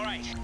right.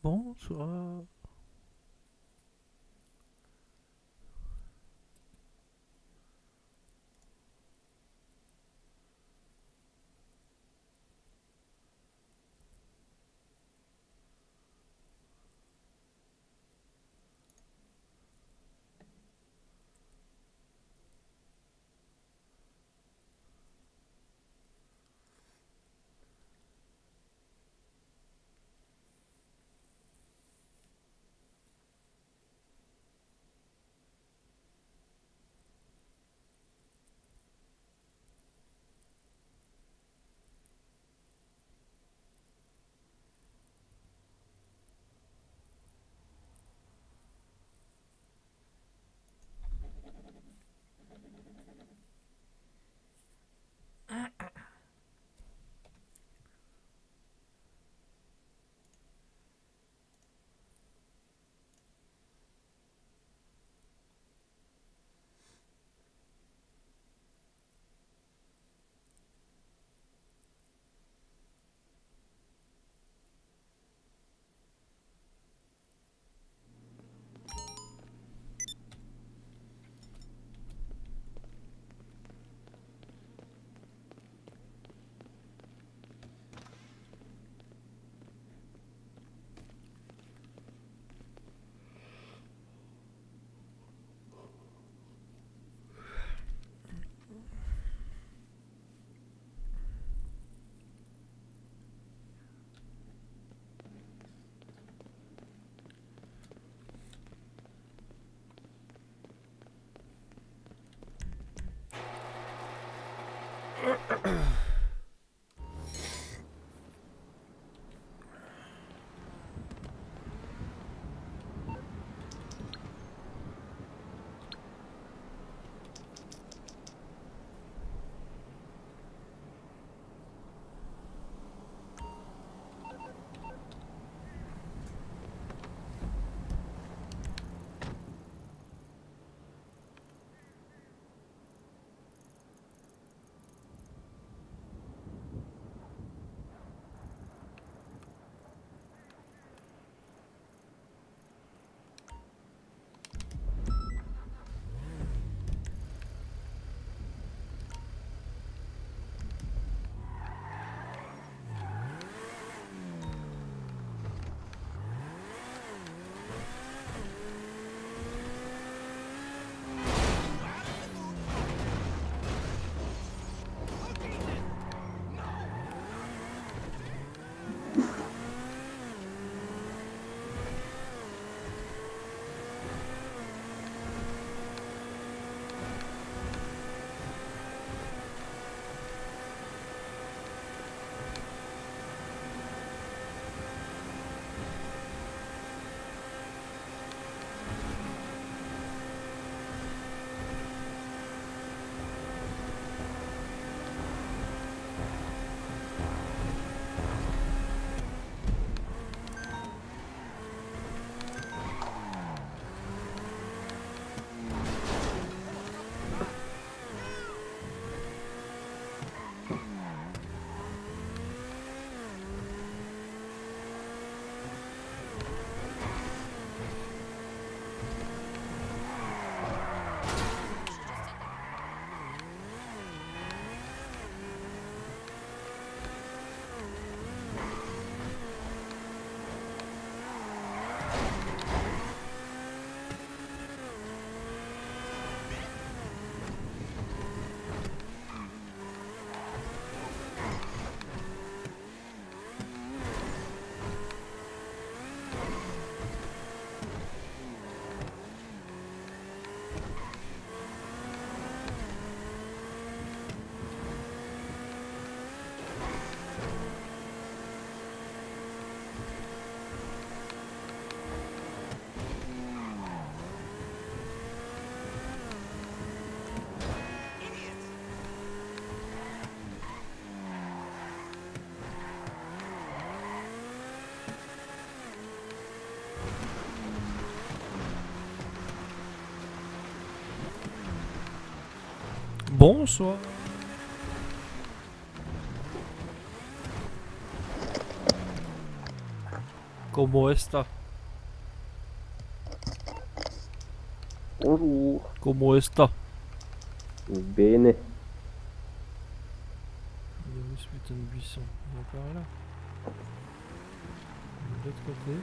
Bonsoir. Bonsoir. Comment está? Bonjour. Comment está? Bene. Il est où ce putain de buisson? Il est par là. De l'autre côté.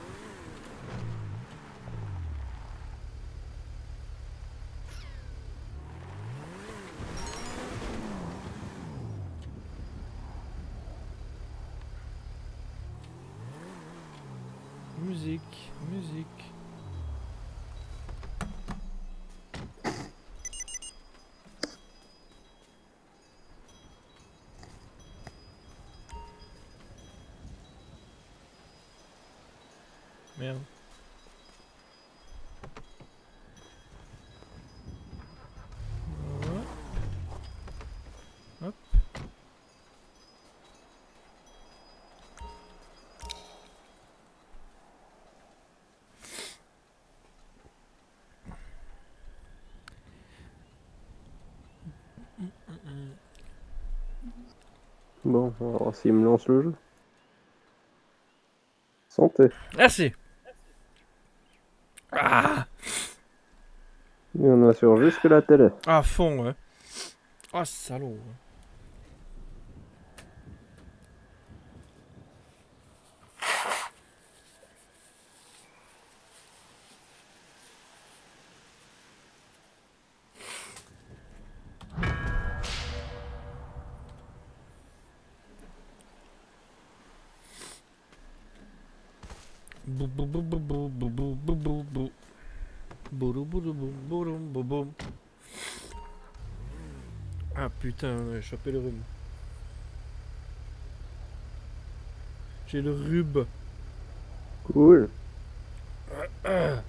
Musique, musique. Merde. Voilà. Hop. Bon, alors s'il me lance le jeu. Santé. Merci. Ah, Il y en a sur jusque la télé. à fond, ouais. Ah, salaud. Ouais. Bou bou bou bou bou bou bou bou bou bou. Boudou boudou bou boudou bou bou. Ah putain, j'ai chopé le rhume. J'ai le rhume. Cool. Ah.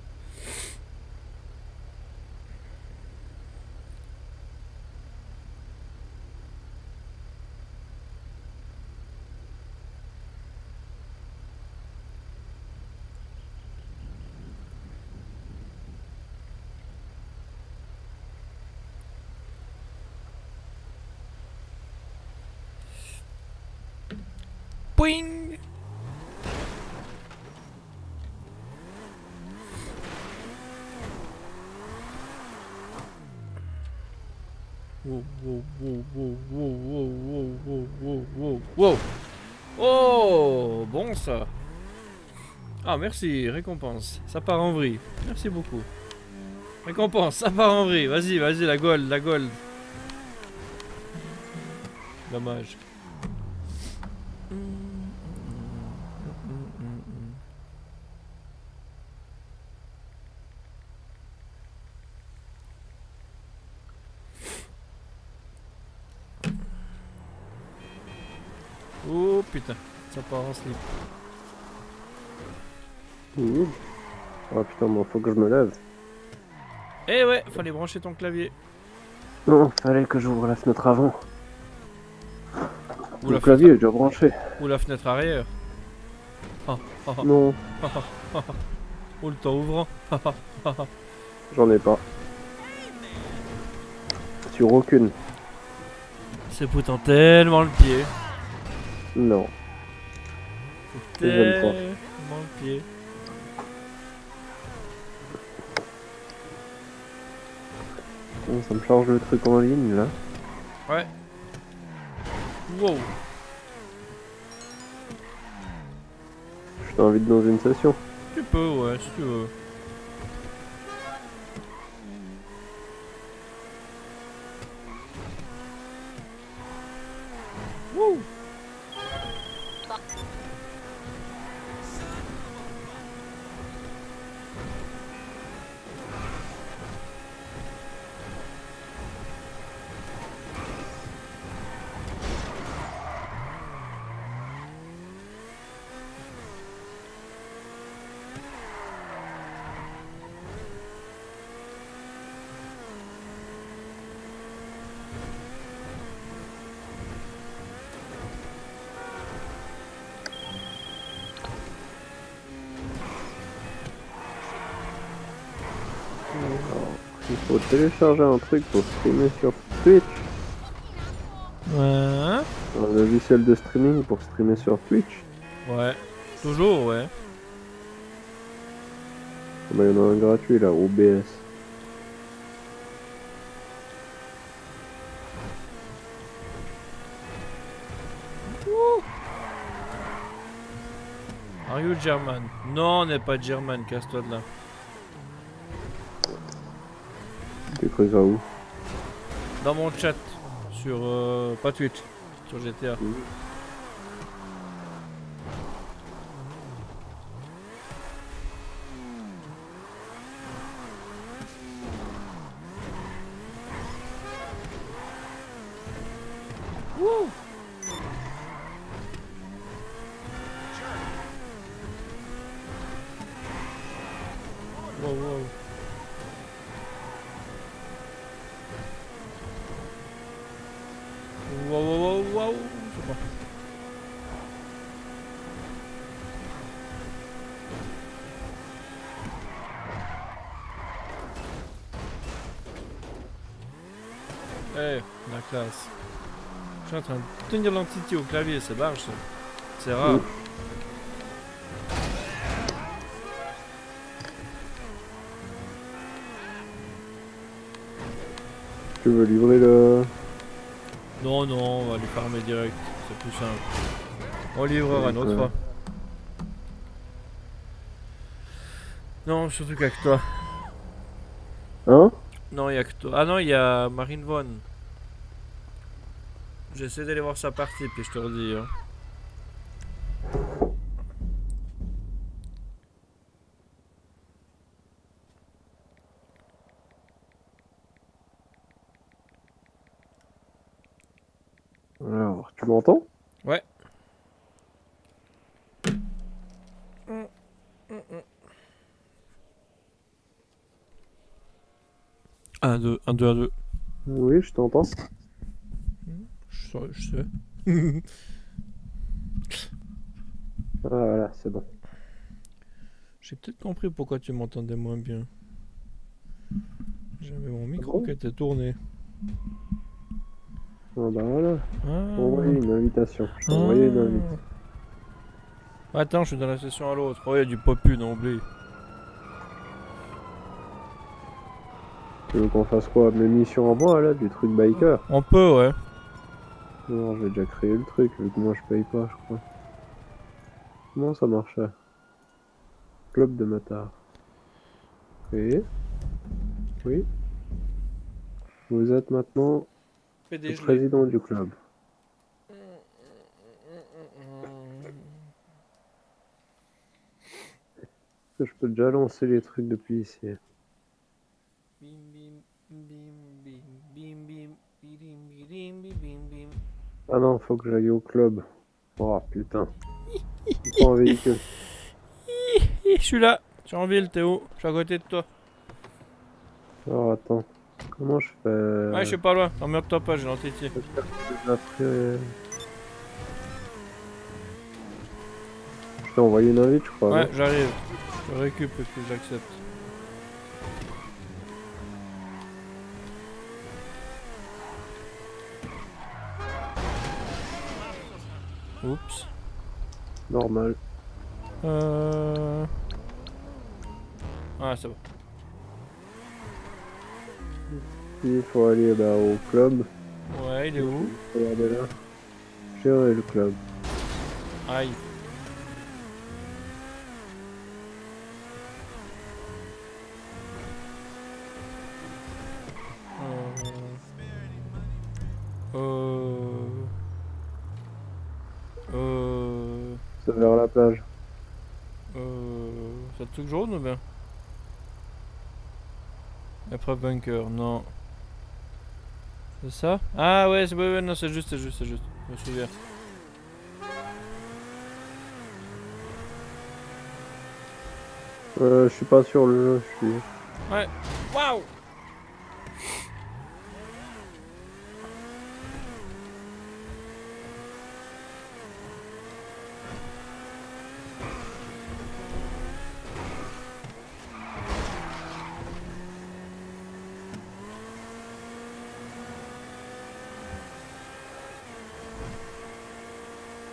Pouing. Wow, wow, wow, wow, wow, wow, wow, wow, wow, wow. Oh, bon ça. Ah, merci, récompense. Ça part en vrille. Merci beaucoup. Récompense, ça part en vrille. Vas-y, vas-y, la gold, la gold. Dommage. Oh putain, ça part en slip. Mmh. Oh putain, bon, faut que je me lève. Eh ouais, fallait brancher ton clavier. Non, fallait que j'ouvre la fenêtre avant. Ou Le la clavier est fenêtre, déjà branché. ou la fenêtre arrière. Ah, ah, ah, Non, ah, ah, ah, ah. Ou le temps ouvrant. Ah, ah, ah, ah. j'en ai pas. Sur aucune. C'est foutant tellement le pied. Non. C'est J'aime pas. tellement le pied. Bon, ça me charge le truc en ligne là. Ouais. Wow. Je t'invite dans une session. Tu peux, ouais, si tu veux. Wouh. Alors, il faut télécharger un truc pour streamer sur Twitch. Ouais. Un logiciel de streaming pour streamer sur Twitch. Ouais. Toujours, ouais. Ah bah, il y en a un gratuit là, OBS. Are you German? Non, on n'est pas German, casse-toi de là. T'écris ça où? Dans mon chat. Sur. Pas Twitch. Sur GTA. Wouh! Wow, wow. Wow, wow, wow, wow. Je sais pas. Eh, la classe. Je suis en train de tenir l'entité au clavier, c'est large ça. C'est rare. Tu veux livrer le... Non, non, on va les farmer direct. C'est plus simple. On livrera une autre fois. Non, surtout qu'avec toi. Hein? Non, il y a que toi. Ah non, il y a Marine Von. J'essaie d'aller voir sa partie, puis je te redis. Hein. Alors, tu m'entends? Ouais. 1, 2, 1, 2, 1, 2. Oui, je t'entends. Je sais. Ah, voilà, c'est bon. J'ai peut-être compris pourquoi tu m'entendais moins bien. J'avais mon micro qui était tourné. Ah bah voilà. Ah. Envoyer une invitation. Je t'ai envoyé une invitation. Attends, je suis dans la session à l'autre. Oh, il y a du popu, non, oublie. Tu veux qu'on fasse quoi? Mes missions en moi là, du truc biker? On peut, ouais. Non, j'ai déjà créé le truc, vu que moi je paye pas, je crois. Comment ça marchait? Club de motards. Oui. Oui. Vous êtes maintenant le PDG. président du club. Je peux déjà lancer les trucs depuis ici. Bim bim bim bim bim bim bim bim bim bim bim. Ah non, faut que j'aille au club. Oh putain. Je prends un véhicule. Je suis là. Je suis en ville, t'es où? Je suis à côté de toi. Alors attends. Comment je fais? Ouais, je suis pas loin. T'emmerde-toi pas, j'ai l'entité. Je t'ai envoyé une invite, je crois. Ouais, non j'arrive. Je récup et puis j'accepte. Oups. Normal. Ah, c'est bon. Il faut aller bah, au club. Ouais, il est où? Regardez là. Gérer le club. Aïe. C'est vers la plage. C'est le truc jaune ou bien? Épreuve bunker, non. C'est ça? Ah ouais, ouais, non, c'est juste. Je me souviens. Je suis pas sur le jeu, je suis... Ouais. Waouh!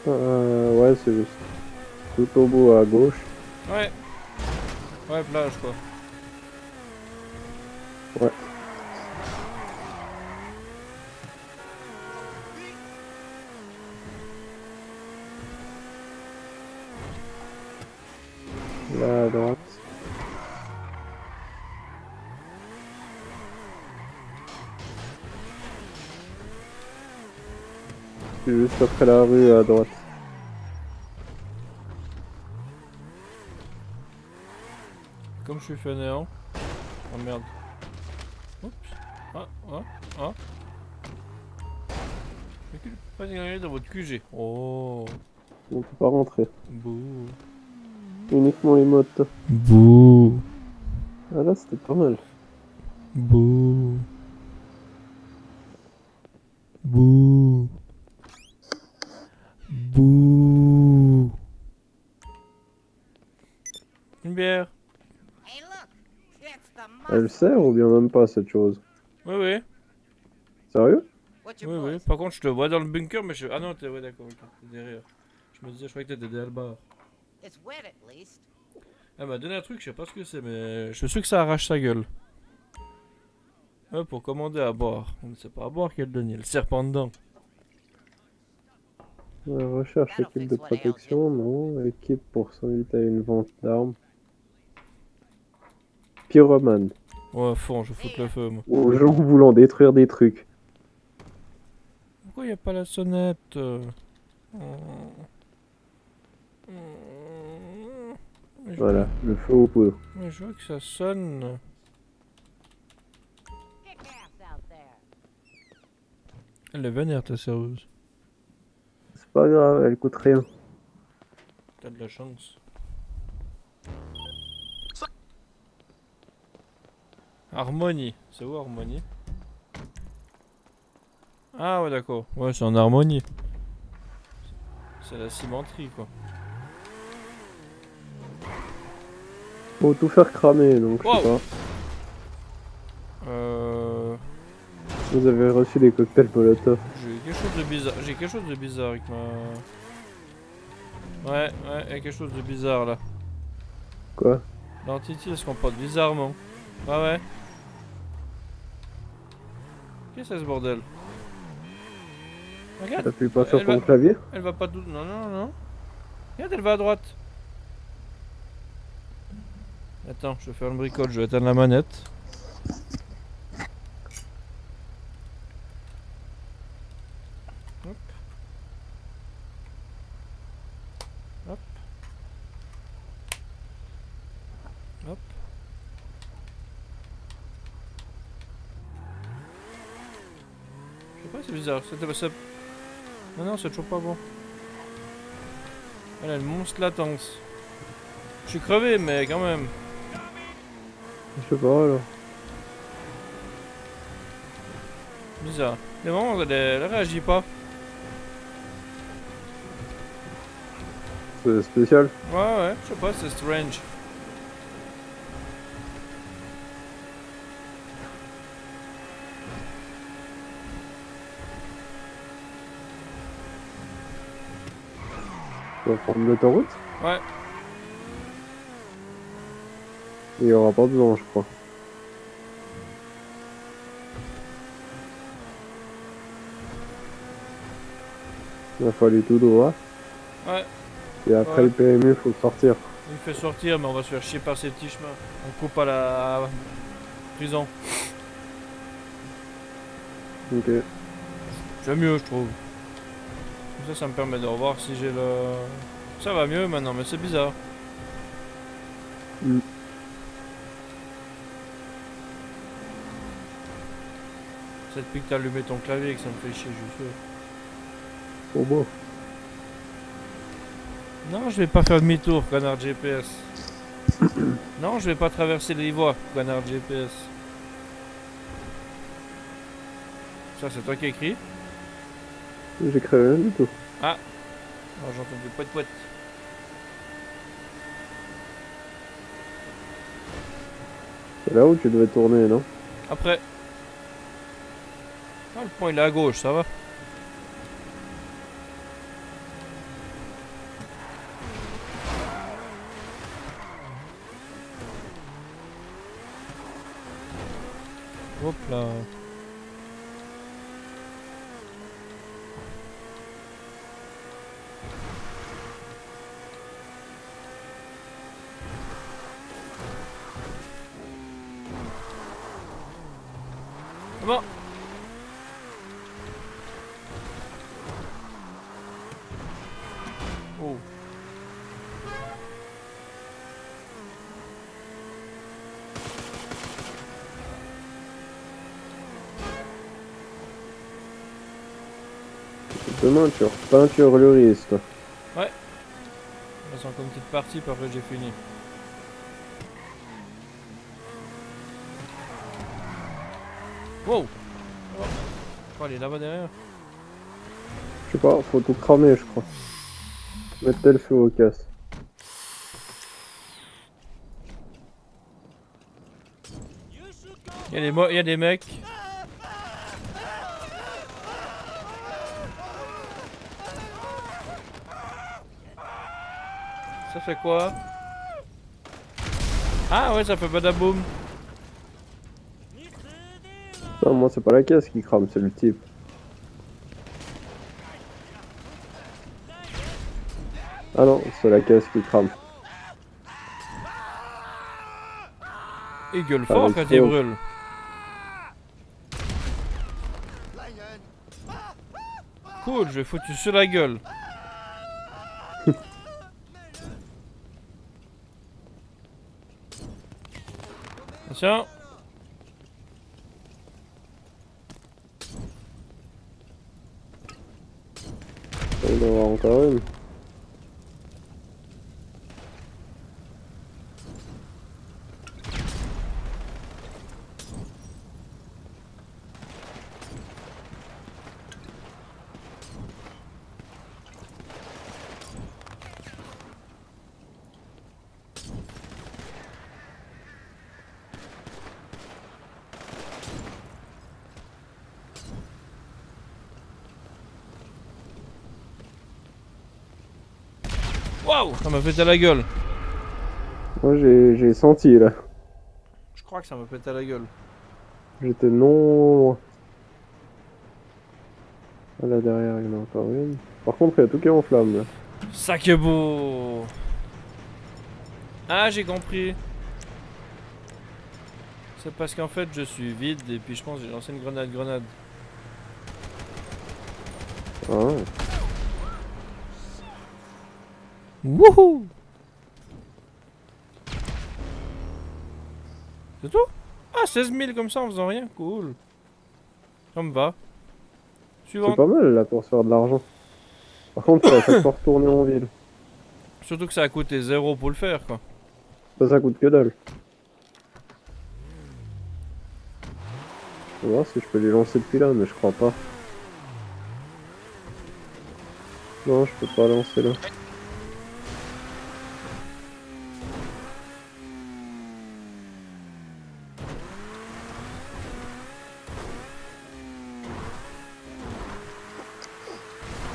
Ouais, c'est juste tout au bout à gauche. Ouais. Ouais, plage quoi. Ouais. Là à droite. C'est juste après la rue à droite. Comme je suis fainéant. Oh merde. Oups. Ah, ah, ah. Mais que pas gagner dans votre QG. Oh. On peut pas rentrer. Bouh. Uniquement les motos. Bouh. Ah là, c'était pas mal. Bouh. Bouh. Bouh. Une bière. Elle sert ou bien même pas cette chose? Oui, oui. Sérieux? Oui, oui. Par contre, je te vois dans le bunker, mais je. Ah non, t'es. Ouais, d'accord, ok. T'es derrière. Je me disais, je croyais que t'étais derrière le bar. Elle m'a donné un truc, je sais pas ce que c'est, mais je suis sûr que ça arrache sa gueule. Ouais, pour commander à boire. On ne sait pas à boire qu'elle donne. Il y a le serpent dedans. Recherche équipe de protection, non. Équipe pour s'inviter à une vente d'armes. Pyromane. Ouais, fond, je fous le feu, moi. Aux gens voulant détruire des trucs. Pourquoi il n'y a pas la sonnette Voilà, le feu aux poudres. Mais je vois que ça sonne. Elle est vénère, ta serveuse. C'est pas grave, elle coûte rien. T'as de la chance. Harmonie. C'est où Harmonie? Ah ouais, d'accord. Ouais, c'est en harmonie. C'est la cimenterie, quoi. Faut tout faire cramer, donc je sais Wow. pas. J'ai Vous avez reçu des cocktails Molotov. quelque chose de bizarre. J'ai quelque chose de bizarre avec ma. Ouais, ouais, il y a quelque chose de bizarre là. Quoi? L'entité elle se comporte bizarrement. Ouais, ouais. Qu'est-ce que c'est ce bordel? Regarde. T'appuies pas sur Elle ton va. clavier? Elle va pas tout. Non, non, non. Regarde, elle va à droite. Attends, je vais faire le bricole, je vais éteindre la manette. Hop. Hop. Hop. Je sais pas, c'est bizarre. Non, non, c'est toujours pas bon. Elle a une monstre latence. Je suis crevé, mais quand même. Je sais pas alors. Bizarre. Les moments, elle réagit pas. C'est spécial. Ouais, ouais, je sais pas, c'est strange. Tu vas prendre l'autoroute? Ouais. Il y aura pas besoin, je crois. Il faut aller tout droit. Ouais. Et après Ouais. le PMU, faut sortir. Il me fait sortir, mais on va se faire chier par ces petits chemins. On coupe à la prison. Ok. C'est mieux, je trouve. Comme ça me permet de revoir si j'ai le. Ça va mieux maintenant, mais c'est bizarre. Mm. C'est depuis que t'as allumé ton clavier que ça me fait chier, je suis sûr. Trop beau. Non, je vais pas faire demi-tour, connard GPS. Non, je vais pas traverser les voies, connard GPS. Ça, c'est toi qui écris? J'ai créé rien du tout. Ah, oh, j'entends du poète poète. C'est là où tu devais tourner, non? Après. Ah, le point il est à gauche, ça va. Hop là. Bon. Oh. Demain, tu repeinture le risque. Ouais. On sent comme petite partie, puis après j'ai fini. Wow. Oh, elle est là-bas derrière. Je sais pas, faut tout cramer, je crois. Mettre le feu au casse. Il y a des mecs. Ça fait quoi? Ah ouais, ça fait badaboum. Non, moi, c'est pas la caisse qui crame, c'est le type. Ah non, c'est la caisse qui crame. Il gueule fort quand il brûle. Cool, je vais foutre sur la gueule. Attention. Il doit y en avoir encore une. Waouh, ça m'a pété la gueule. Moi, j'ai senti, là. Je crois que ça m'a pété la gueule. J'étais non loin. Ah, là, derrière, il y en a encore une. Par contre, il y a tout qui est en flamme, là. Sac beau. Ah, j'ai compris. C'est parce qu'en fait, je suis vide et puis je pense que j'ai lancé une grenade. Ah, Wouhou! C'est tout? Ah, 16 000 comme ça en faisant rien, cool. Ça me va. c'est Suivant. pas mal, là, pour se faire de l'argent. Par contre, faut à chaque fois retourner en ville. Surtout que ça a coûté 0 pour le faire, quoi. Ça coûte que dalle. On va voir si je peux les lancer depuis là, mais je crois pas. Non, je peux pas lancer là.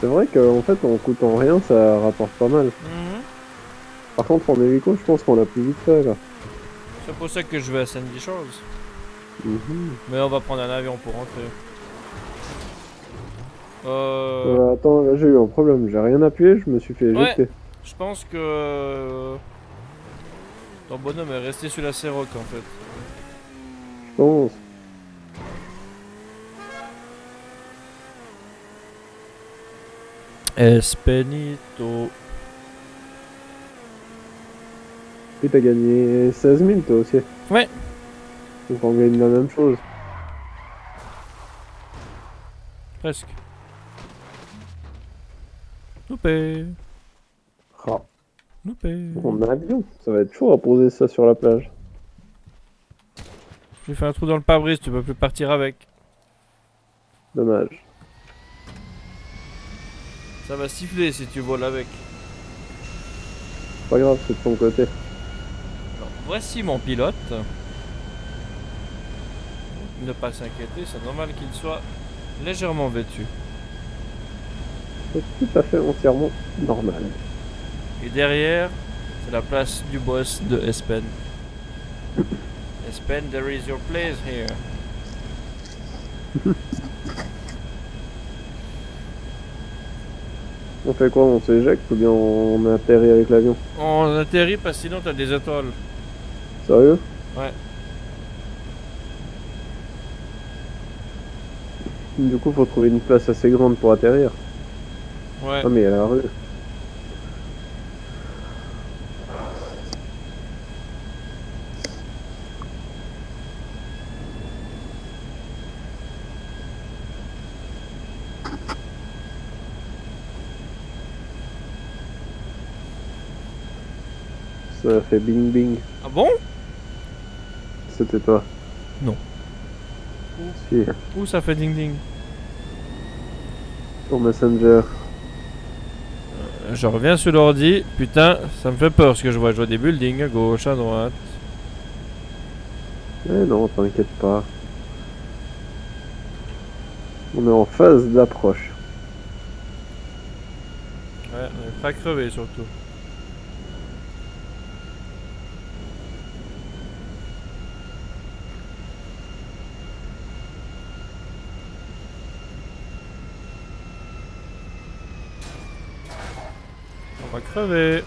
C'est vrai qu'en fait, en coûtant rien, ça rapporte pas mal. Par contre, en hélico, je pense qu'on l'a plus vite fait là. C'est pour ça que je vais à Sandy Shores. Mais on va prendre un avion pour rentrer. Attends, là j'ai eu un problème, j'ai rien appuyé, je me suis fait éjecter. Ouais, je pense que ton bonhomme est resté sur la Ciroc en fait. Je pense. Espenito. Et t'as gagné 16 000 toi aussi. Ouais. Donc on gagne la même chose. Presque. Loupé. Ah. Loupé. On a un avion, ça va être chaud à poser ça sur la plage. J'ai fait un trou dans le pare-brise, tu peux plus partir avec. Dommage. Ça va siffler si tu voles avec. Pas grave, c'est de ton côté. Alors, voici mon pilote. Ne pas s'inquiéter, c'est normal qu'il soit légèrement vêtu. C'est tout à fait entièrement normal. Et derrière, c'est la place du boss de Espen. Espen, there is your place here. On fait quoi? On s'éjecte ou bien on atterrit avec l'avion? On atterrit parce que sinon t'as des étoiles. Sérieux? Ouais. Du coup, faut trouver une place assez grande pour atterrir. Ouais. Ah, mais il y a la rue. Ça a fait bing bing. Ah bon? C'était toi. Non. Si, Où ça fait ding ding? sur Messenger. Je reviens sur l'ordi. Putain, ça me fait peur ce que je vois. Je vois des buildings à gauche, à droite. Eh non, t'inquiète pas. On est en phase d'approche. Ouais, on est pas crevé surtout. On va crever.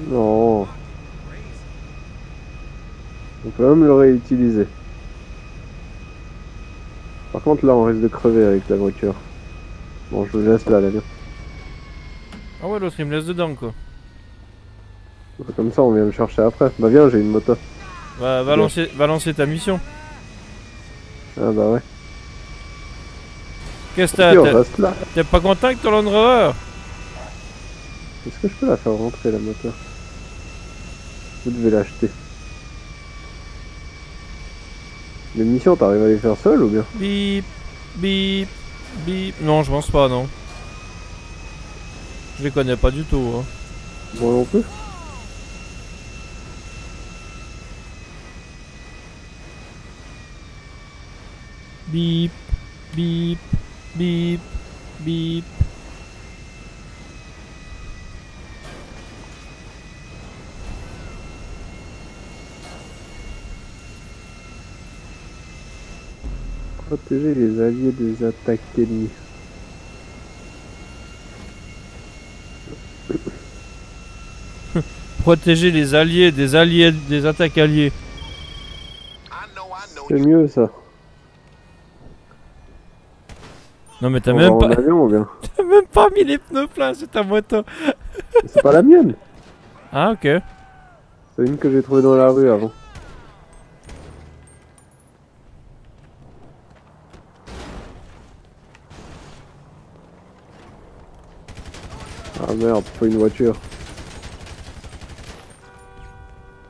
Non. On peut même le réutiliser. Par contre, là, on risque de crever avec la voiture. Bon, je vous laisse là, l'avion. Ah ouais, l'autre il me laisse dedans quoi. Comme ça, on vient me chercher après. Bah viens, j'ai une moto. Va Bien. va lancer ta mission. Ah bah ouais. Qu'est-ce que Ok, on reste là. t'es pas content avec ton Land Rover? Est-ce que je peux la faire rentrer, la moto? Vous devez l'acheter. Les missions, t'arrives à les faire seul ou bien? Bip, bip, bip. Non, je pense pas, non. Je les connais pas du tout. Hein. Moi non plus. Bip, bip, bip, bip. Protéger les alliés des attaques ennemies. Protéger les alliés des attaques alliées. C'est mieux ça. Non mais t'as On va même en pas, avion ou bien? t'as même pas mis les pneus pleins sur ta moto. C'est pas la mienne. Ah ok. C'est une que j'ai trouvée dans la rue avant. Ah merde, faut une voiture.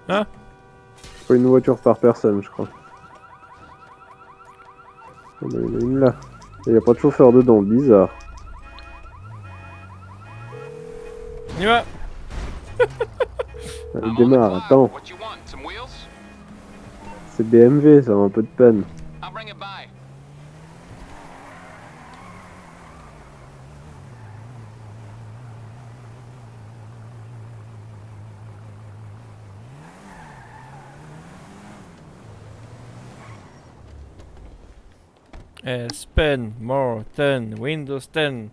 Hein? Faut une voiture par personne, je crois. Oh, mais il y en a une là. Il n'y a pas de chauffeur dedans, bizarre. On y va. Elle démarre, attends. C'est BMW, ça a un peu de peine. Spend more 10 Windows 10.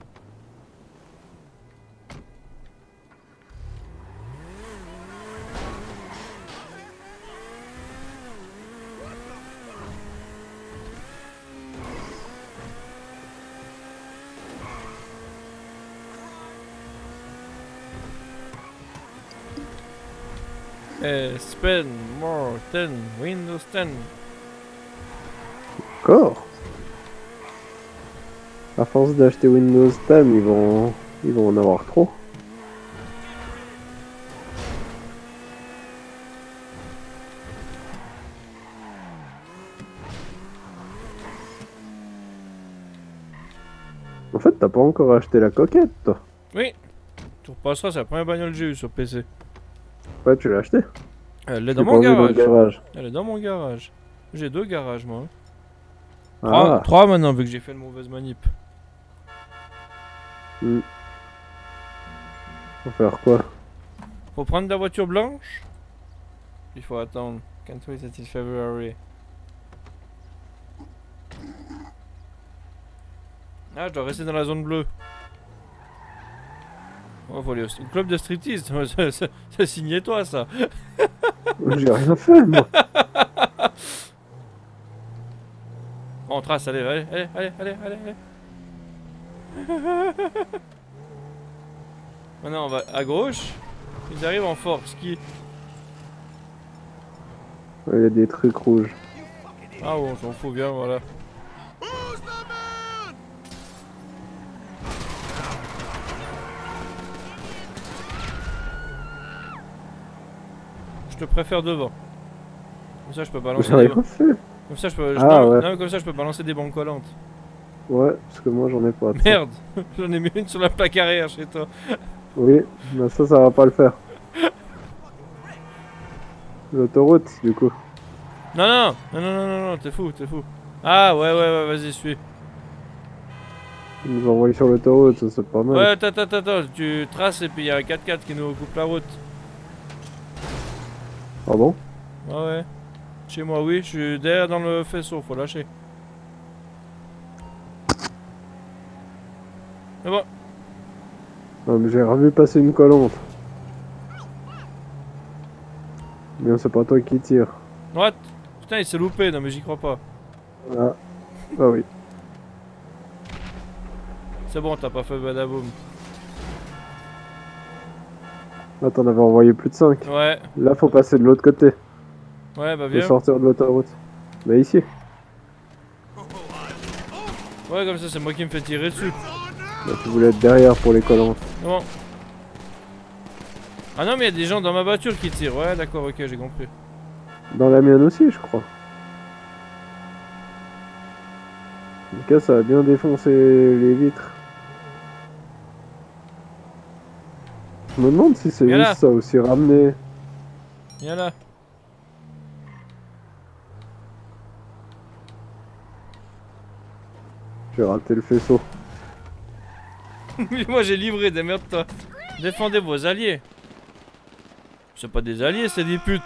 Spend more 10 Windows 10. Encore? À force d'acheter Windows 10, ils vont en avoir trop. En fait, t'as pas encore acheté la coquette, toi. Oui. Tu repasseras, c'est la première bagnole que j'ai eue sur PC. Ouais, tu l'as acheté. Elle est Je dans l'ai mon pas vu dans le garage. garage. Elle est dans mon garage. J'ai 2 garages moi. Ah. 3 maintenant vu que j'ai fait une mauvaise manip. Faut faire quoi? Pour prendre la voiture blanche, il faut attendre. Can't wait until February. Ah, je dois rester dans la zone bleue. Oh, faut aller au club de striptease. C'est signé toi, ça. J'ai rien fait, moi. On trace, allez, allez, allez, allez, allez, allez, allez. Maintenant, on va à gauche. Ils arrivent en force. Qui? Il y a des trucs rouges. Ah, bon, on s'en fout bien, voilà. Je te préfère devant. Comme ça, je peux balancer J'ai des. rien fait. Comme ça, je peux. Ah ouais. Non, mais comme ça, je peux balancer des bombes collantes. Ouais, parce que moi j'en ai pas. Merde, j'en ai mis une sur la plaque arrière chez toi. Oui, mais ça va pas le faire. L'autoroute, du coup. Non, non, non, non, non, non, non, t'es fou, t'es fou. Ah, ouais, ouais, ouais, vas-y, suis. Ils nous envoient sur l'autoroute, ça c'est pas mal. Ouais, attends, tu traces et puis il y a un 4x4 qui nous coupe la route. Ah bon? Ouais, ouais. Chez moi, oui, je suis derrière dans le faisceau, faut lâcher. C'est bon. Non, mais j'ai revu passer une collante. Mais c'est pas toi qui tire. What? Putain, il s'est loupé, non mais j'y crois pas. Ah, ah oui. C'est bon, t'as pas fait badaboum. Là t'en avais envoyé plus de 5. Ouais, Là faut passer de l'autre côté. ouais, bah Faut viens. sortir de l'autoroute. Bah ici. Ouais, comme ça, c'est moi qui me fais tirer dessus. Là tu voulais être derrière pour les collantes. C'est bon. Ah non, mais il y a des gens dans ma voiture qui tirent. Ouais, d'accord, ok, j'ai compris. Dans la mienne aussi je crois. En tout cas ça a bien défoncé les vitres. Je me demande si c'est Viens là. juste ça aussi ramené. Viens là. J'ai raté le faisceau. Moi, j'ai livré, démerde-toi. Défendez vos alliés. C'est pas des alliés, c'est des putes.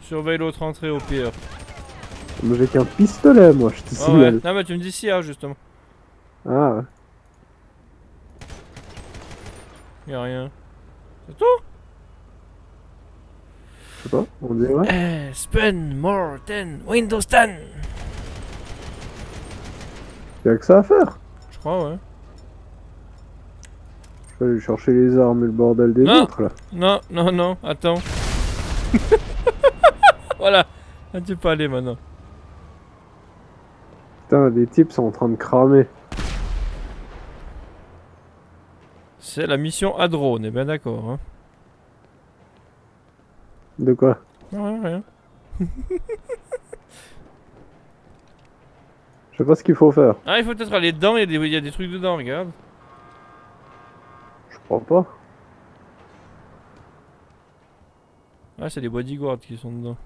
Surveille l'autre entrée au pire. Mais j'ai qu'un pistolet moi, je te Ah ouais. signale. Non, mais tu me dis si, hein, justement. Ah ouais. Y'a rien. C'est tout? Je sais pas, on dirait. Spend more than Windows 10. Y'a que ça à faire. Je crois, ouais. Je vais aller chercher les armes et le bordel des Non. autres là. Non, non, non, attends. Voilà. Là, tu peux aller maintenant. Putain, les types sont en train de cramer. C'est la mission à drone, on est bien d'accord, hein. De quoi? Ouais, rien. Je sais pas ce qu'il faut faire. Ah, il faut peut-être aller dedans, il y a des trucs dedans, regarde. Je crois pas. Ah, c'est les bodyguards qui sont dedans.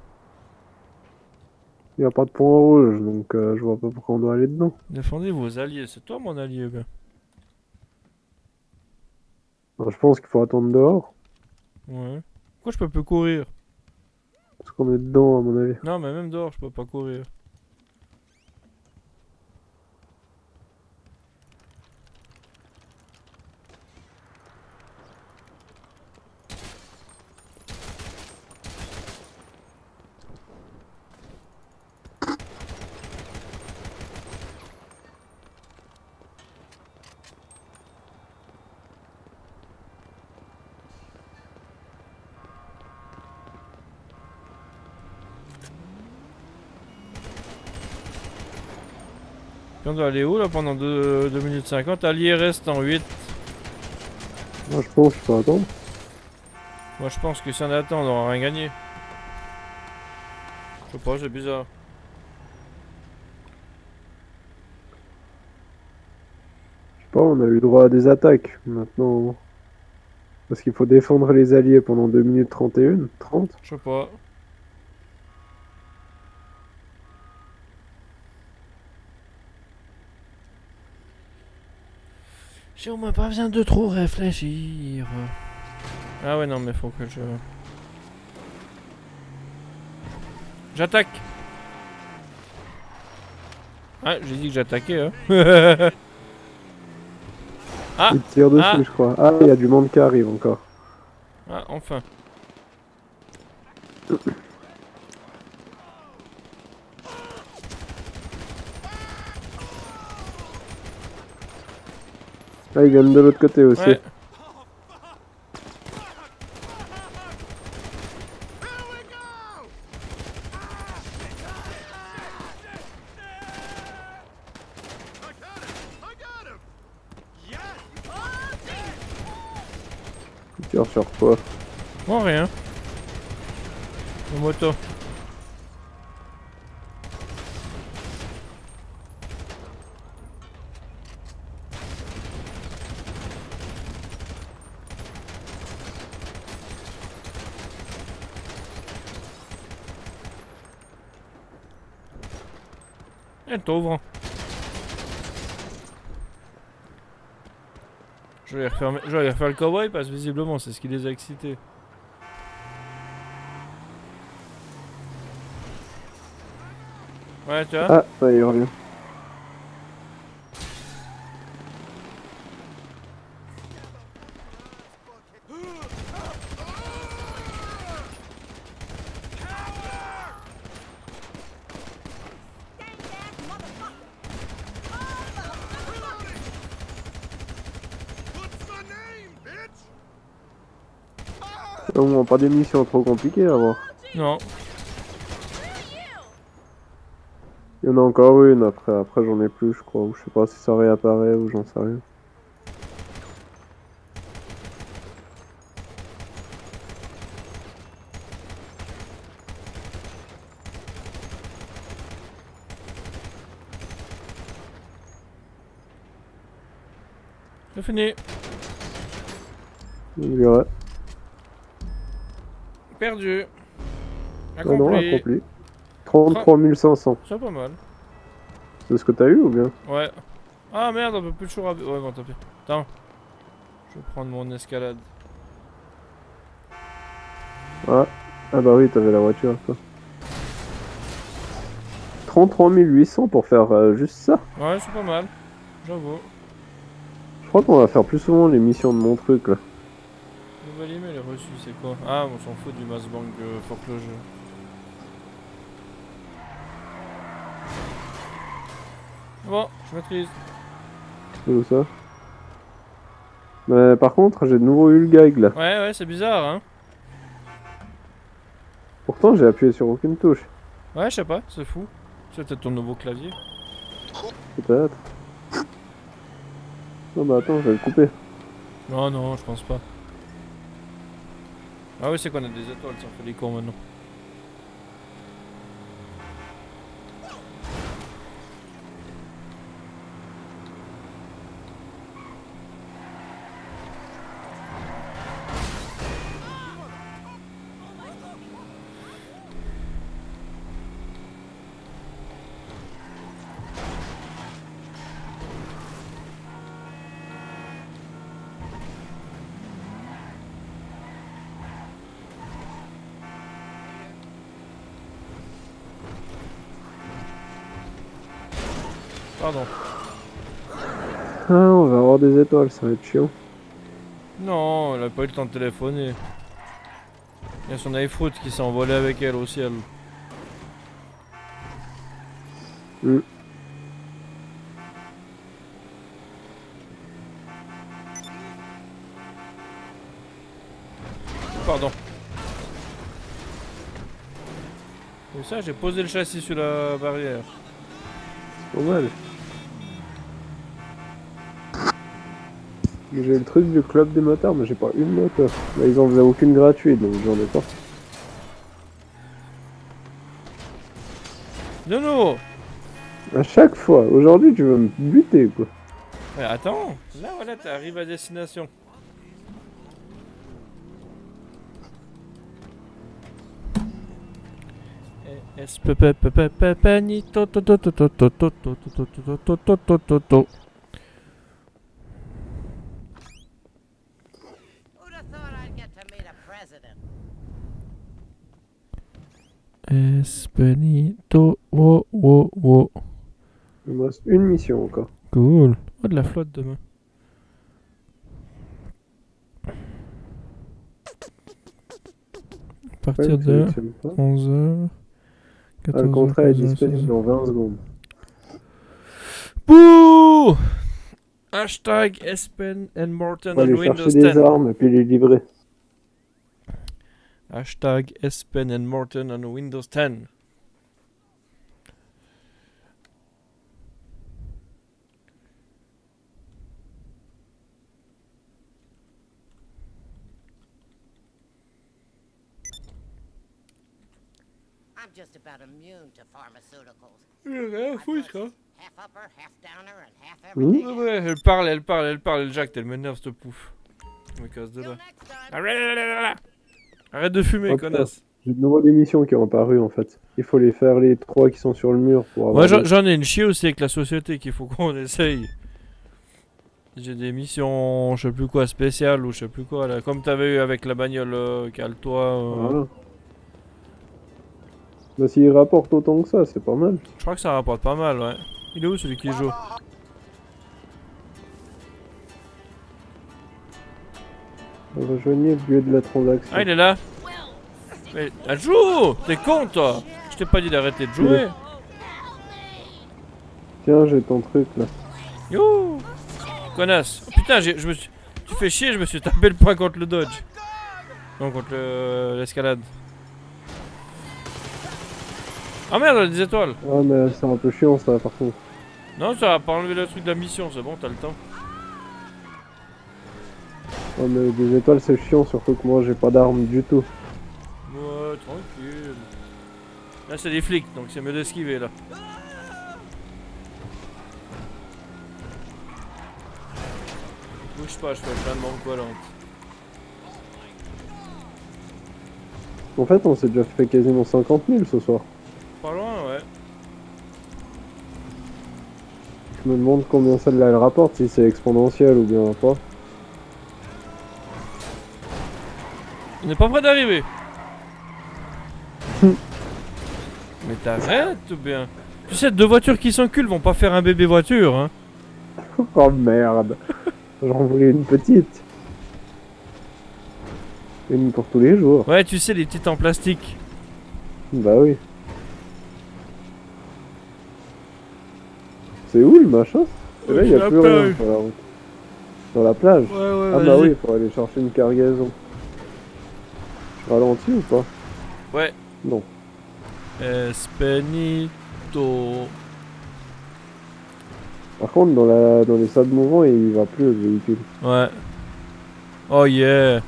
Y a pas de point rouge, donc je vois pas pourquoi on doit aller dedans. Défendez vos alliés, c'est toi mon allié, ben. Alors, je pense qu'il faut attendre dehors. Ouais. Pourquoi je peux plus courir? Parce qu'on est dedans à mon avis. Non, mais même dehors, je peux pas courir. Puis on doit aller où là pendant 2 minutes 50? Allié reste en 8. Moi je pense qu'il faut attendre. Moi je pense que si on attend, on aura rien gagné. Je sais pas, c'est bizarre. Je sais pas, on a eu droit à des attaques. Maintenant. Parce qu'il faut défendre les alliés pendant 2 minutes 31, 30. Je sais pas. J'ai au moins pas besoin de trop réfléchir. Ah ouais, non, mais faut que je... J'attaque. Ah, j'ai dit que j'attaquais, hein. Ah. Il tire dessus, Ah. je crois. Ah, il y a du monde qui arrive encore. Ah, enfin. Ah, ils viennent de l'autre côté aussi. Ouais. Il tire sur quoi? Bon, rien. Une moto. Elle t'ouvre. Je vais aller refaire le cowboy parce que visiblement c'est ce qui les a excités. Ouais, tu vois. Ah, ça y revient. Non, pas des missions trop compliquées à voir. Non. Il y en a encore une après j'en ai plus, je crois. Ou je sais pas si ça réapparaît ou j'en sais rien. C'est fini. Il y aurait. Perdu. Ah non, Accompli. accompli. 33 500. C'est pas mal. C'est ce que t'as eu ou bien? Ouais. Ah merde, on peut plus le choix. Ouais, bon, tant pis. Attends. Je vais prendre mon escalade. Ah, ah bah oui, t'avais la voiture, toi. 33 800 pour faire juste ça. Ouais, c'est pas mal. J'avoue. Je crois qu'on va faire plus souvent les missions de mon truc là. Nouvel email est reçu, c'est quoi? Ah, on s'en fout du mass bank foreclosure. Bon, je maîtrise. C'est où ça? Mais par contre, j'ai de nouveau eu le gag là. Ouais, ouais, c'est bizarre, hein. Pourtant, j'ai appuyé sur aucune touche. Ouais, je sais pas, c'est fou. C'est peut-être ton nouveau clavier. Peut-être. Non, bah attends, je vais le couper. Non, non, je pense pas. Ah oui, c'est qu'on a des étoiles, ça fait les cons maintenant. Pardon. Ah, on va avoir des étoiles, ça va être chiant. Non, elle a pas eu le temps de téléphoner. Il y a son iFruit qui s'est envolé avec elle au ciel. Pardon. Et ça, j'ai posé le châssis sur la barrière. Pas mal. J'ai le truc du club des motards, mais j'ai pas une moto. Là, ils en faisaient aucune gratuite, donc j'en ai pas. De nouveau. À chaque fois. Aujourd'hui, tu veux me buter, quoi. Mais attends, là voilà, t'arrives à destination. Espenito. Wow, wow, wow. Il me reste une mission encore. Cool. Oh, de la flotte demain. À partir Ouais, de sélectionne pas. 11h. Ah, le 14h. contrat est disponible dans 20 secondes. Bouh! Hashtag Espen and Morton On va on aller Windows chercher des 10. armes et puis les livrer. Hashtag Espen and Morton on Windows 10. I'm just about immune to pharmaceuticals. Ouais, Half upper, half downer, and half everything. ouais, elle parle, Jack, elle m'énerve cette pouf. Je me casse de là. Arrête de fumer, Oh, putain. connasse. J'ai de nouveau des missions qui ont apparu en fait. Il faut les faire les 3 qui sont sur le mur pour avoir. Ouais, des- j'en ai une chier aussi avec la société qu'il faut qu'on essaye. J'ai des missions, je sais plus quoi, spéciales ou je sais plus quoi là. Comme t'avais eu avec la bagnole qui a le toit. Voilà. Bah, s'il rapporte autant que ça, c'est pas mal. Je crois que ça rapporte pas mal, ouais. Il est où celui qui joue? Rejoignez le lieu de la transaction. Ah, il est là. Mais elle joue! T'es con toi! Je t'ai pas dit d'arrêter de jouer. Tiens, j'ai ton truc là. Yo! Connasse. Oh, putain, je me suis... Tu fais chier, je me suis tapé le point contre le dodge. Non, contre l'escalade. Ah merde, elle a des étoiles. Ah, mais c'est un peu chiant ça par contre. Non, ça va pas enlever le truc de la mission, c'est bon, t'as le temps. Ah, mais des étoiles c'est chiant, surtout que moi j'ai pas d'armes du tout. Ouais, tranquille. Là, c'est des flics, donc c'est mieux d'esquiver là. Bouge pas, je fais plein de manques volantes. En fait, on s'est déjà fait quasiment 50 000 ce soir. Pas loin, ouais. Je me demande combien celle-là elle rapporte, si c'est exponentiel ou bien pas. On n'est pas près d'arriver. Mais t'arrêtes ou bien? Tu sais, 2 voitures qui s'enculent vont pas faire un bébé voiture, hein. Oh merde. J'en voulais une petite. Une pour tous les jours. Ouais, tu sais, les petites en plastique. Bah oui. C'est où le machin? Là, il y a plus rien sur la route. Sur la plage? Ouais, ouais, Ah bah oui, faut aller chercher une cargaison. Je ralentis ou pas? Ouais. Non. Espenito. Par contre, dans les stades mouvants, il va plus le véhicule. Ouais. Oh yeah.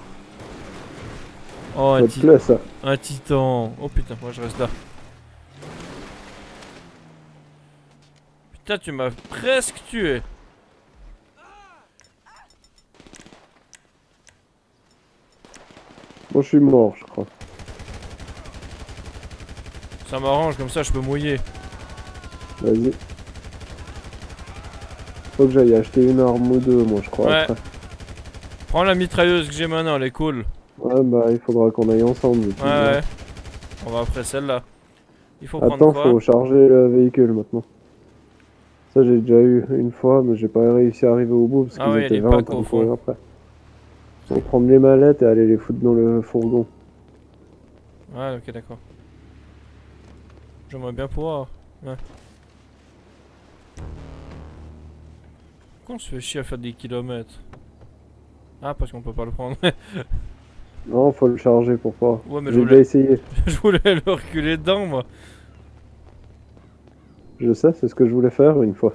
Oh, Ça te plaît ça? un titan. Oh putain, moi je reste là. Putain, tu m'as presque tué. Moi je suis mort, je crois. Ça m'arrange, comme ça je peux mouiller. Vas-y. Faut que j'aille acheter une arme ou deux, moi je crois. Ouais. Après. Prends la mitrailleuse que j'ai maintenant, elle est cool. Ouais, bah il faudra qu'on aille ensemble. Ouais, ouais. On va après celle-là. Il faut prendre Attends, quoi? faut charger le véhicule maintenant. Ça j'ai déjà eu une fois, mais j'ai pas réussi à arriver au bout parce Ah qu'ils ouais, étaient les 20 packs pour au me courir fond. après. Faut prendre les mallettes et aller les foutre dans le fourgon. Ouais, ok, d'accord. J'aimerais bien pouvoir. Ouais. Pourquoi on se fait chier à faire des kilomètres? Ah, parce qu'on peut pas le prendre. Non, faut le charger pour pas. Ouais, mais je J'ai déjà voulais, essayé. je voulais le reculer dedans, moi. Je sais, c'est ce que je voulais faire une fois.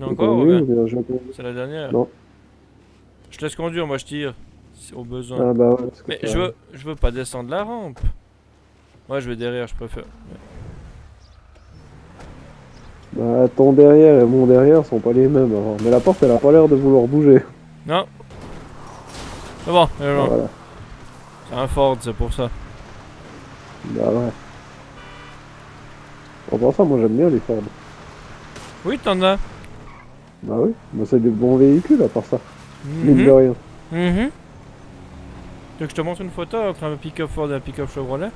Mais J'ai encore, conduit ouais. ou bien j'ai conduit? C'est la dernière. Non. Je te laisse conduire, moi je tire. Au besoin. Ah bah ouais, parce que Mais ça- je veux pas descendre la rampe. Ouais, je vais derrière, je préfère. Bah ton derrière et mon derrière sont pas les mêmes alors. Mais la porte elle a pas l'air de vouloir bouger. Non. C'est bon, c'est bon. Voilà. C'est un Ford, c'est pour ça. Bah ouais. En pensant, moi j'aime bien les Ford. Oui, t'en as. Bah oui, bah c'est des bons véhicules à part ça. Mhm. Mine de rien. Mhm. Tu veux que je te montre une photo entre un pick-up Ford et un pick-up Chevrolet?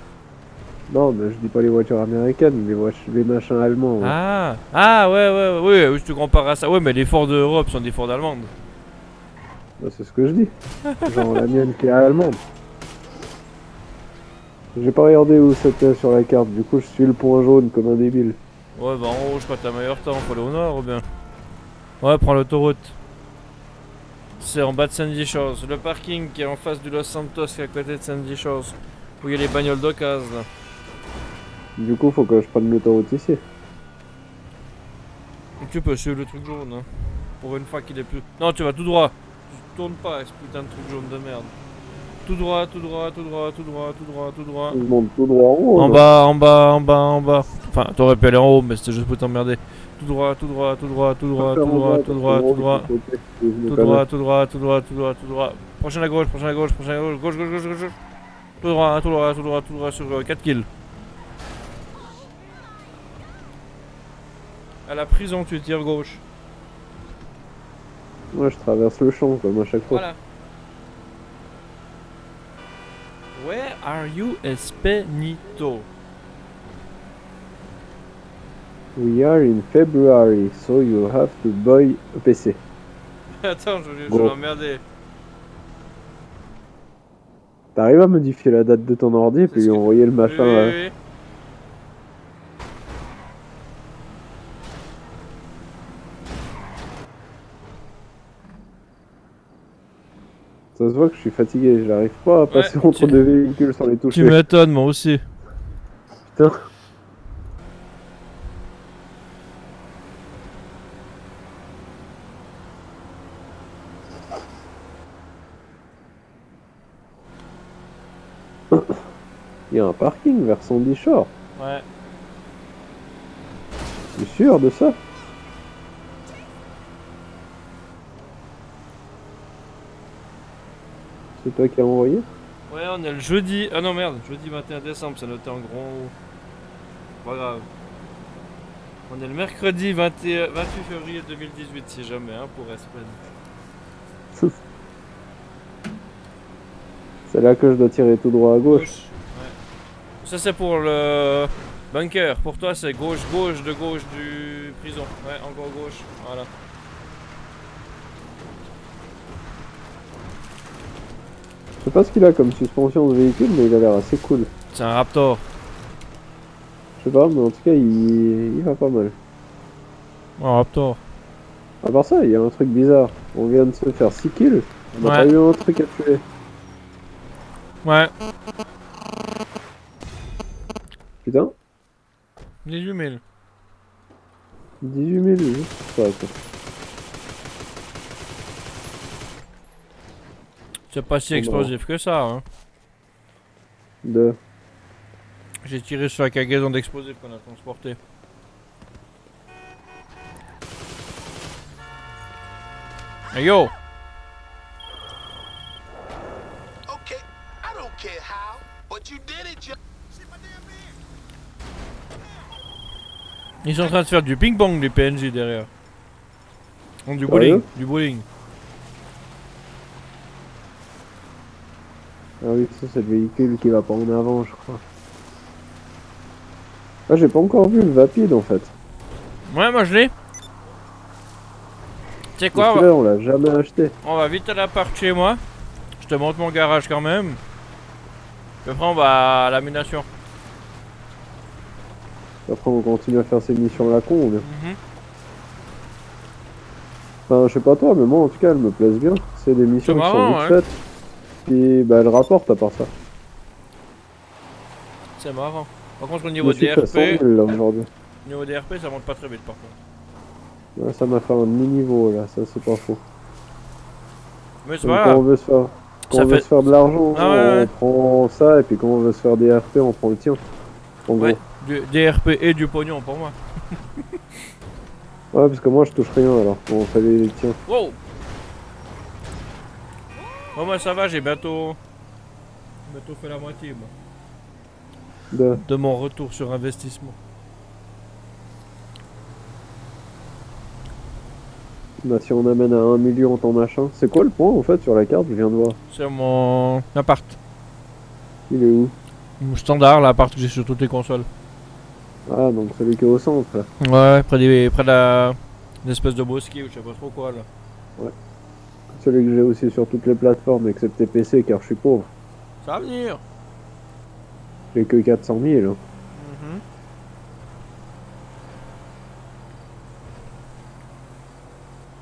Non, mais je dis pas les voitures américaines, les machins allemands. Ouais. Ah, ah ouais, je te compare à ça. Ouais, mais les Ford d'Europe sont des Ford allemandes. Bah, c'est ce que je dis. Genre la mienne qui est allemande. J'ai pas regardé où c'était sur la carte, du coup je suis le point jaune comme un débile. Ouais, bah en haut, je crois que t'as meilleur temps. Faut aller au nord ou bien? Ouais, prends l'autoroute. C'est en bas de Sandy Shores. Le parking qui est en face du Los Santos, qui est à côté de Sandy Shores. Où il y a les bagnoles d'occasion là. Du coup faut que je prenne l'autoroute ici. Et tu peux suivre le truc jaune, hein. Pour une fois qu'il est plus. Non, tu vas tout droit. Tu tournes pas avec ce putain de truc jaune de merde. Tout droit, tout droit, tout droit, tout droit, tout droit, tout droit. Je monte tout droit en haut. En non bas, en bas, en bas, en bas. Enfin, t'aurais pu aller en haut, mais c'était juste pour t'emmerder. Tout droit, tout droit, tout droit, tout droit, tout droit, tout droit, tout droit. Tout droit, tout droit, tout droit, tout droit, tout droit. Prochaine à gauche, prochaine à gauche, prochaine à gauche, gauche, gauche, gauche, gauche. Tout droit, tout droit, tout droit, tout droit sur 4 kills. À la prison, tu tires gauche. Moi je traverse le champ comme à chaque fois. Voilà. Where are you, Espenito? We are in February, so you have to buy a PC. Attends, je Go. vais l'emmerder. T'arrives à modifier la date de ton ordi et C'est puis ce lui que- envoyer le machin Oui, là. oui, oui. Ça se voit que je suis fatigué, j'arrive pas à passer Ouais, entre deux véhicules sans les Tu toucher. m'étonnes, moi aussi. Putain. Il y a un parking vers Sandy Shore. Ouais. Je suis sûr de ça. C'est toi qui as envoyé? Ouais, on est le jeudi. Ah non, merde, jeudi 21 décembre, c'est noté en gros. Pas grave. On est le mercredi 28 février 2018, si jamais, hein, pour Espen. C'est là que je dois tirer tout droit à gauche. Ouais. Ça, c'est pour le bunker. Pour toi, c'est gauche, gauche, de gauche du prison. Ouais, encore gauche. Voilà. Je sais pas ce qu'il a comme suspension de véhicule, mais il a l'air assez cool. C'est un Raptor. Je sais pas, mais en tout cas, il va pas mal. Un Raptor. À part ça, il y a un truc bizarre. On vient de se faire 6 kills. On a Ouais. pas eu un truc à tuer. Ouais. Putain, 18 000. 18 000, juste ça, quoi. C'est pas si explosif que ça, hein. De... J'ai tiré sur la cargaison d'explosifs qu'on a transporté. Hey yo! Okay, I don't care how, but you did it, Ils sont en train de faire du ping-pong, les PNJ derrière. Du Sérieux? bowling, du bowling. Ah oui, ça c'est le véhicule qui va pas en avant, je crois. Ah, j'ai pas encore vu le Vapide en fait. Ouais, moi je l'ai. Tu sais quoi? Celui-là, on l'a jamais acheté. On va vite à l'appart chez moi. Je te montre mon garage quand même. Puis après on va à l'aménagement. Après, on continue à faire ces missions à la con. Ou bien. Mhm. Enfin, je sais pas toi, mais moi en tout cas, elles me plaisent bien. C'est des missions C'est qui sont marrant, vite ouais. faites. Puis, bah, elles rapportent à part ça. C'est marrant. Par contre au Je niveau me suis des fait 100 RP, 000 là aujourd'hui. au niveau des RP ça monte pas très vite par contre. Ouais, ça m'a fait un demi-niveau là, ça c'est pas faux. Mais c'est Donc, pas quand on grave. veut se faire, quand Ça on veut fait- se faire de l'argent, Ah ouais, on prend ça, et puis quand on veut se faire des RP, on prend le tien. En Ouais, gros. des RP et du pognon pour moi. Ouais, parce que moi je touche rien alors, on fait les tiens. Wow! Bon, moi ça va, j'ai bientôt fait la moitié moi, de mon retour sur investissement. Bah, si on amène à 1 million ton machin. C'est quoi le point en fait sur la carte? Je viens de voir. C'est mon appart. Il est où? Mon standard, l'appart que j'ai sur toutes les consoles. Ah, donc celui qui est au centre là. Ouais, près de la... l'espèce de bosquet ou je sais pas trop quoi là. Ouais. Celui que j'ai aussi sur toutes les plateformes excepté PC car je suis pauvre. Ça va venir. J'ai que 400 000. Mhm.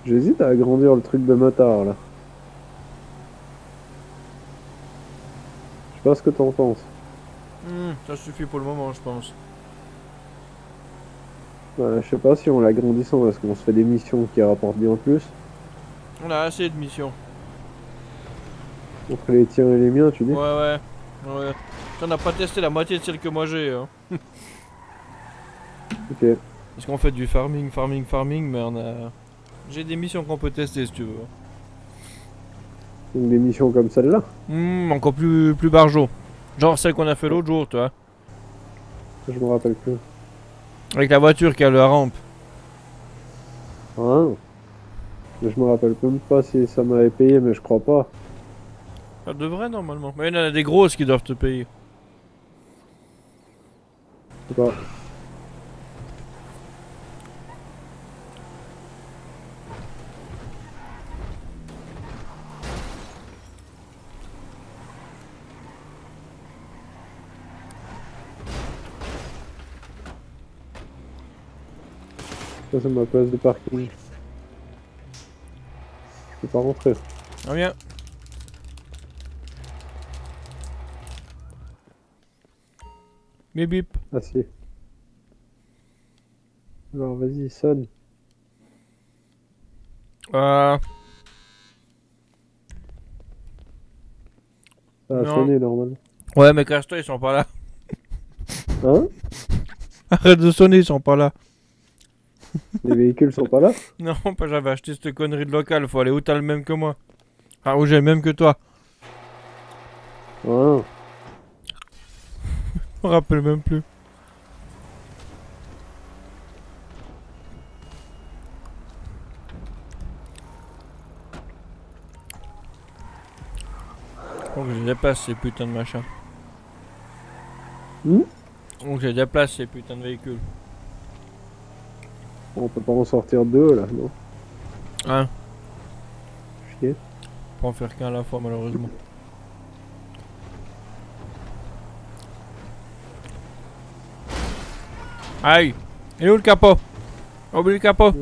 J'hésite à agrandir le truc de motard là. Je sais pas ce que t'en penses. Ça suffit pour le moment, je pense. Bah, je sais pas si en l'agrandissant, est-ce qu'on se fait des missions qui rapportent bien plus? On a assez de missions. Entre les tiens et les miens, tu dis? Ouais. On n'a pas testé la moitié de celle que moi j'ai. Hein. Ok. Parce qu'on fait du farming, mais on a... J'ai des missions qu'on peut tester si tu veux. Donc des missions comme celle-là? Encore plus barjo. Genre celle qu'on a fait l'autre jour, toi. Je me rappelle plus. Avec la voiture qui a la rampe. Ah. Mais je me rappelle même pas si ça m'avait payé, mais je crois pas. Ça devrait normalement. Mais il y en a des grosses qui doivent te payer. Je sais pas. Ça c'est ma place de parking. Je peux pas rentrer. Ah bien. Bip bip. Ah si. Alors vas-y, sonne. Euh... Ça a Non. sonné normalement. Ouais mais cache-toi, ils sont pas là. Hein? Arrête de sonner, ils sont pas là. Les véhicules sont pas là? Non, pas j'avais acheté cette connerie de local, faut aller où t'as le même que moi. Enfin, où j'ai le même que toi. Ah. Je me rappelle même plus. Faut que je déplace ces putains de machins. Faut que je déplace ces putains de véhicules. On peut pas en sortir deux là, non? Hein? Chier. Pas en faire qu'un à la fois malheureusement. Aïe! Il est où le capot? Oublie le capot!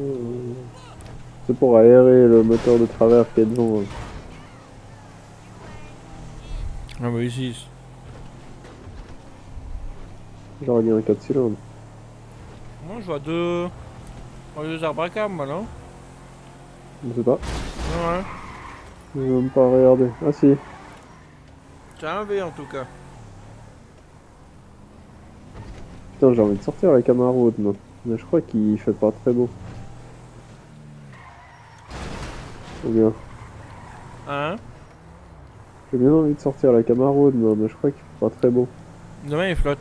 C'est pour aérer le moteur de travers qui est devant. Hein. Ah bah ici. J'aurais dit un 4 cylindres. Moi je vois deux... deux arbres à câble moi non? Je sais pas. Ouais. Je vais même pas regarder. Ah si. C'est un V en tout cas. Putain, j'ai envie de sortir la Camaro moi. Mais je crois qu'il fait pas très beau. Ou bien. Hein? J'ai bien envie de sortir la Camaro moi, mais je crois qu'il fait pas très beau. Demain il flotte.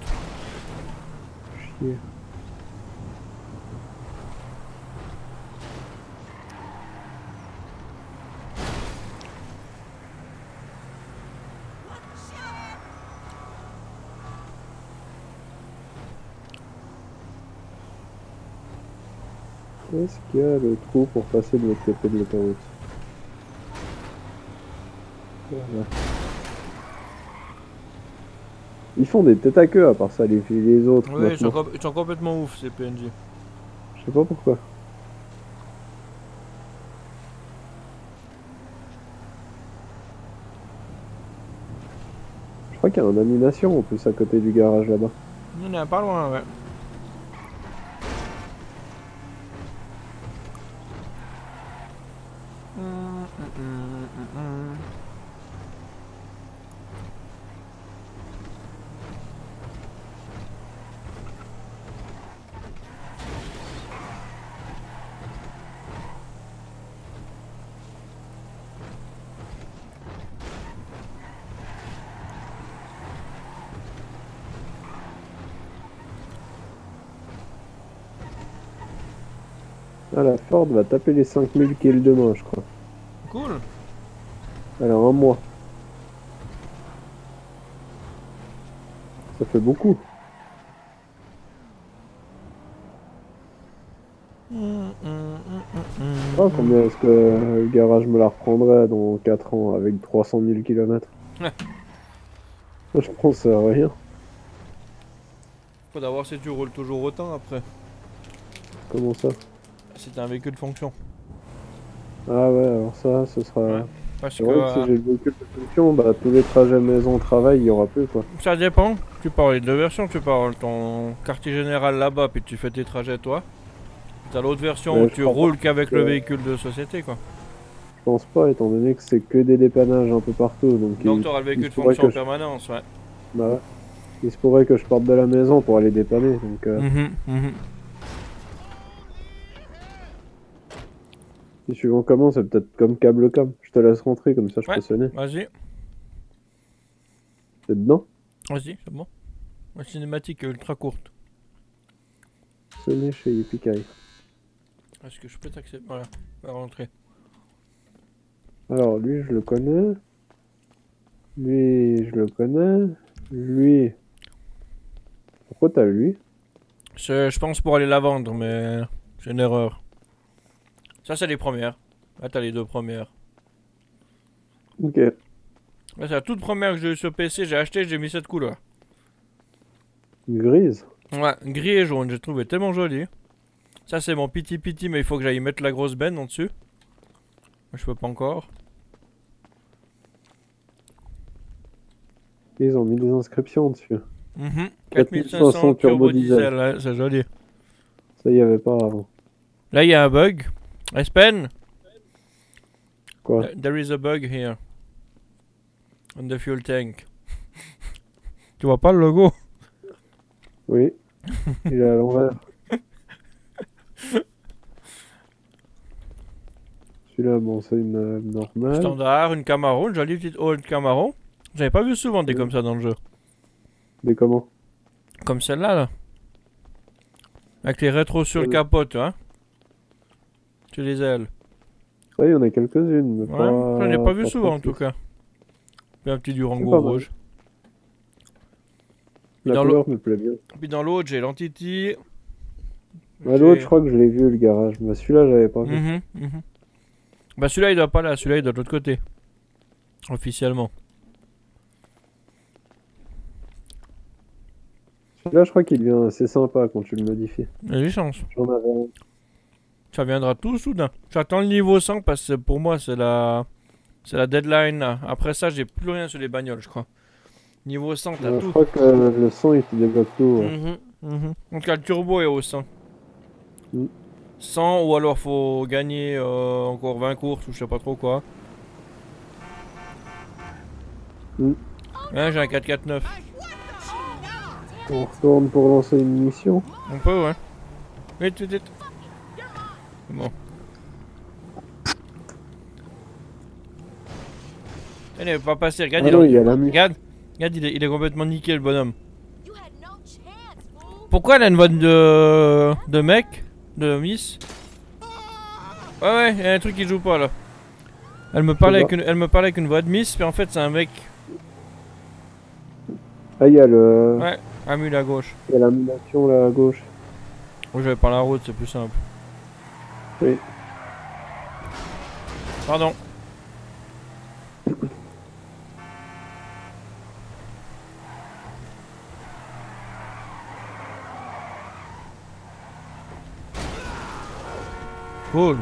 Chier. Est-ce qu'il y a le trou pour passer de l'autre côté de l'autoroute? Voilà. Ils font des têtes à queue à part ça, les autres. Oui, maintenant. ils sont complètement ouf ces PNJ. Je sais pas pourquoi. Je crois qu'il y a une animation en plus à côté du garage là-bas. On est pas loin, ouais. Ah, la Ford va taper les 5000 kills demain, je crois. Cool. Alors, un mois. Ça fait beaucoup. Ah, combien est-ce que le garage me la reprendrait dans 4 ans avec 300 000 km? Je pense à rien. Faut d'abord si tu roules toujours autant après. Comment ça? Si t'as un véhicule de fonction. Ah ouais, alors ça, ce sera... Ouais. Parce C'est que vrai que si j'ai le véhicule de fonction, bah tous les trajets maison-travail, il y aura plus quoi. ça dépend. Tu parles de deux versions. Tu parles ton quartier général là-bas, puis tu fais tes trajets toi. T'as l'autre version Mais où je tu crois roules pas qu'avec que- le véhicule de société quoi. Je pense pas, étant donné que c'est que des dépannages un peu partout. Donc Donc t'auras le il véhicule se de pourrait fonction que en je... permanence, ouais. Bah ouais. Il se pourrait que je parte de la maison pour aller dépanner. Donc si suivant comment, c'est peut-être comme câble cam. Je te laisse rentrer, comme ça je Ouais, peux sonner. vas-y, T'es dedans? vas-y, c'est bon. La cinématique est ultra courte. Sonner chez Yippee. Est-ce que je peux t'accepter? Voilà, on va rentrer. Alors lui, je le connais. Lui, je le connais. Lui... Pourquoi t'as lui? Je pense pour aller la vendre, mais c'est une erreur. Ça, c'est les premières. Là, t'as les deux premières. Ok. Là, c'est la toute première que j'ai eu sur PC. J'ai acheté, j'ai mis cette couleur. Grise. Ouais, gris et jaune, j'ai trouvé tellement joli. Ça, c'est mon piti, mais il faut que j'aille mettre la grosse benne en dessus. Je peux pas encore. Ils ont mis des inscriptions dessus. 4500 turbo diesel, ouais, c'est joli. Ça y avait pas avant. Là, il y a un bug. Espen, Quoi? there is a bug here. On the fuel tank. Tu vois pas le logo? Oui. Il est à l'envers. Celui-là, bon, c'est une normale. Standard, une Camaro, une jolie petite old Camaro. J'avais pas vu souvent des comme ça dans le jeu. Mais comment? Comme celle-là, là. Avec les rétros sur le capot, tu vois. Sur les ailes. Ça, il y en a quelques-unes, mais Ouais, pas... j'en ai pas vu pas souvent en trop tout cas. Puis un petit C'est Durango pas mal. rouge. La dans couleur me plaît bien. Puis dans l'autre, j'ai l'Entity. À l'autre, je crois que je l'ai vu, le garage. Mais celui-là, j'avais pas vu. Bah celui-là, il doit pas là. Celui-là, il doit de l'autre côté. Officiellement. Celui-là, je crois qu'il devient assez sympa quand tu le modifies. J'ai chance. J'en avais un. Ça viendra tout soudain. J'attends le niveau 100 parce que pour moi, c'est la deadline là. Après ça, j'ai plus rien sur les bagnoles, je crois. Niveau 100, t'as Je tout. crois que le son, il te débloque tout. Ouais. En tout cas, le turbo est au 100. Mm. 100 ou alors faut gagner encore 20 courses ou je sais pas trop quoi. Mm. Ouais, j'ai un 449. On retourne pour lancer une mission. On peut, ouais. Vite, vite, vite. C'est bon. Il n'est pas passé, regarde, Ah non, il y a la musique. regarde, il est complètement niqué le bonhomme. Pourquoi elle a une voix de mec? De miss? Ouais, il y a un truc qui joue pas là. Elle me parlait avec une voix de miss, puis en fait c'est un mec. Ah, il y a le... Ouais, un mule à gauche. Il y a la munition là à gauche. Moi je vais par la route, c'est plus simple. Oui. Pardon. Cool.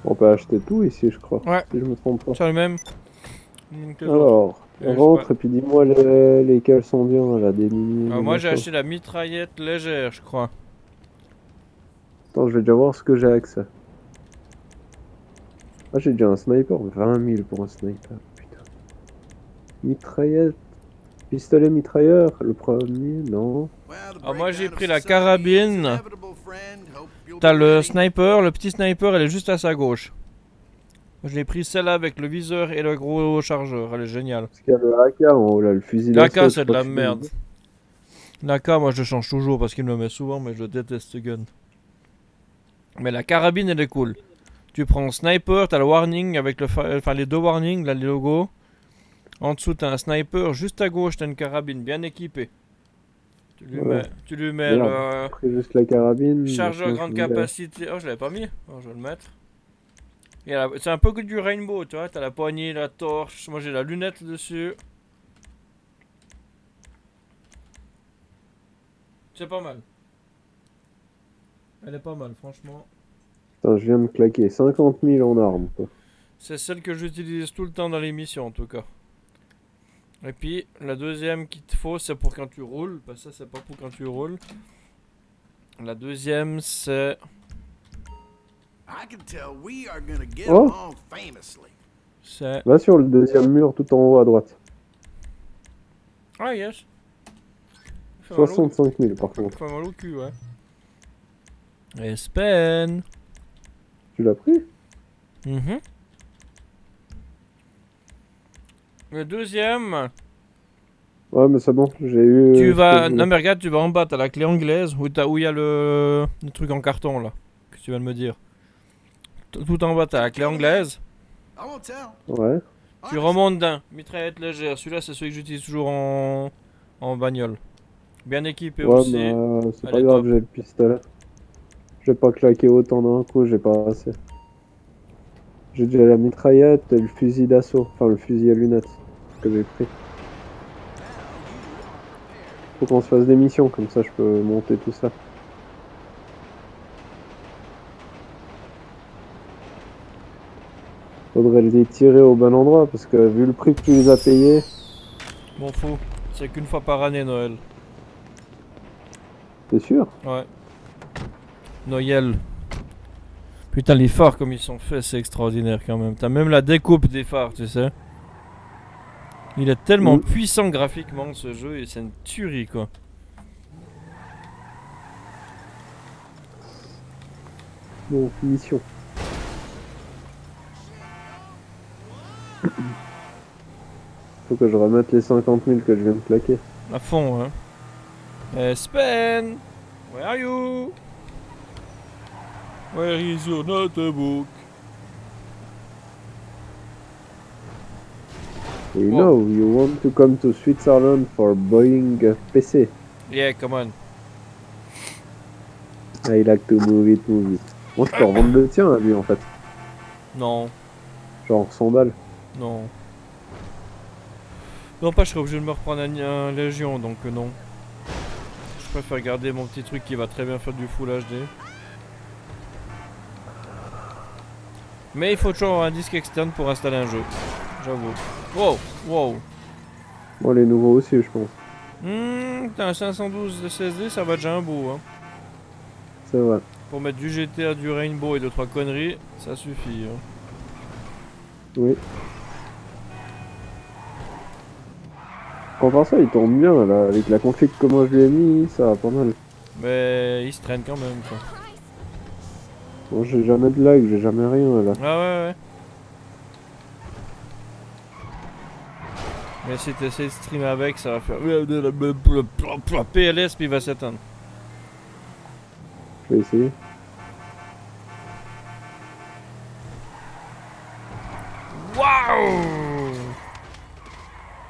On peut acheter tout ici, je crois. Ouais. Si je me trompe pas. C'est le même. Alors, je rentre sais et puis dis-moi lesquels sont bien là, des mini. des moi j'ai machins. acheté la mitraillette légère, je crois. Attends, je vais déjà voir ce que j'ai avec ça. Ah, j'ai déjà un sniper, 20 000 pour un sniper, putain. Mitraillette, pistolet mitrailleur, le premier, non. Alors moi j'ai pris la carabine. T'as le sniper, le petit sniper, elle est juste à sa gauche. Je l'ai pris celle-là avec le viseur et le gros chargeur, elle est géniale. Parce qu'il y a le AK en haut là, le fusil L'AK d'assaut, c'est je de crois la que merde. L'AK, moi je le change toujours parce qu'il me le met souvent, mais je déteste ce gun. Mais la carabine, elle est cool. Tu prends sniper, t'as le warning avec le enfin les deux warnings, là les logos. En dessous, t'as un sniper. Juste à gauche, t'as une carabine bien équipée. Ouais. Tu lui mets Merde, le j'ai pris juste la carabine. chargeur Maintenant, grande je me dis, capacité. Oh, je l'avais pas mis. Oh, je vais le mettre. C'est un peu que du rainbow, tu vois. T'as la poignée, la torche. Moi, j'ai la lunette dessus. C'est pas mal. Elle est pas mal, franchement. Putain, je viens de claquer 50 000 en armes, quoi. C'est celle que j'utilise tout le temps dans l'émission, en tout cas. Et puis, la deuxième qu'il te faut, c'est pour quand tu roules. Parce que ça, c'est pas pour quand tu roules. La deuxième, c'est... I can tell we are gonna get Oh. along famously. C'est... Va sur le deuxième mur tout en haut à droite. Ah, yes. Fait mal au- 65 000 par contre. fait mal au cul, ouais. Espen. Tu l'as pris? Mhm. Le deuxième, Ouais, mais c'est bon, j'ai eu. tu ce que vas... je Non voulais. mais regarde, tu vas en bas, t'as la clé anglaise, où il y a le truc en carton là, que tu viens de me dire. Tout en bas, t'as la clé anglaise. I won't tell. Ouais. Tu remontes d'un, mitraillette légère. Celui-là, c'est celui que j'utilise toujours en bagnole. Bien équipé Ouais, aussi. mais c'est Elle pas est grave, top. j'ai le pistolet. Je vais pas claquer autant d'un coup, j'ai pas assez. J'ai déjà la mitraillette et le fusil d'assaut. Enfin, le fusil à lunettes que j'ai pris. Faut qu'on se fasse des missions, comme ça je peux monter tout ça. Faudrait les tirer au bon endroit, parce que vu le prix que tu les as payés, M'en fous. C'est qu'une fois par année, Noël. t'es sûr? Ouais. Noël. Putain, les phares comme ils sont faits, c'est extraordinaire quand même. T'as même la découpe des phares, tu sais. Il est tellement Mm. puissant graphiquement ce jeu et c'est une tuerie quoi. Bon, mission. Faut que je remette les 50 000 que je viens de claquer. À fond, hein. Espen, where are you? Where is your notebook? We Wow. know you want to come to Switzerland for buying a PC. Yeah, come on. I like to move it, move it. Moi je peux revendre le tien à lui en fait. Non, Genre 100 balles. non. Non, pas, je serais obligé de me reprendre un Légion, donc non. Je préfère garder mon petit truc qui va très bien faire du Full HD. Mais il faut toujours un disque externe pour installer un jeu. J'avoue. Wow, wow. Moi les nouveaux aussi je pense. T'as un 512 de SSD, ça va déjà un bout, hein. C'est vrai. Pour mettre du GTA, du Rainbow et 2-3 conneries, ça suffit. Hein. Oui. Quand par ça il tourne bien là, avec la config que moi je lui ai mis, ça va pas mal. Mais il se traîne quand même, quoi. Bon j'ai jamais de lag, j'ai jamais rien là. Ah ouais, ouais. Mais si t'essaies de streamer avec, ça va faire PLS puis il va s'éteindre. Je vais essayer. Waouh!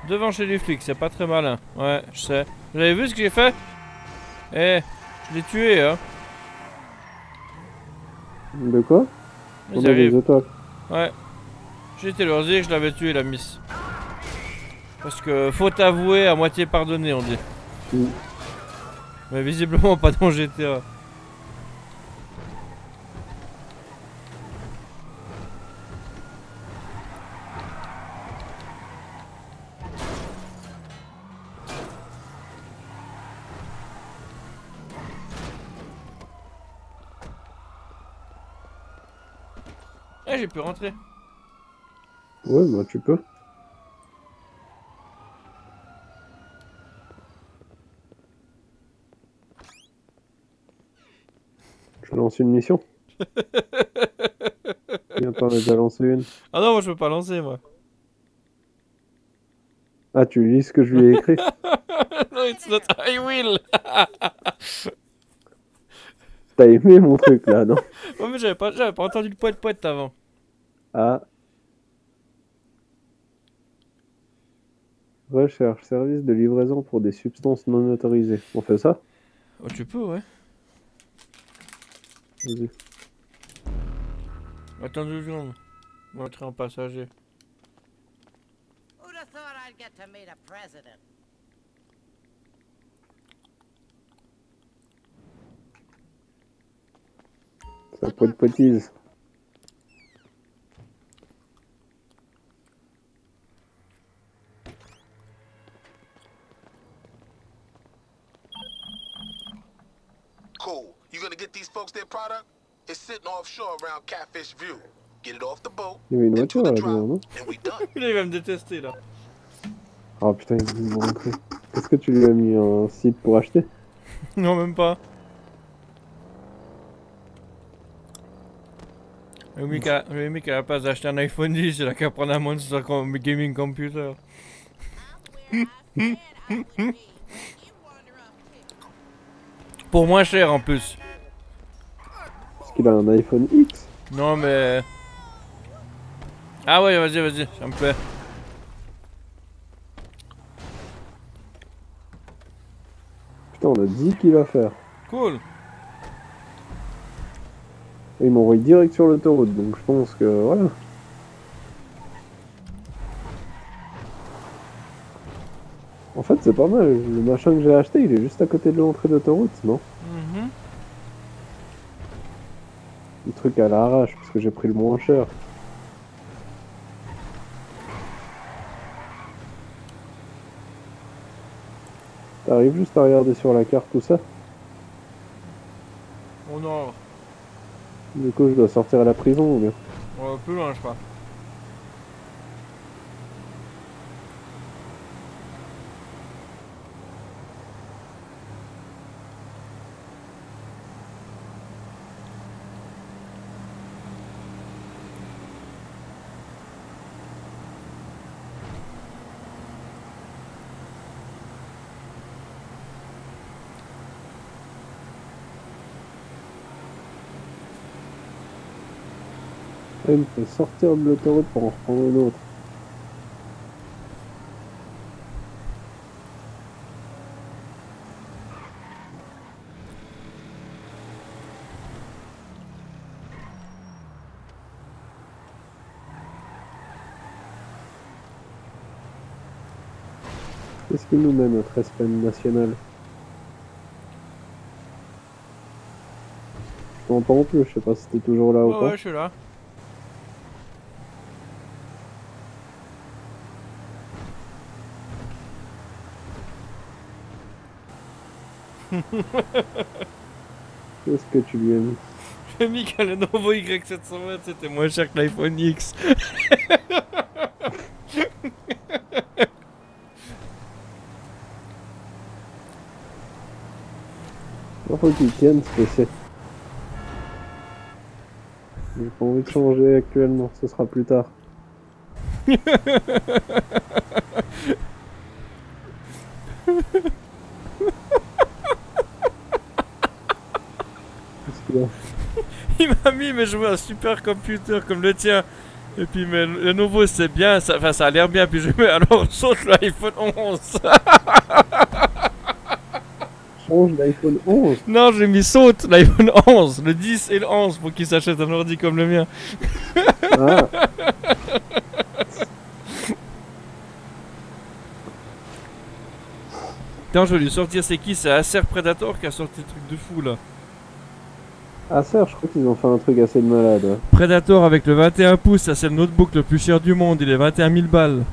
Devant chez les flics, c'est pas très malin. Ouais, je sais. Vous avez vu ce que j'ai fait? Eh, je l'ai tué, hein. De quoi? Ils On a des arrivent. étoiles. Ouais. J'ai été leur dire que je l'avais tué, la miss. Parce que faute avouée, à moitié pardonnée, on dit. Mm. Mais visiblement pas dans GTA. Eh, j'ai pu rentrer. Ouais bah tu peux. Je lance une mission. Viens, t'en as déjà lancé une. Ah non, moi je peux pas lancer, moi. Ah, tu lis ce que je lui ai écrit? No, it's not. I will. T'as aimé mon truc là, non? Ouais, mais j'avais pas entendu le poète avant. Ah. Recherche, service de livraison pour des substances non autorisées. On fait ça? Oh, tu peux, ouais. Vas-y. Attends 2 secondes. On va entrer en passager. Who'd have thought I'd get to meet a president? Ça pote-potise. Cool. You gonna get these folks their product? It's sitting offshore around Catfish View. Get it off the boat, Il y avait une into voiture the là, drop, non? and we done. Il va me détester là. Oh putain, il me rentrer. Est-ce que tu lui as mis un site pour acheter? Non, même pas. Le mec à la place d'acheter un iPhone 10, il a qu'à prendre un Monster Gaming Computer. Pour moins cher en plus. Est-ce qu'il a un iPhone X? Non mais... Ah ouais, vas-y, ça me plaît. Putain, on a 10 qu'il va faire. Cool. Et il m'envoie direct sur l'autoroute, donc je pense que voilà. En fait, c'est pas mal. Le machin que j'ai acheté, il est juste à côté de l'entrée d'autoroute, non? Le truc à l'arrache, parce que j'ai pris le moins cher. T'arrives juste à regarder sur la carte tout ça? Au nord. Du coup, je dois sortir à la prison ou bien? Plus loin, je crois. Ah, il me fait sortir de l'autoroute pour en reprendre une autre. Qu'est-ce qu'il nous met notre espèce nationale? Je t'entends plus, je sais pas si t'es toujours là ou pas. Ouais, je suis là. Qu'est-ce que tu lui as mis? J'ai mis que le nouveau Y720 c'était moins cher que l'iPhone X. Il faut qu'il tienne ce PC. J'ai pas envie de changer actuellement, ce sera plus tard. Qu'est-ce qu'il y a? Il m'a mis mais jouer un super computer comme le tien. Et puis mais le nouveau c'est bien, ça a l'air bien. Puis je mets alors saute l'iPhone 11. Change d'iPhone 11. Non, j'ai mis saute l'iPhone 11, le 10 et le 11 pour qu'il s'achète un ordi comme le mien. Ah. Attends, je vais lui sortir, c'est qui? C'est Acer Predator qui a sorti le truc de fou là. Acer, je crois qu'ils ont fait un truc assez de malade. Ouais. Predator avec le 21 pouces, ça c'est le notebook le plus cher du monde, il est 21 000 balles.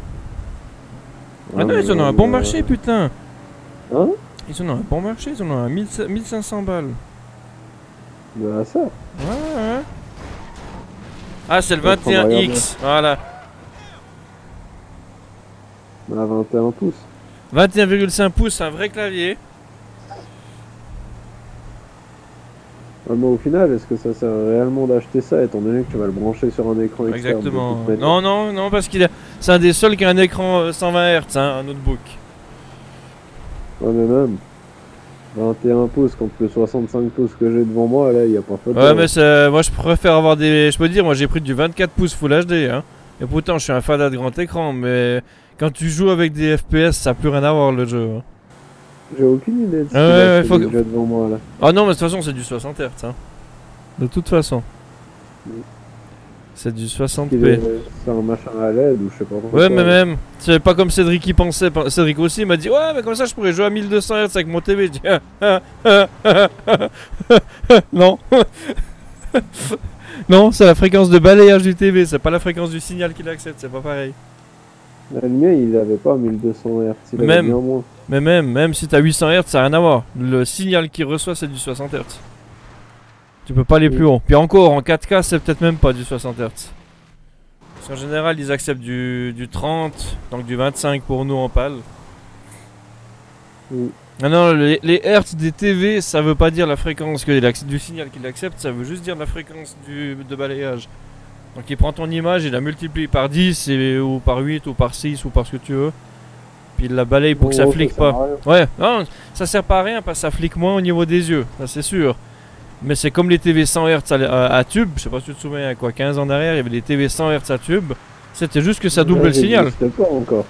Ah non, ils en ont un bon marché, putain. Hein? Ils en ont un bon marché, ils en ont un 1500 balles. De Acer? Ouais. Ah, c'est le 21X, voilà. À 21 pouces. 21,5 pouces, un vrai clavier. Ah, mais au final, est-ce que ça sert réellement d'acheter ça étant donné que tu vas le brancher sur un écran externe? Exactement. Non, parce qu'il c'est un des seuls qui a un écran 120 Hz, hein, un notebook. Ouais, mais même 21 pouces contre le 65 pouces que j'ai devant moi, là, y a pas photo. Ouais, mais moi je préfère avoir des. Je peux dire, moi j'ai pris du 24 pouces Full HD, hein. Et pourtant, je suis un fan de grand écran, mais quand tu joues avec des FPS, ça n'a plus rien à voir le jeu. Hein. J'ai aucune idée de ce Ah qu'il ouais, a, ouais, faut celui que- que j'ai devant moi, là. Ah non, mais de toute façon, c'est du 60 Hz. Hein. De toute façon. C'est du Il 60p. est- C'est un machin à LED ou je sais pas quoi. Ouais, mais même, c'est pas comme Cédric qui pensait. Cédric aussi il m'a dit, ouais, mais comme ça, je pourrais jouer à 1200 Hz avec mon TV. Je dis, non. Non, c'est la fréquence de balayage du TV, c'est pas la fréquence du signal qu'il accepte, c'est pas pareil. Le mien, il avait pas 1200 Hz, il avait Même. bien moins. Mais même si t'as 800 Hz, ça n'a rien à voir. Le signal qu'il reçoit, c'est du 60 Hz. Tu peux pas aller plus haut. Puis encore, en 4K, c'est peut-être même pas du 60 Hz. Parce qu'en général, ils acceptent du 30, donc du 25 pour nous en PAL. Mm. Ah non, les Hertz des TV, ça veut pas dire la fréquence du signal qu'il accepte, ça veut juste dire la fréquence de balayage. Donc il prend ton image, il la multiplie par 10, ou par 8, ou par 6, ou par ce que tu veux. Puis il la balaye pour que ça Bon, flique sert pas. à rien. Ouais, non, ça sert pas à rien parce que ça flique moins au niveau des yeux, ça c'est sûr. Mais c'est comme les TV 100 Hz à tube, je sais pas si tu te souviens, il y a quoi, 15 ans derrière, il y avait des TV 100 Hz à tube. C'était juste que ça double Là, le signal. j'existe pas encore.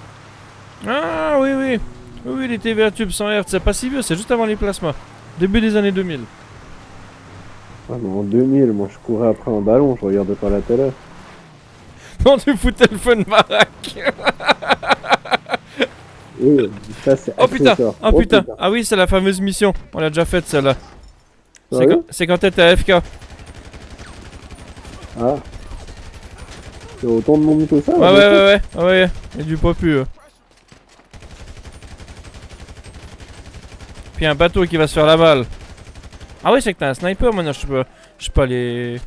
Ah oui, oui. Oui, oui, les TV à tube 100 Hz, c'est pas si vieux, c'est juste avant les plasmas. Début des années 2000. Ah, mais en 2000, moi je courais après un ballon, je regardais pas la télé. Non, tu foutais le feu de baraque. Oui, ça c'est Oh putain, accessoire. oh putain. Ah oui, c'est la fameuse mission. On l'a déjà faite celle-là. Sérieux C'est quand t'étais AFK. Ah. C'est autant de monde que ça Ouais, là, ouais, maintenant ouais, ouais, ouais. Il y a du popu. Puis un bateau qui va se faire la balle. Ah oui, c'est que t'as un sniper maintenant, je sais pas les...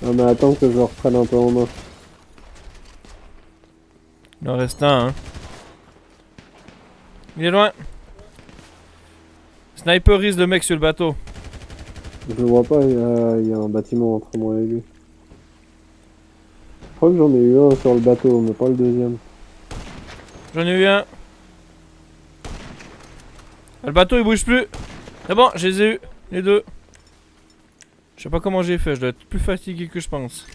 Ah, mais attends que je le reprenne un peu en main. Il en reste un, hein. Il est loin. Sniperise le mec sur le bateau. Je le vois pas, il y a un bâtiment entre moi et lui. Je crois que j'en ai eu un sur le bateau, mais pas le deuxième. J'en ai eu un. Le bateau il bouge plus. C'est bon, je les ai eu, les deux. Je sais pas comment j'ai fait, je dois être plus fatigué que je pense.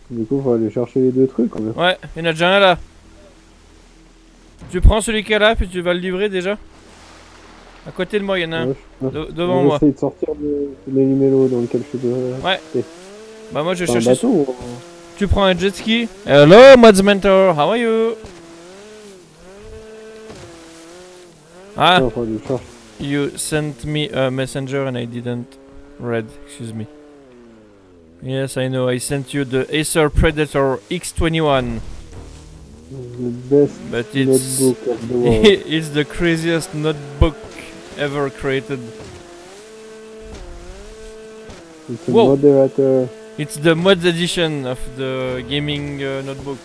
Du coup, faut aller chercher les deux trucs. Mais... Ouais, il y en a déjà un là. Tu prends celui qui est là, puis tu vas le livrer déjà. À côté de moi, il y en a un. Ouais, Devant moi. J'essaie de sortir de l'animélo dans lequel je suis. Ouais. Bah moi je C'est un cherche. bateau ou... Tu prends un jet ski. Hello, Mods Mentor, how are you? Ah, Non, faut aller chercher. you sent me a messenger and I didn't read. Excuse me. Yes, I know. I sent you the Acer Predator X21, The best but it's notebook of the world. it's the craziest notebook ever created. It's a Whoa. moderator. It's the mods edition of the gaming notebook.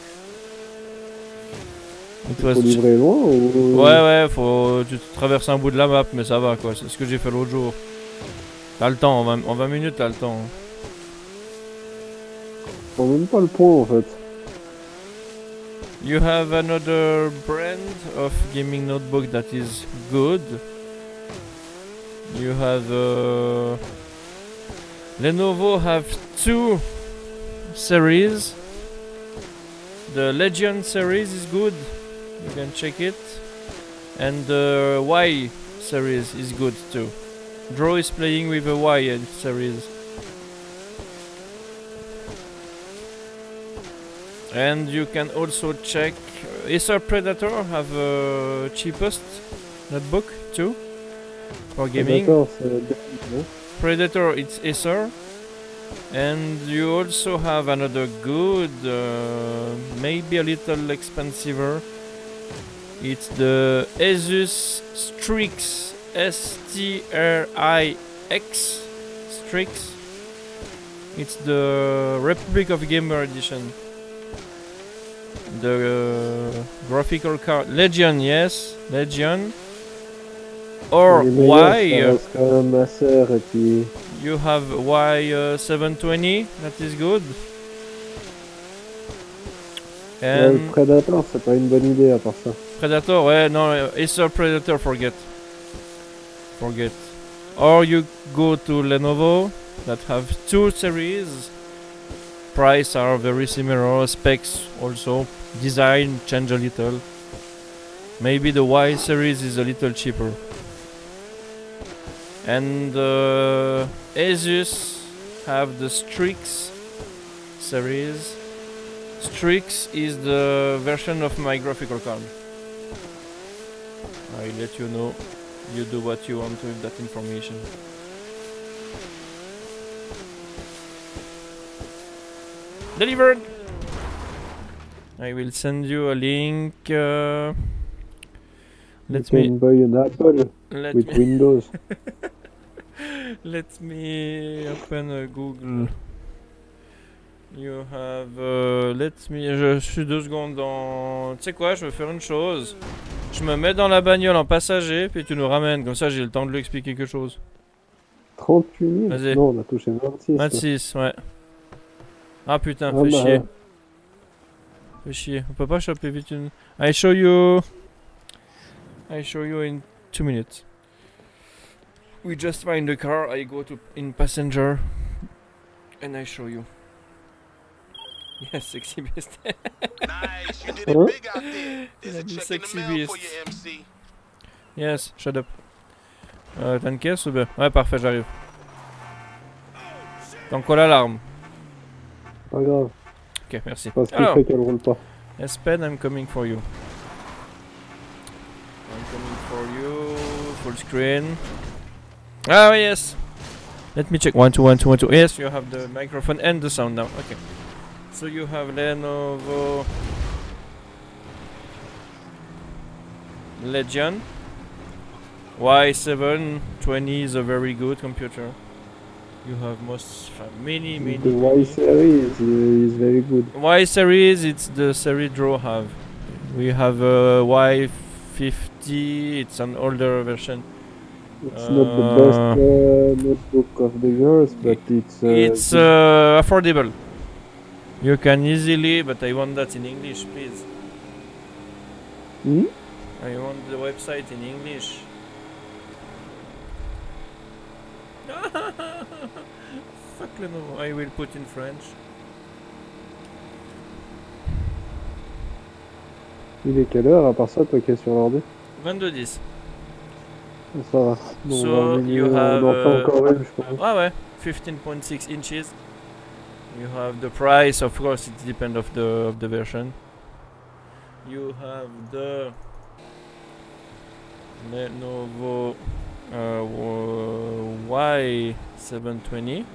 It Faut was livrer loin ou... Ouais, tu traverses un bout de la map, mais ça va quoi, c'est ce que j'ai fait l'autre jour. T'as le temps, en 20 minutes t'as le temps. Je prends même pas le point en fait. You have another brand of gaming notebook that is good. You have Lenovo have two series. The Legion series is good. You can check it. And the Y series is good too. Draw is playing with a Y series. And you can also check Acer Predator have cheapest notebook too for gaming. D'accord, c'est... Predator it's Acer. And you also have another good, maybe a little expensiver. It's the Asus Strix S-T-R-I-X Strix. It's the Republic of Gamer edition. The graphical card Legion, yes, Legion. Or Les meilleurs, Y. ça reste quand même ma sœur et puis... You have Y720, that is good. Ouais, le And Predator, c'est pas une bonne idée à part ça. Predator, ouais, non, Acer Predator, forget. Forget. Or you go to Lenovo, that have 2 series. Price are very similar, specs also. Design change a little. Maybe the Y series is a little cheaper. And Asus have the Strix series. Strix is the version of my graphical card. I'll let you know. You do what you want with that information. Delivered! I will send you a link. Let you me can buy an Apple let with me Windows. let me open Google. You have let me. Je suis 2 secondes dans. Tu sais quoi? Je vais faire une chose. Je me mets dans la bagnole en passager, puis tu nous ramènes. Comme ça, j'ai le temps de lui expliquer quelque chose. 38 000. Vas-y. Non, on a touché 26. 26, ouais. Ah putain, Ah fais bah, chier. Fais chier. On peut pas choper vite une. I show you in 2 minutes. We just find the car. I go to in passenger, and I show you. Yes, sexy beast. Nice, you did it Huh? big out there. There's a Yeah, the check in the sexy mail for beast. your MC. Yes, shut up. T'as une caisse ou bien? Ouais, parfait, j'arrive. Donc, quoi l'alarme? pas grave. Ok, merci. Parce qu'il Alors, fait qu'elle roule pas. S-Pen, I'm coming for you. I'm coming for you. Full screen. Ah, yes. Let me check. 1, 2, 1, 2, 1, 2. Yes, you have the microphone and the sound now. Okay. So you have Lenovo Legion Y720 is a very good computer. You have many The Y series is very good. Y series. It's the series Draw have. We have a Y50. It's an older version. It's not the best notebook of the years, but It's affordable. You can easily, but I want that in English, please. Hmm? I want the website in English. Fuck Lenovo. I will put in French. Il est quelle heure à part ça, toi qui es sur l'ordi? 22:10. Ça va. Bon, So, on va you on have, en fait encore une, je pense. Ouais, ouais. 15.6 inches. You have the price, of course, it depends of the version. You have the Lenovo Y720.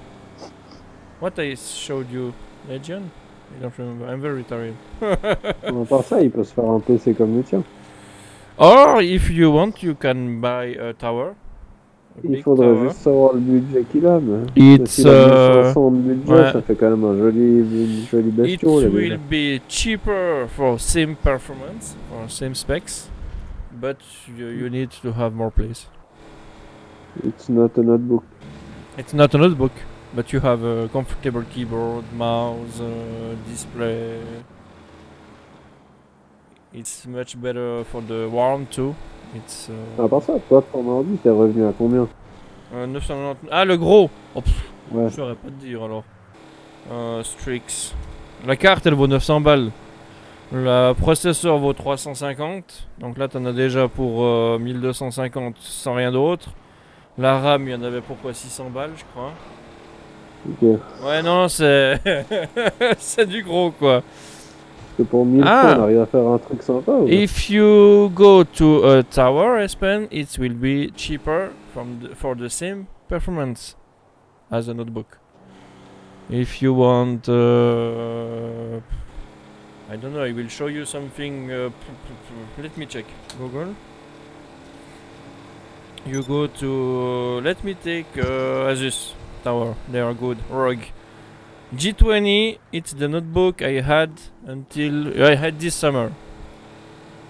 What I showed you, Legion? I don't remember. I'm very tired. À part ça, il peut se faire un PC comme le tien. Or, if you want, you can buy a tower. A Il big faudrait tower. juste savoir le budget qu'il a, mais It's s'il a 1500 de budget, ouais. ça fait quand même une jolie It bestiole. là, will déjà. be cheaper for same performance or same specs, but you need to have more place. It's not a notebook. It's not a notebook, but you have a comfortable keyboard, mouse, display. It's much better for the warm too. It's À part ça, toi, ton ordi, t'es revenu à combien? 990. Ah, le gros. Oh, pff, Ouais. je saurais pas te dire alors. Strix. La carte elle vaut 900 balles. Le processeur vaut 350. Donc là t'en as déjà pour 1250 sans rien d'autre. La RAM il y en avait pour quoi 600 balles je crois. Ok. Ouais non c'est c'est du gros quoi. Parce que pour 1000 Ah. francs, on arrive à faire un truc sympa ou pas? If you go to a tower S-Pen, it will be cheaper for the same performance as a notebook. If you want, I don't know, I will show you something. Let me check Google. You go to, let me take Asus tower, they are good. ROG G20, it's the notebook I had this summer.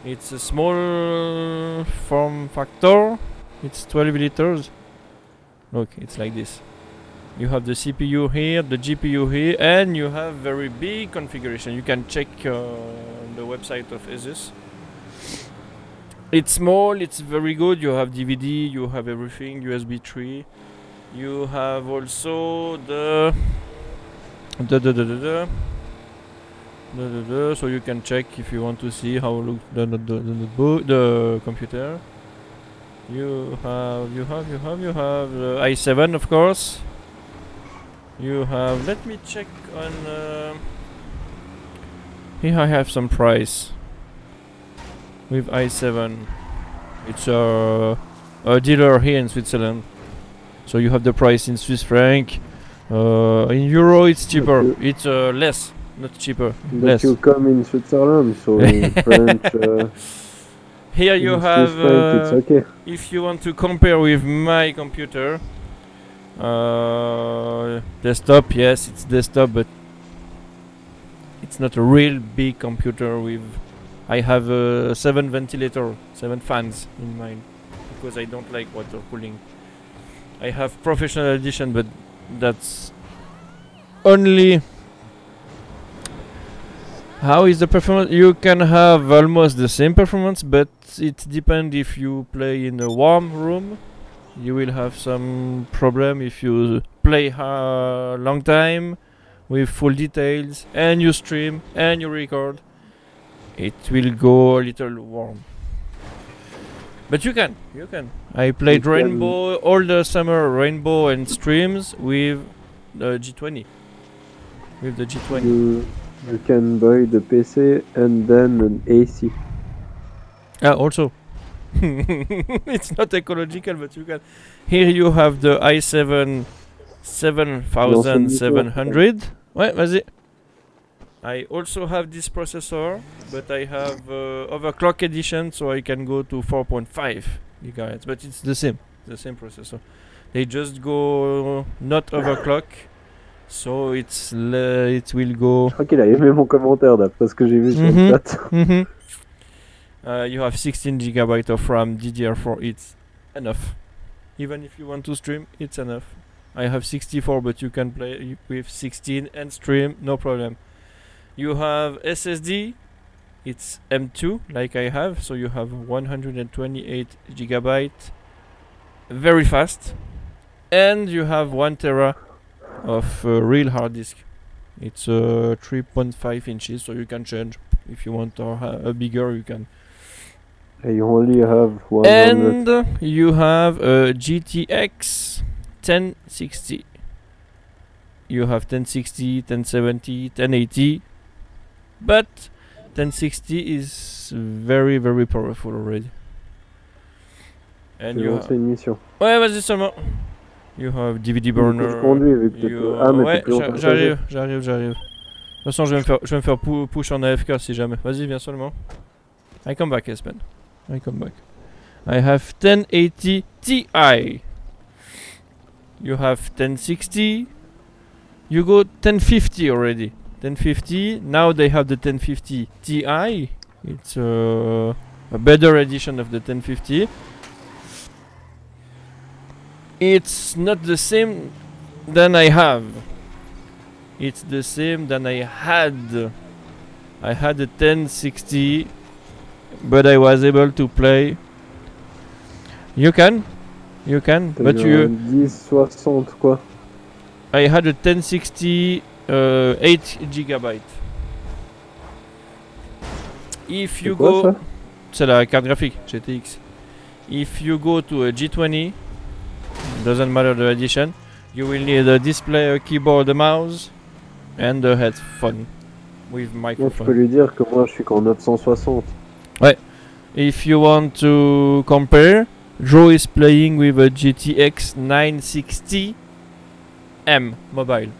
It's a small form factor. It's 12 liters. Look, it's like this. You have the CPU here, the GPU here, and you have very big configuration. You can check the website of Asus. It's small, it's very good. You have DVD, you have everything, USB 3. You have also the so you can check if you want to see how look the computer. You have the i7, of course. You have, let me check on here I have some price with i7. It's a dealer here in Switzerland. So you have the price in Swiss franc. In euro it's cheaper. It's less, not cheaper. But Less. you come in Switzerland, so in French. Here you in have. Swiss franc, it's okay. If you want to compare with my computer, desktop, yes, it's desktop, but it's not a real big computer. With I have 7 ventilator, 7 fans in mine because I don't like water cooling. I have professional edition, but that's only. How is the performance? You can have almost the same performance, but it depends if you play in a warm room. You will have some problem if you play long time with full details and you stream and you record. It will go a little warm. But you can. I played Rainbow all the summer, Rainbow and streams with the G20. With the G20. You can buy the PC and then an AC. Also. It's not ecological, but you can. Here you have the i7 7700. Ouais, vas-y. I also have this processor, but I have overclock edition, so I can go to 4.5 gigahertz. But it's the same processor. They just go not overclock, so it will go. Je crois qu'il a aimé mon commentaire d'après ce que j'ai vu sur le chat. You have 16 GB of RAM, DDR4. It's enough. Even if you want to stream, it's enough. I have 64, but you can play with 16 and stream, no problem. You have SSD, it's M2 like I have, so you have 128 GB, very fast, and you have 1 tera of real hard disk. It's 3.5 inches, so you can change if you want a bigger. You can. You only have 100. And you have a GTX 1060. You have 1060, 1070, 1080. But 1060 is very very powerful already. And you have... une mission. Ouais, vas-y seulement. You have DVD burner. Je conduis vu que ouais, j'arrive. De toute façon, je vais me faire push en AFK si jamais. Vas-y, viens seulement. I come back, Espen. I come back. I have 1080 Ti. You have 1060. You go 1050 already. 1050. Now they have the 1050 Ti. It's a better edition of the 1050. It's not the same than I have. It's the same than I had. I had a 1060, but I was able to play. You can, but you. 1060 quoi. I had a 1060, 8 GB. If you go, c'est la carte graphique GTX. If you go to a G20, doesn't matter the edition, you will need a display, a keyboard, a mouse, and a headphone with microphone. Je peux lui dire que moi je suis qu'en 960. Ouais. If you want to compare, Joe is playing with a GTX 960 M mobile.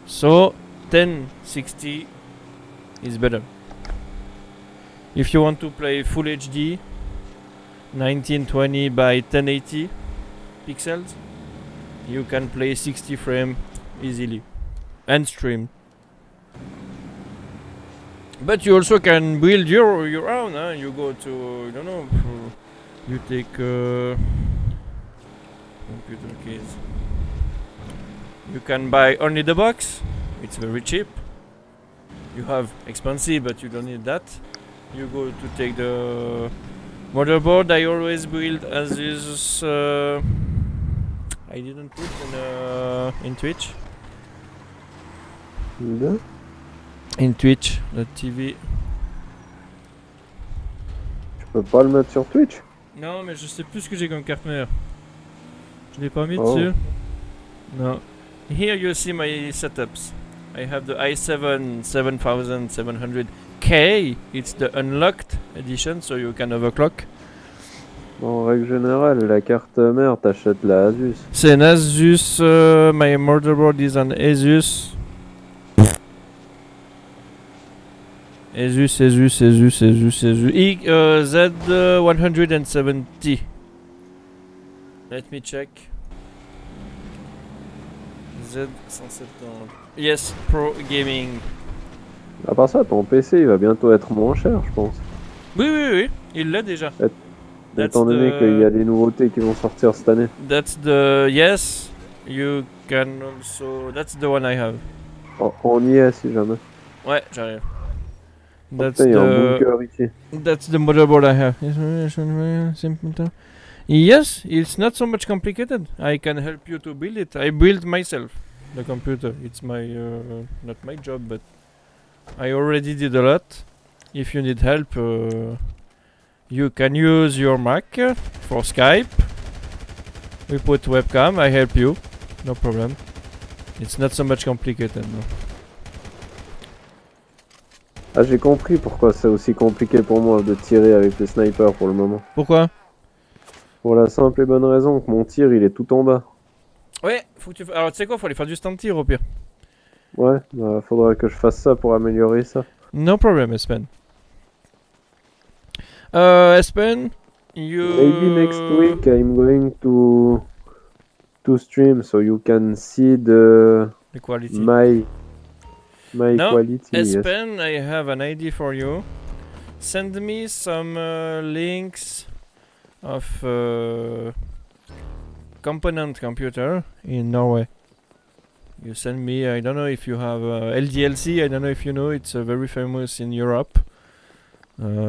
So 1060 is better. If you want to play full HD 1920 by 1080 pixels, you can play 60 frame easily and stream. But you also can build your own. Huh? You go to, I don't know, you take computer case. You can buy only the box. It's very cheap. You have expensive, but you don't need that. You go to take the Motherboard I always build as is. I didn't put in Twitch. Deux. In Twitch, the TV. Tu peux pas le mettre sur Twitch? Non, mais je sais plus ce que j'ai comme carte mère. Je l'ai pas mis Oh. dessus. No. Here you see my setups. I have the i7 7700K. It's the unlocked edition, so you can overclock. En règle générale, la carte mère, t'achètes la Asus. C'est un Asus. My motherboard is an Asus. Asus. Z170. Let me check. Z170. Yes, Pro Gaming. À part ça, ton PC il va bientôt être moins cher, je pense. Oui, il l'a déjà. Étant donné qu'il y a des nouveautés qui vont sortir cette année. That's the... Yes, you can also... That's the one I have. On y est si jamais. Ouais, j'arrive. That's Putain, il y a un the... bunker ici. That's the motherboard I have. Yes, it's not so much complicated. I can help you to build it. I build myself the computer. It's my not my job, but I already did a lot. If you need help, you can use your Mac for Skype. We put webcam. I help you. No problem. It's not so much complicated. No. Ah, j'ai compris pourquoi c'est aussi compliqué pour moi de tirer avec le sniper pour le moment. Pourquoi? Pour la simple et bonne raison que mon tir il est tout en bas. Ouais, faut que tu... Alors tu sais quoi, faut aller faire du stand tir au pire. Ouais, bah, faudra que je fasse ça pour améliorer ça. No problem, Espen. Espen, you... Maybe next week I'm going to stream so you can see the quality. my No, quality. Espen, I have an idea for you. Send me some links of component computer in Norway. You send me, I don't know if you have LDLC, I don't know if you know, it's very famous in Europe.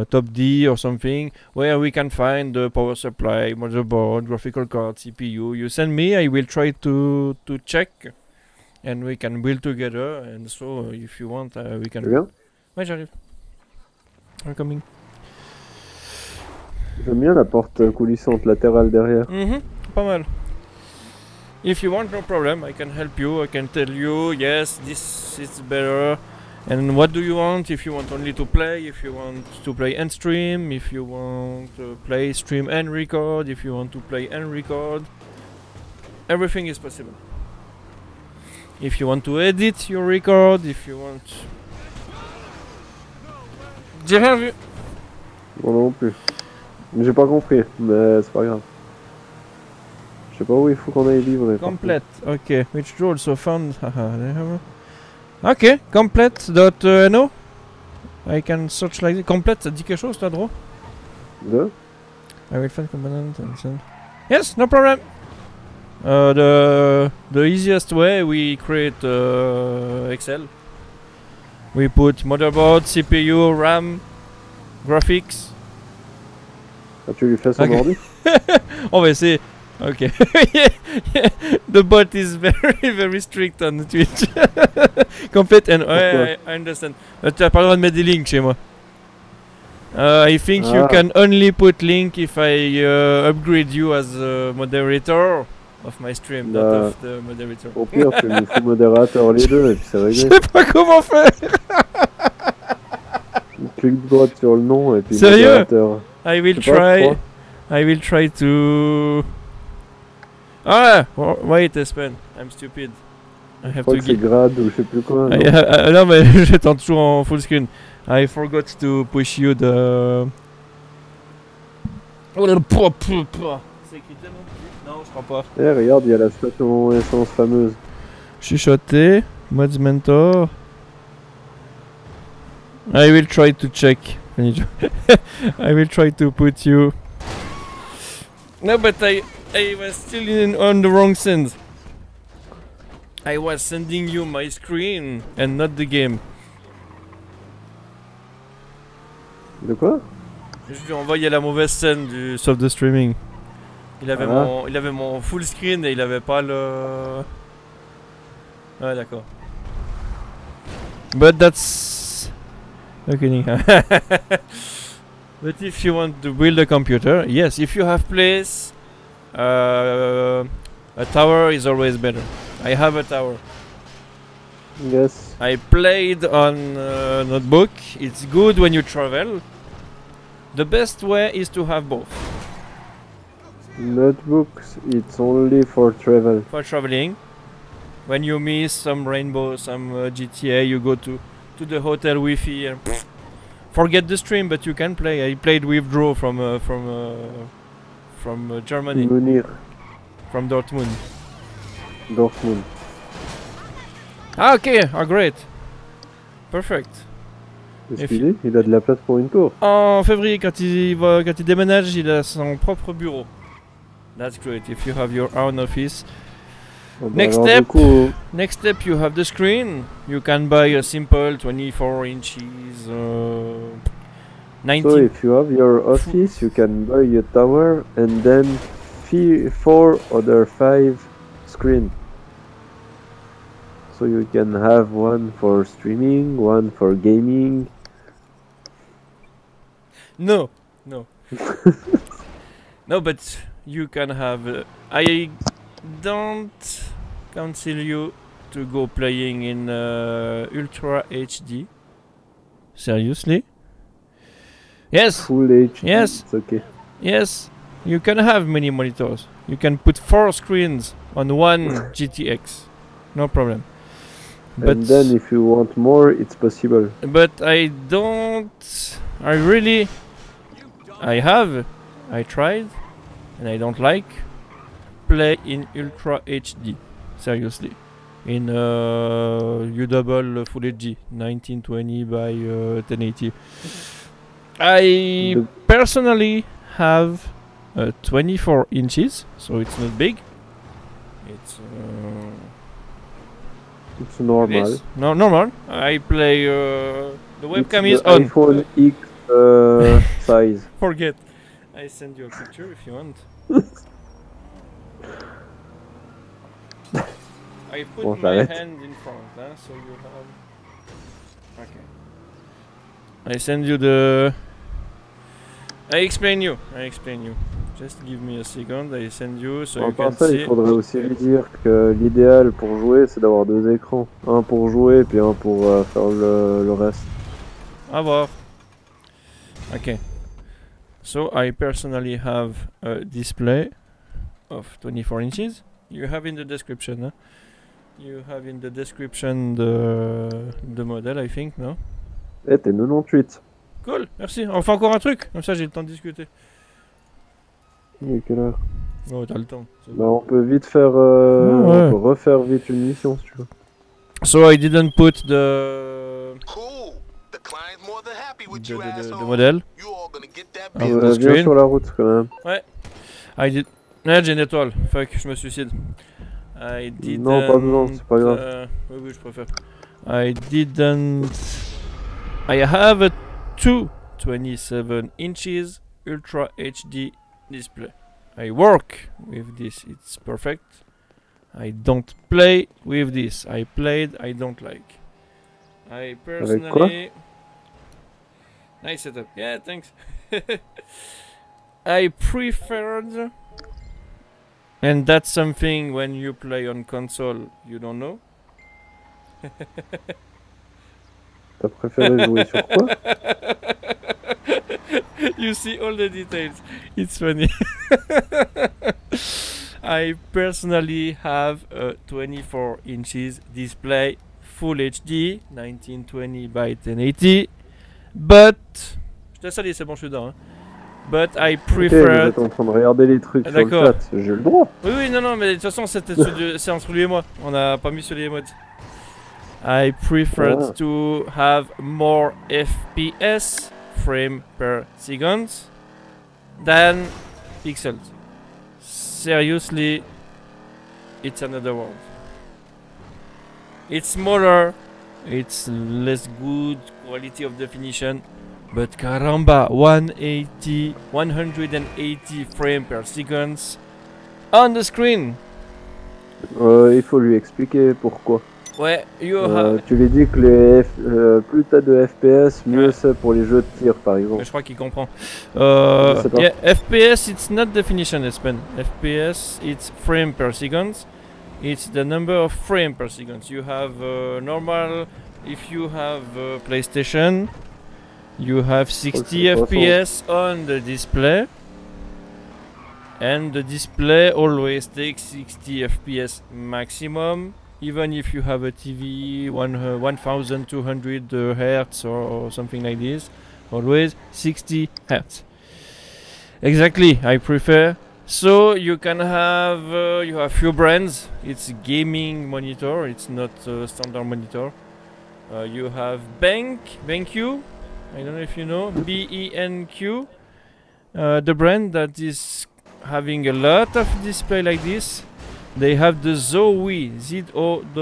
Top D or something, where we can find the power supply, motherboard, graphical card, CPU. You send me, I will try to check, and we can build together. And so, if you want, we can. Tu viens? Ouais, j'arrive. I'm coming. J'aime bien la porte coulissante latérale derrière. Pas mal. If you want, no problem. I can help you. I can tell you, yes, this is better. And what do you want? If you want only to play, if you want to play and stream, if you want to play, stream and record, if you want to play and record, everything is possible. If you want to edit your record, if you want... J'ai rien vu. Moi non plus. J'ai pas compris, mais c'est pas grave. Je sais pas où il faut qu'on aille livrer. Complete. Ok. Which draw also found... Ok. Complete.no. I can search like... Complete, ça dit quelque chose, toi, draw? Deux? I will find component and send. Yes, no problem. The easiest way we create Excel. We put motherboard, CPU, RAM, graphics. Ah, tu lui fais son ordi? On va essayer. Ok. The bot is very strict on Twitch. Complete and I understand. Tu as pas le droit de mettre des links chez moi. I think you can only put link if I upgrade you as a moderator of my stream, not of the moderator. Au pire, tu nous fous modérateur les deux et puis c'est réglé. Je sais pas comment faire. Clique droite sur le nom et puis Sérieux? modérateur. I will try. I will try to. Ah, wait, Espen. I'm stupid. I have to get grade ou je sais plus quoi. Non mais je tente toujours en full screen. I forgot to push you the. C'est écrit tellement petit. Non, je crois pas. Eh, regarde, il y a la station essence fameuse. Chuchoté, Mods Mentor. I will try to check. I will try to put you. No, but I was still on the wrong send. I was sending you my screen and not the game. De quoi? Je lui ai envoyé la mauvaise scène du soft de streaming. Il avait, Ah. il avait mon full screen et il avait pas le... Ouais, d'accord. But that's... Okay. But if you want to build a computer, yes, if you have place, a tower is always better. I have a tower. Yes. I played on notebook. It's good when you travel. The best way is to have both. Notebooks, it's only for travel. For traveling, when you miss some rainbow, some GTA, you go to the hotel Wi-Fi and forget the stream, but you can play. I played Withdraw from Germany, Munir, from Dortmund. Dortmund. Ah ok, ah great, perfect. Qu'est-ce qu'il dit? Il a de la place pour une tour. En février, quand il déménage, il a son propre bureau. That's great. If you have your own office. Ah bah Next alors, step. du coup, Next step, you have the screen. You can buy a simple 24 inches, 19. so if you have your office, you can buy a tower and then 4 other 5 screen. So you can have one for streaming, one for gaming. No, no, no. But you can have. I don't counsel you to go playing in Ultra HD. Seriously? Yes. Full HD. Yes. It's okay. Yes. You can have many monitors. You can put 4 screens on one GTX. No problem. And then if you want more, it's possible. But I don't. I really. I tried, and I don't like play in Ultra HD. Seriously, in U double Full HD 1920 by 1080. I personally have 24 inches, so it's not big. It's normal. Yes. No, normal. I play. The webcam It's is the on. iPhone X size. Forget. I send you a picture if you want. I put Bon, my j'arrête. hand in front, so you have. Okay. I send you the. I explain you. Just give me a second. I send you so En you part can ça, see. il faudrait aussi lui dire que l'idéal pour jouer, c'est d'avoir 2 écrans. Un pour jouer, puis un pour faire le reste. Au revoir. Okay. So I personally have a display of 24 inches. You have in the description, huh? You have in the description the model, I think, no? Eh, t'es 98. Cool, merci. On fait encore un truc, comme ça j'ai le temps de discuter. Il est quelle heure? Oh, t'as le temps. c'est Bah, bon. on peut vite faire. ouais. On peut refaire vite une mission si tu veux. So I didn't put the Cool. The client's more than happy with you, asshole. model. You all gonna get that Ah, bill. the Viens screen. sur la route quand même. I did. Ah, j'ai une étoile. Fuck, je me suicide. I didn't. Non, pas besoin, c'est pas grave. Oui, je préfère. I didn't. I have a 227 inches Ultra HD display. I work with this, it's perfect. I don't play with this. I played, I don't like. I personally. Nice setup. Yeah, thanks. I preferred. And that's something when you play on console, you don't know. T'as préféré jouer sur quoi? You see all the details. It's funny. I personally have a 24 inches display, Full HD, 1920 by 1080. But je te salue, c'est bon, je suis dedans. Hein. But I Ok, vous prefer. êtes en train de regarder les trucs sur le D'accord. chat. J'ai le droit. Oui, oui, non, non, mais de toute façon, c'est entre lui et moi. On n'a pas mis sur les emotes. I preferred Ah. to have more FPS, frame per second, than pixels. Seriously, it's another world. It's smaller, it's less good quality of definition, But caramba, 180 frames per second on the screen. Il faut lui expliquer pourquoi. Ouais, you tu lui dis que plus t'as de FPS, mieux c'est pour les jeux de tir par exemple. Mais je crois qu'il comprend. sais pas. Yeah, FPS it's not definition, Espen. FPS it's frame per second. It's the number of frame per second. You have normal. If you have PlayStation, you have 60 FPS on the display. And the display always takes 60 FPS maximum, even if you have a TV 1200 Hertz or something like this. Always 60 Hertz. Exactly, I prefer. So you can have you have few brands. It's gaming monitor. It's not standard monitor. You have BenQ. I don't know if you know BenQ. The brand that is having a lot of display like this. They have the Zowie, Z-O-W-I-E.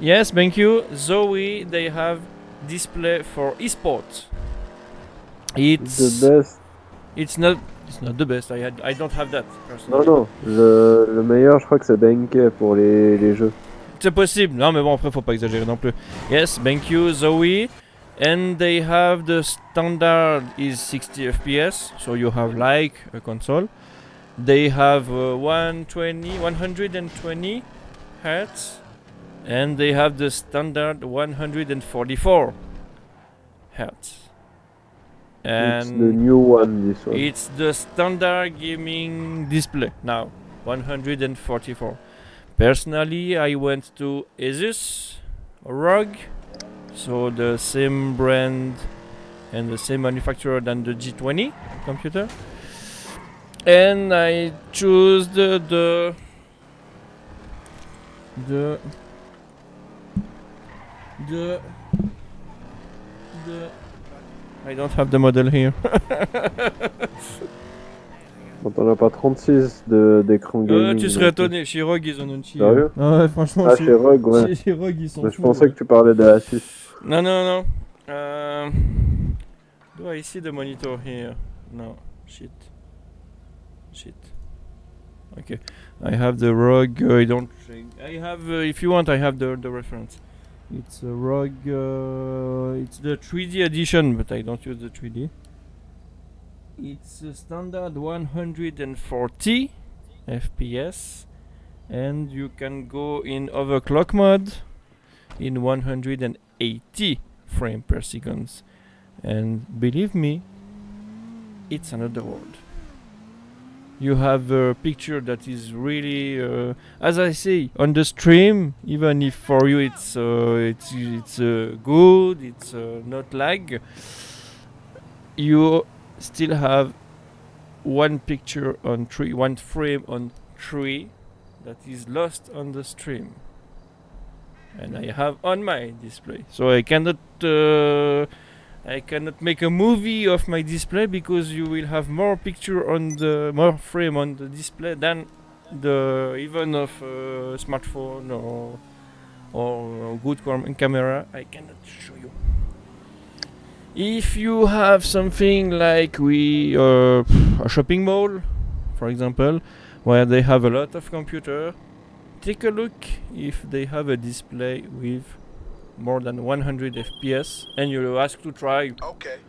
Yes, thank you. Zowie, they have display for esports. It's the best. It's not the best. I don't have that personally. Non, le meilleur je crois que c'est Benke pour les jeux. C'est possible. Non mais bon après faut pas exagérer non plus. Yes, thank you, Zowie. And they have the standard is 60 FPS, so you have like a console. They have 120 Hertz, and they have the standard 144 Hertz. And it's the new one, this one. It's the standard gaming display now, 144. Personally, I went to Asus ROG. So the same brand and the same manufacturer than the G20 computer, and I choose the I don't have the model here. Quand on n'a pas 36 d'écran gaming. Tu serais étonné, chez ROG ils en ont une chi. Sérieux? Ouais, franchement. Ah, chez ROG, ouais. Chez ROG ils sont. Mais je pensais que tu parlais de Asus. No. Do I see the monitor here? No. Shit. Okay. I have the ROG. I don't. I have. If you want, I have the reference. It's a ROG. It's the 3D edition, but I don't use the 3D. It's a standard 140 FPS, and you can go in overclock mode in 180 frames per second. And believe me, it's another world. You have a picture that is really, as I say, on the stream. Even if for you it's good, it's not lag. You still have one picture on three, one frame on three that is lost on the stream, and I have on my display. So I cannot make a movie of my display because you will have more picture on the more frame on the display than the even of smartphone or good camera. I cannot show you. If you have something like a shopping mall, for example, where they have a lot of computer, take a look if they have a display with more than 100 FPS, and you ask to try. Okay.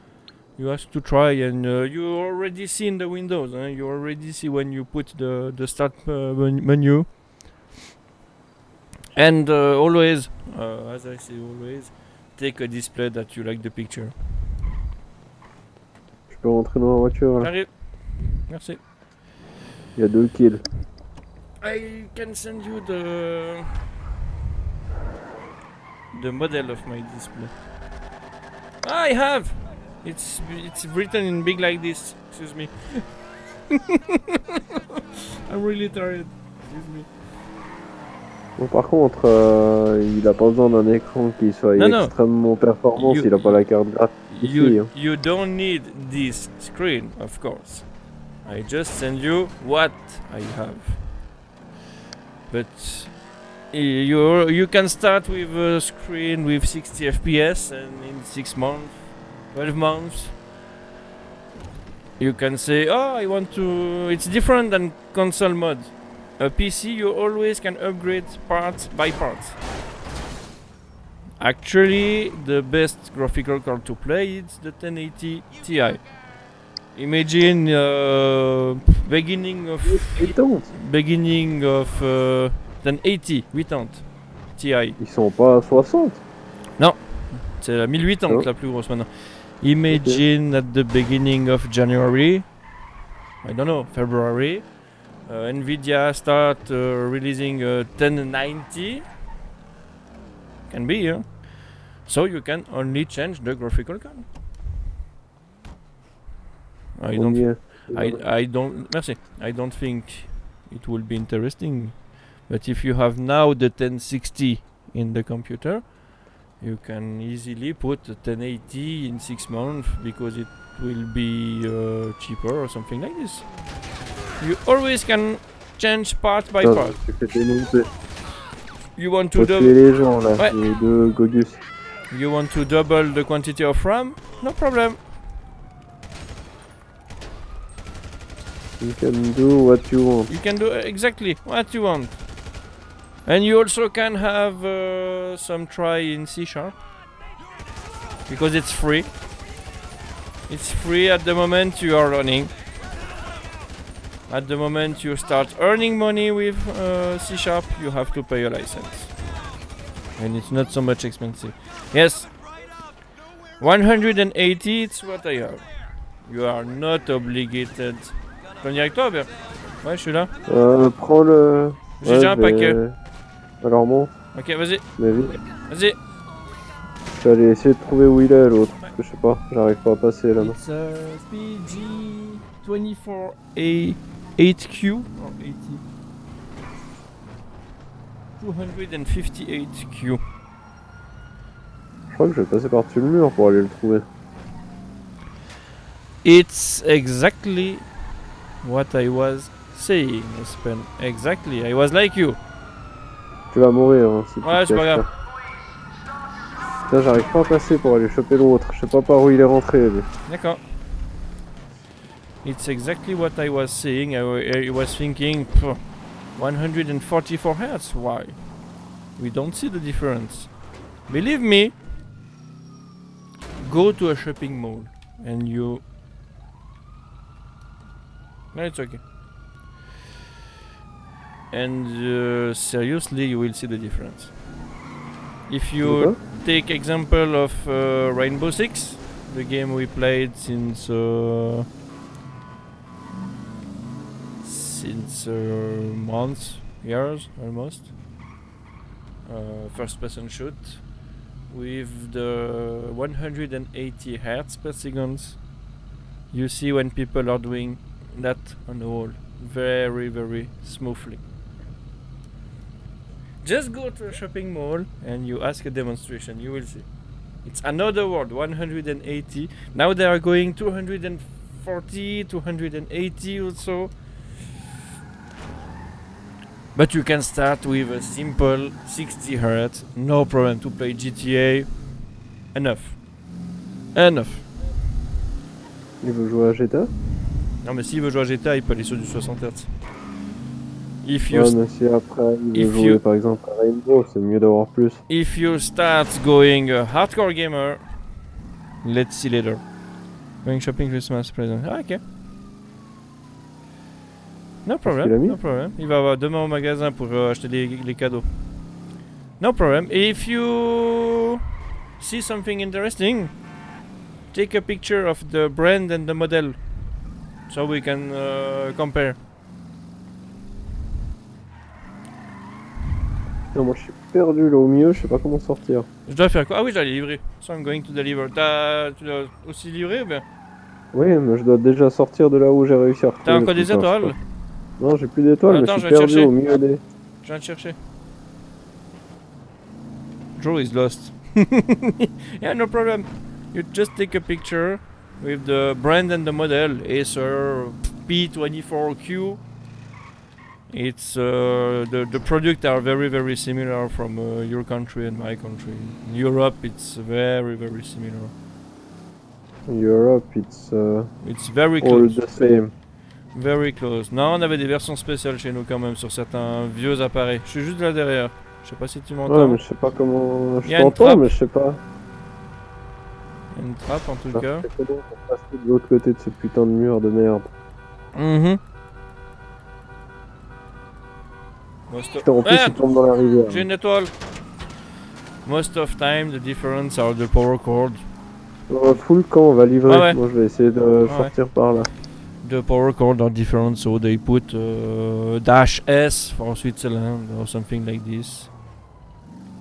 You ask to try, and you already see in the windows. You already see when you put the start menu. And always, as I say, always take a display that you like the picture. Je peux rentrer dans la voiture là. J'arrive. Merci. Il y a 2 kills. I can send you the model of my display. I have. It's written in big like this. Excuse me. I'm really tired. Excuse me. Bon, par contre, il a pas besoin d'un écran qui soit extrêmement performant s'il a pas la carte graphique. You don't need this screen, of course. I just send you what I have. But You can start with a screen with 60 FPS, and in 6 months, 12 months, you can say, oh, I want to. It's different than console mode. A PC, you always can upgrade part by part. Actually, the best graphical card to play is the 1080 Ti. Imagine beginning of 1080 80 Ti. Ils sont pas à 60. Non, c'est la 1080 Oh. la plus grosse maintenant. Imagine at the beginning of January, I don't know, February, Nvidia start releasing 1090. Can be, yeah. So you can only change the graphical card. I don't. Merci. I don't think it will be interesting. But if you have now the 1060 in the computer, you can easily put a 1080 in 6 months because it will be cheaper or something like this. You always can change part by part. Tu fais démonter. You want Faut to tuer les gens là, Ouais. les deux Gogus. You want to double the quantity of RAM? No problem. You can do what you want. You can do exactly what you want. And you also can have some try in C# because it's free. It's free at the moment you are running. At the moment you start earning money with C#, you have to pay a license. And it's not so much expensive. Yes, 180, it's what I have. You are not obligated. Je peux venir avec toi, Albert? Ouais, je suis là. Prends le... J'ai déjà un paquet. Alors bon, Ok, vas-y, mais vite. vas-y. Je vais aller essayer de trouver où il est l'autre, parce que je sais pas, j'arrive pas à passer là-bas. It's PG24A 8Q or 80. 258Q. Je crois que je vais passer par-dessus le mur pour aller le trouver. It's exactly what I was saying, Espen. Exactly, I was like you. Tu vas mourir hein, si tu Ouais, te c'est pas caches grave. Putain, j'arrive pas à passer pour aller choper l'autre, je sais pas par où il est rentré lui. D'accord. It's exactly what I was saying. I was thinking, 144 Hz. Why? We don't see the difference. Believe me. Go to a shopping mall and you. No, it's okay. And seriously, you will see the difference. If you take example of Rainbow Six, the game we played since months, years almost. First person shoot with the 180 Hz per second. You see when people are doing that on the wall very, very smoothly. Just go to a shopping mall and you ask a demonstration, you will see. It's another world, 180. Now they are going 240, 280 or so. But you can start with a simple 60 Hz, no problem to play GTA. Enough. Enough. Il veut jouer à GTA? Non mais s'il veut jouer à GTA, il peut aller sur du 60 Hz. If you Ouais, mais si après il veut jouer par exemple à Rainbow, c'est mieux d'avoir plus. If you start going a hardcore gamer, let's see later. Going shopping Christmas present. Ah ok. No problem, no problem. Il va demain au magasin pour acheter les cadeaux. No problem. If you see something interesting, take a picture of the brand and the model, so we can compare. Non, moi je suis perdu là au milieu, je sais pas comment sortir. Je dois faire quoi? Ah oui, je dois les livrer. So I'm going to deliver. Tu dois aussi livrer ou bien? Oui, mais je dois déjà sortir de là où j'ai réussi à retrouver. T'as encore des étoiles? Non, j'ai plus d'étoiles, mais Attends, je suis je vais perdu chercher. au milieu des... Je viens de chercher. Joe is lost. Yeah, no problem. You just take a picture with the brand and the model, Acer P24Q, It's the products are very similar from your country and my country. In Europe, it's very similar. In Europe, it's very all close. the same. Very close. Non, on avait des versions spéciales chez nous quand même sur certains vieux appareils. Je suis juste là derrière. Je sais pas si tu Ouais, m'entends. mais je sais pas comment. Y Je a une t'entends, trappe. mais je sais pas. Il y a une trappe en tout Alors, cas. je fais comment pour passer de l'autre côté de ce putain de mur de merde. Putain, en plus, il tombe dans la rivière. J'ai une étoile. Most of time, the difference are the power cord. Full camp, on va livrer. Ah ouais. Moi, je vais essayer de sortir par là. The power cord are different, so they put dash S for Switzerland or something like this.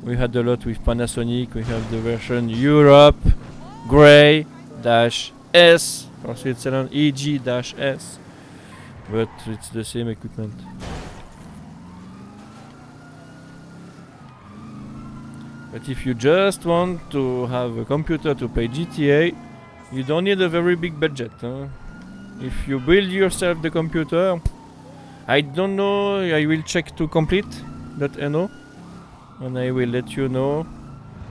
We had a lot with Panasonic. We have the version Europe Grey dash S for Switzerland, EG dash S, but it's the same equipment. But if you just want to have a computer to play GTA, you don't need a very big budget. Huh? If you build yourself the computer, I don't know, I will check to complete.no and I will let you know.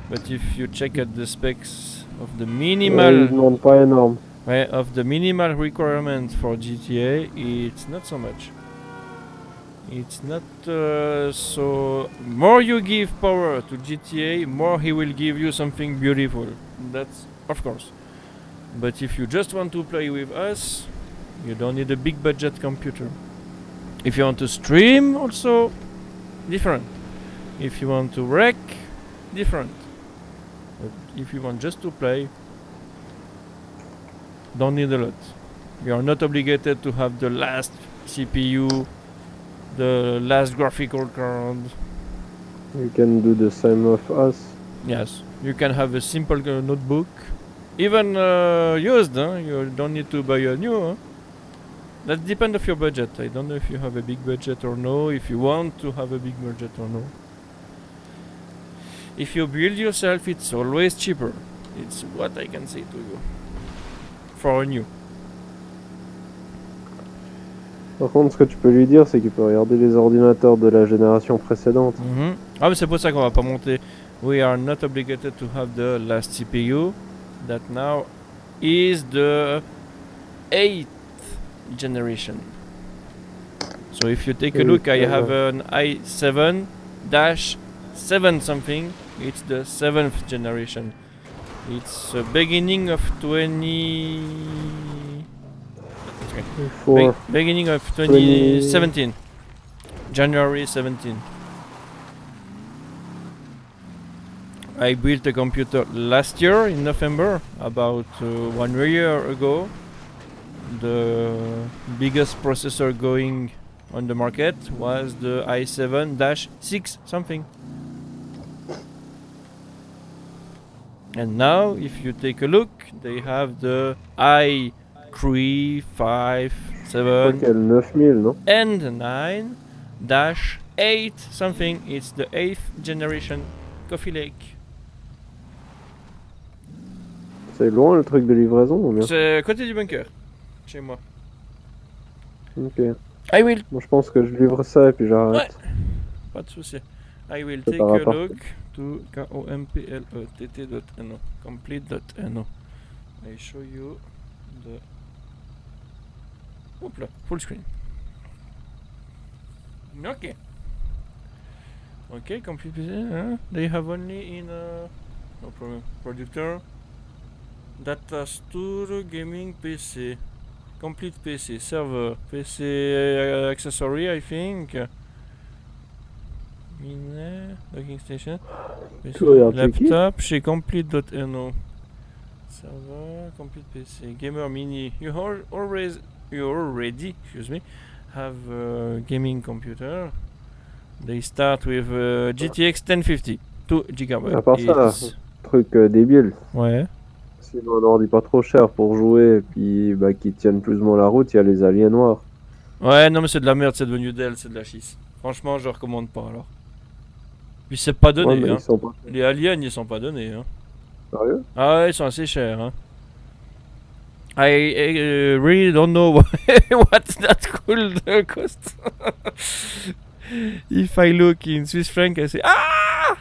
But if you check at the specs of the minimal pas énorme. of the minimal requirement for GTA, it's not so much. It's not so. More you give power to GTA, more he will give you something beautiful. That's of course. But if you just want to play with us, you don't need a big budget computer. If you want to stream, also different. If you want to wreck, different. But if you want just to play, don't need a lot. You are not obligated to have the last CPU, the last graphical card. You can do the same of us. Yes, you can have a simple notebook, even used. You don't need to buy a new. That depends of your budget. I don't know if you have a big budget or no. If you want to have a big budget or no. If you build yourself, it's always cheaper. It's what I can say to you. For a new. Par contre, ce que tu peux lui dire, c'est qu'il peut regarder les ordinateurs de la génération précédente. Ah, mais c'est pour ça qu'on va pas monter. We are not obligated to have the last CPU. That now is the 8th generation. So if you take a look, I have an i7-7 something. It's the 7th generation. It's beginning of 20... beginning of 2017. January 17. I built a computer last year in November, about 1 year ago. The biggest processor going on the market was the i7-6 something. And now, if you take a look, they have the i3, 5, 7 9000, non? and 9-8 something. It's the 8th generation Coffee Lake. C'est loin le truc de livraison ou bien? C'est à côté du bunker, chez moi. Ok. I will. Bon, je pense que je livre ça et puis j'arrête. Ouais. Pas de souci. I will take a look to komplett.no. Complete.no. I show you the. Hop là, full screen. Okay. Okay, complete PC. They have only in no problem. Producer. Data store gaming PC. Complete PC server. PC accessory, I think. Mine, docking station. PC, laptop chez complete.no. Server, complete PC. Gamer mini. You already, excuse me, have a gaming computer. They start with GTX 1050, 2 GB. À part ça, truc débile. Ouais. Sinon un ordi pas trop cher pour jouer et puis bah, qui tiennent plus ou moins la route, il y a les aliens noirs. Ouais, non mais c'est de la merde, c'est devenu Dell, c'est de la chisse. Franchement, je recommande pas alors. Puis c'est pas donné, Ouais, hein. pas... Les aliens, ils sont pas donnés, hein. Sérieux? Ah ouais, ils sont assez chers, hein. I really don't know what that could cost. If I look in Swiss franc, I say ah,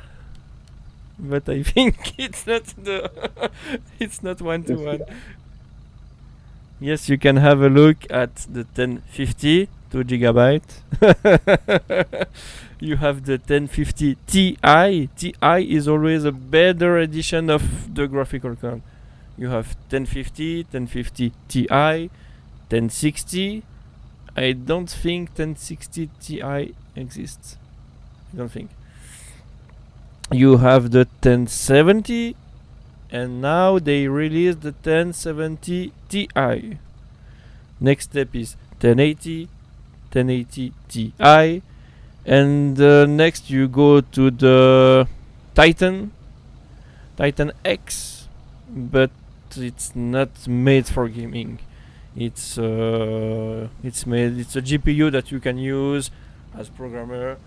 but I think it's not the it's not 1-to-1. Yes, you can have a look at the 1050 2 GB. You have the 1050 Ti. Ti is always a better edition of the graphical card. You have 1050, 1050 Ti, 1060. I don't think 1060 Ti exists. I don't think. You have the 1070, and now they released the 1070 Ti. Next step is 1080, 1080 Ti, and next you go to the Titan X, but it's not made for gaming. It's a GPU that you can use as programmer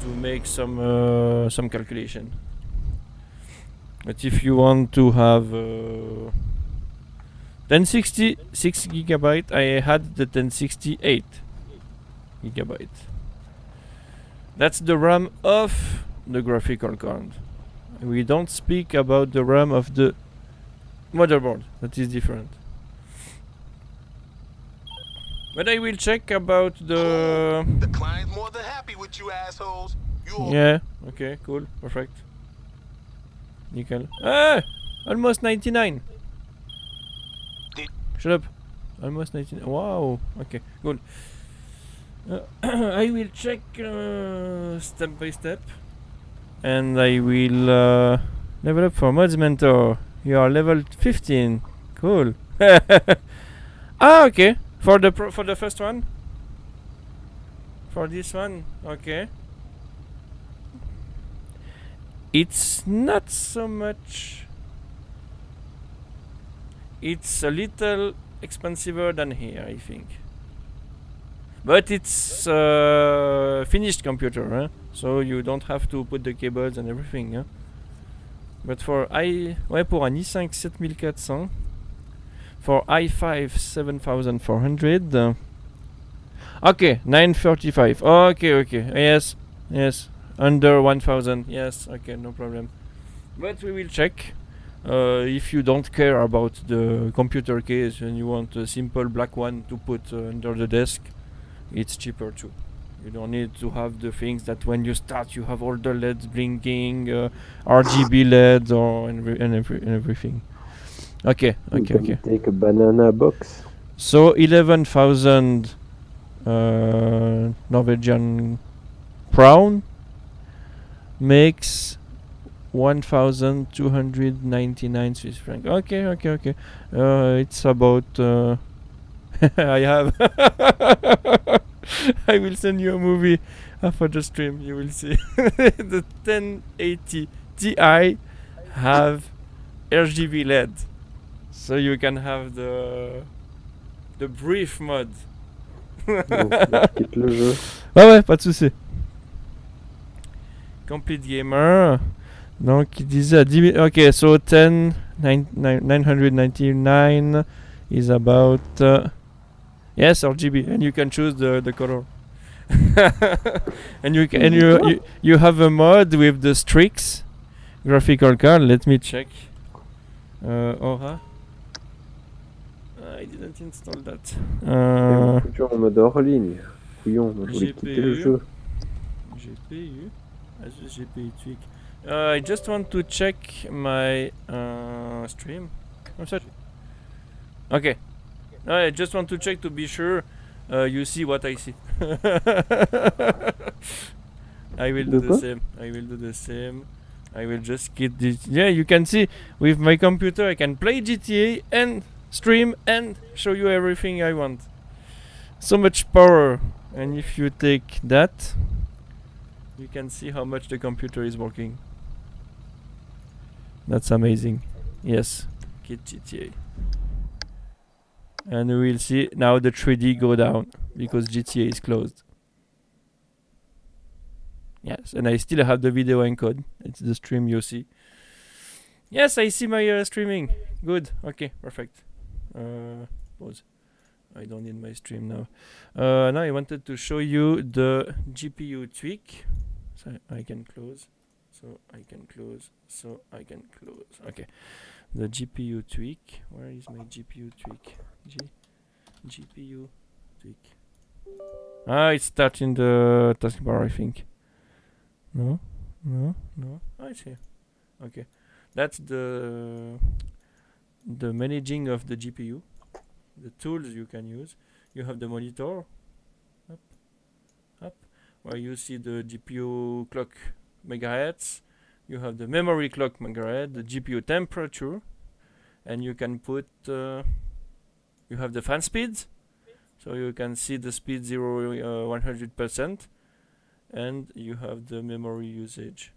to make some calculation. But if you want to have 1060 6 GB, I had the 1068 GB. That's the RAM of the graphical card. We don't speak about the RAM of the motherboard. That is different. But I will check about the... The client's more than happy with you assholes. Yeah, okay, cool, perfect. Nickel. Ah! Almost 99. Shut up. Almost 99. Wow, okay, good. I will check step by step. And I will level up for Mods Mentor. You are level 15. Cool. Ah, okay. For the first one. For this one, okay. It's not so much. It's a little expensive than here, I think. But it's finished computer, huh? So you don't have to put the cables and everything, huh? But for pour un i5 7400, for i5 7400, okay, 935. Okay, yes, under 1000. Yes, okay, no problem. But we will check. If you don't care about the computer case and you want a simple black one to put under the desk, it's cheaper too. You don't need to have the things that when you start you have all the LEDs blinking, RGB LEDs and everything. Okay. Take a banana box. So 11,000 Norwegian crown makes 1,299 Swiss franc. Okay. It's about. I have. I will send you a movie after the stream. You will see. The 1080 Ti have RGB LED, so you can have the brief mode. Quitte le jeu. Ouais, pas de souci. Complete Gamer. Donc il disait à 10 000. Okay, so 999 is about. Yes, RGB, and you can choose the color. And you have a mod with the Strix graphical card. Let me check. Aura. I didn't install that. Toujours en mode hors ligne. Couillon, on voulait quitter le jeu. GPU. GPU tweak. I just want to check my stream. I'm sorry. Okay. I just want to check to be sure you see what I see. I will do the same. I will just get this. Yeah, you can see with my computer I can play GTA and stream and show you everything I want. So much power. And if you take that, you can see how much the computer is working. That's amazing. Yes, kit GTA. And we will see now the 3D go down because GTA is closed. Yes, and I still have the video encode. It's the stream you see. Yes, I see my streaming. Good. Okay, perfect. pause. I don't need my stream now. Now I wanted to show you the GPU tweak. So I can close. So I can close. So I can close. Okay. The GPU tweak. Where is my GPU tweak? GPU tweak. Ah, it's starting the taskbar, I think. No. Oh, it's here. Okay. That's the managing of the GPU. The tools you can use. You have the monitor. Up. Where you see the GPU clock megahertz. You have the memory clock megahertz, the GPU temperature, and you can put you have the fan speeds, so you can see the speed 100%, and you have the memory usage,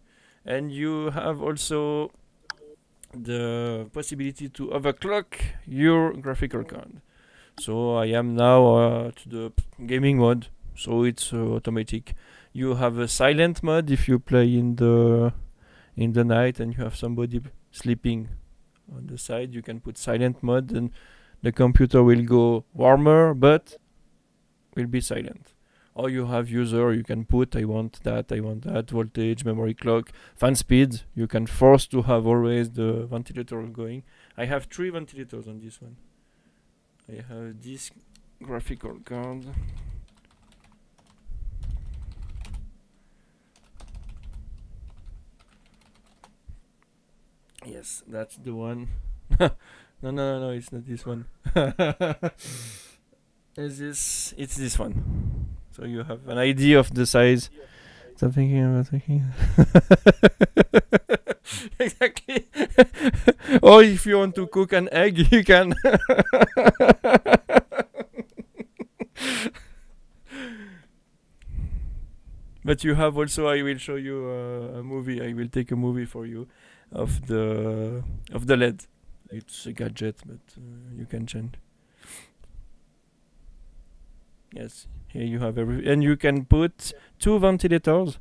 and you have also the possibility to overclock your graphical card. So I am now to the gaming mode, so it's automatic. You have a silent mode if you play in the night and you have somebody sleeping on the side. You can put silent mode and the computer will go warmer but will be silent. Or you have user, you can put I want that, voltage, memory clock, fan speed. You can force to have always the ventilator going. I have 3 ventilators on this one. I have this graphical card. Yes, that's the one. No, it's not this one. It's this one. So you have an idea of the size. So I'm thinking. Exactly. Or if you want to cook an egg, you can. But you have also, I will show you a movie. I will take a movie for you of the LED. It's a gadget, but you can change. Yes, here you have everything, and you can put 2 ventilators.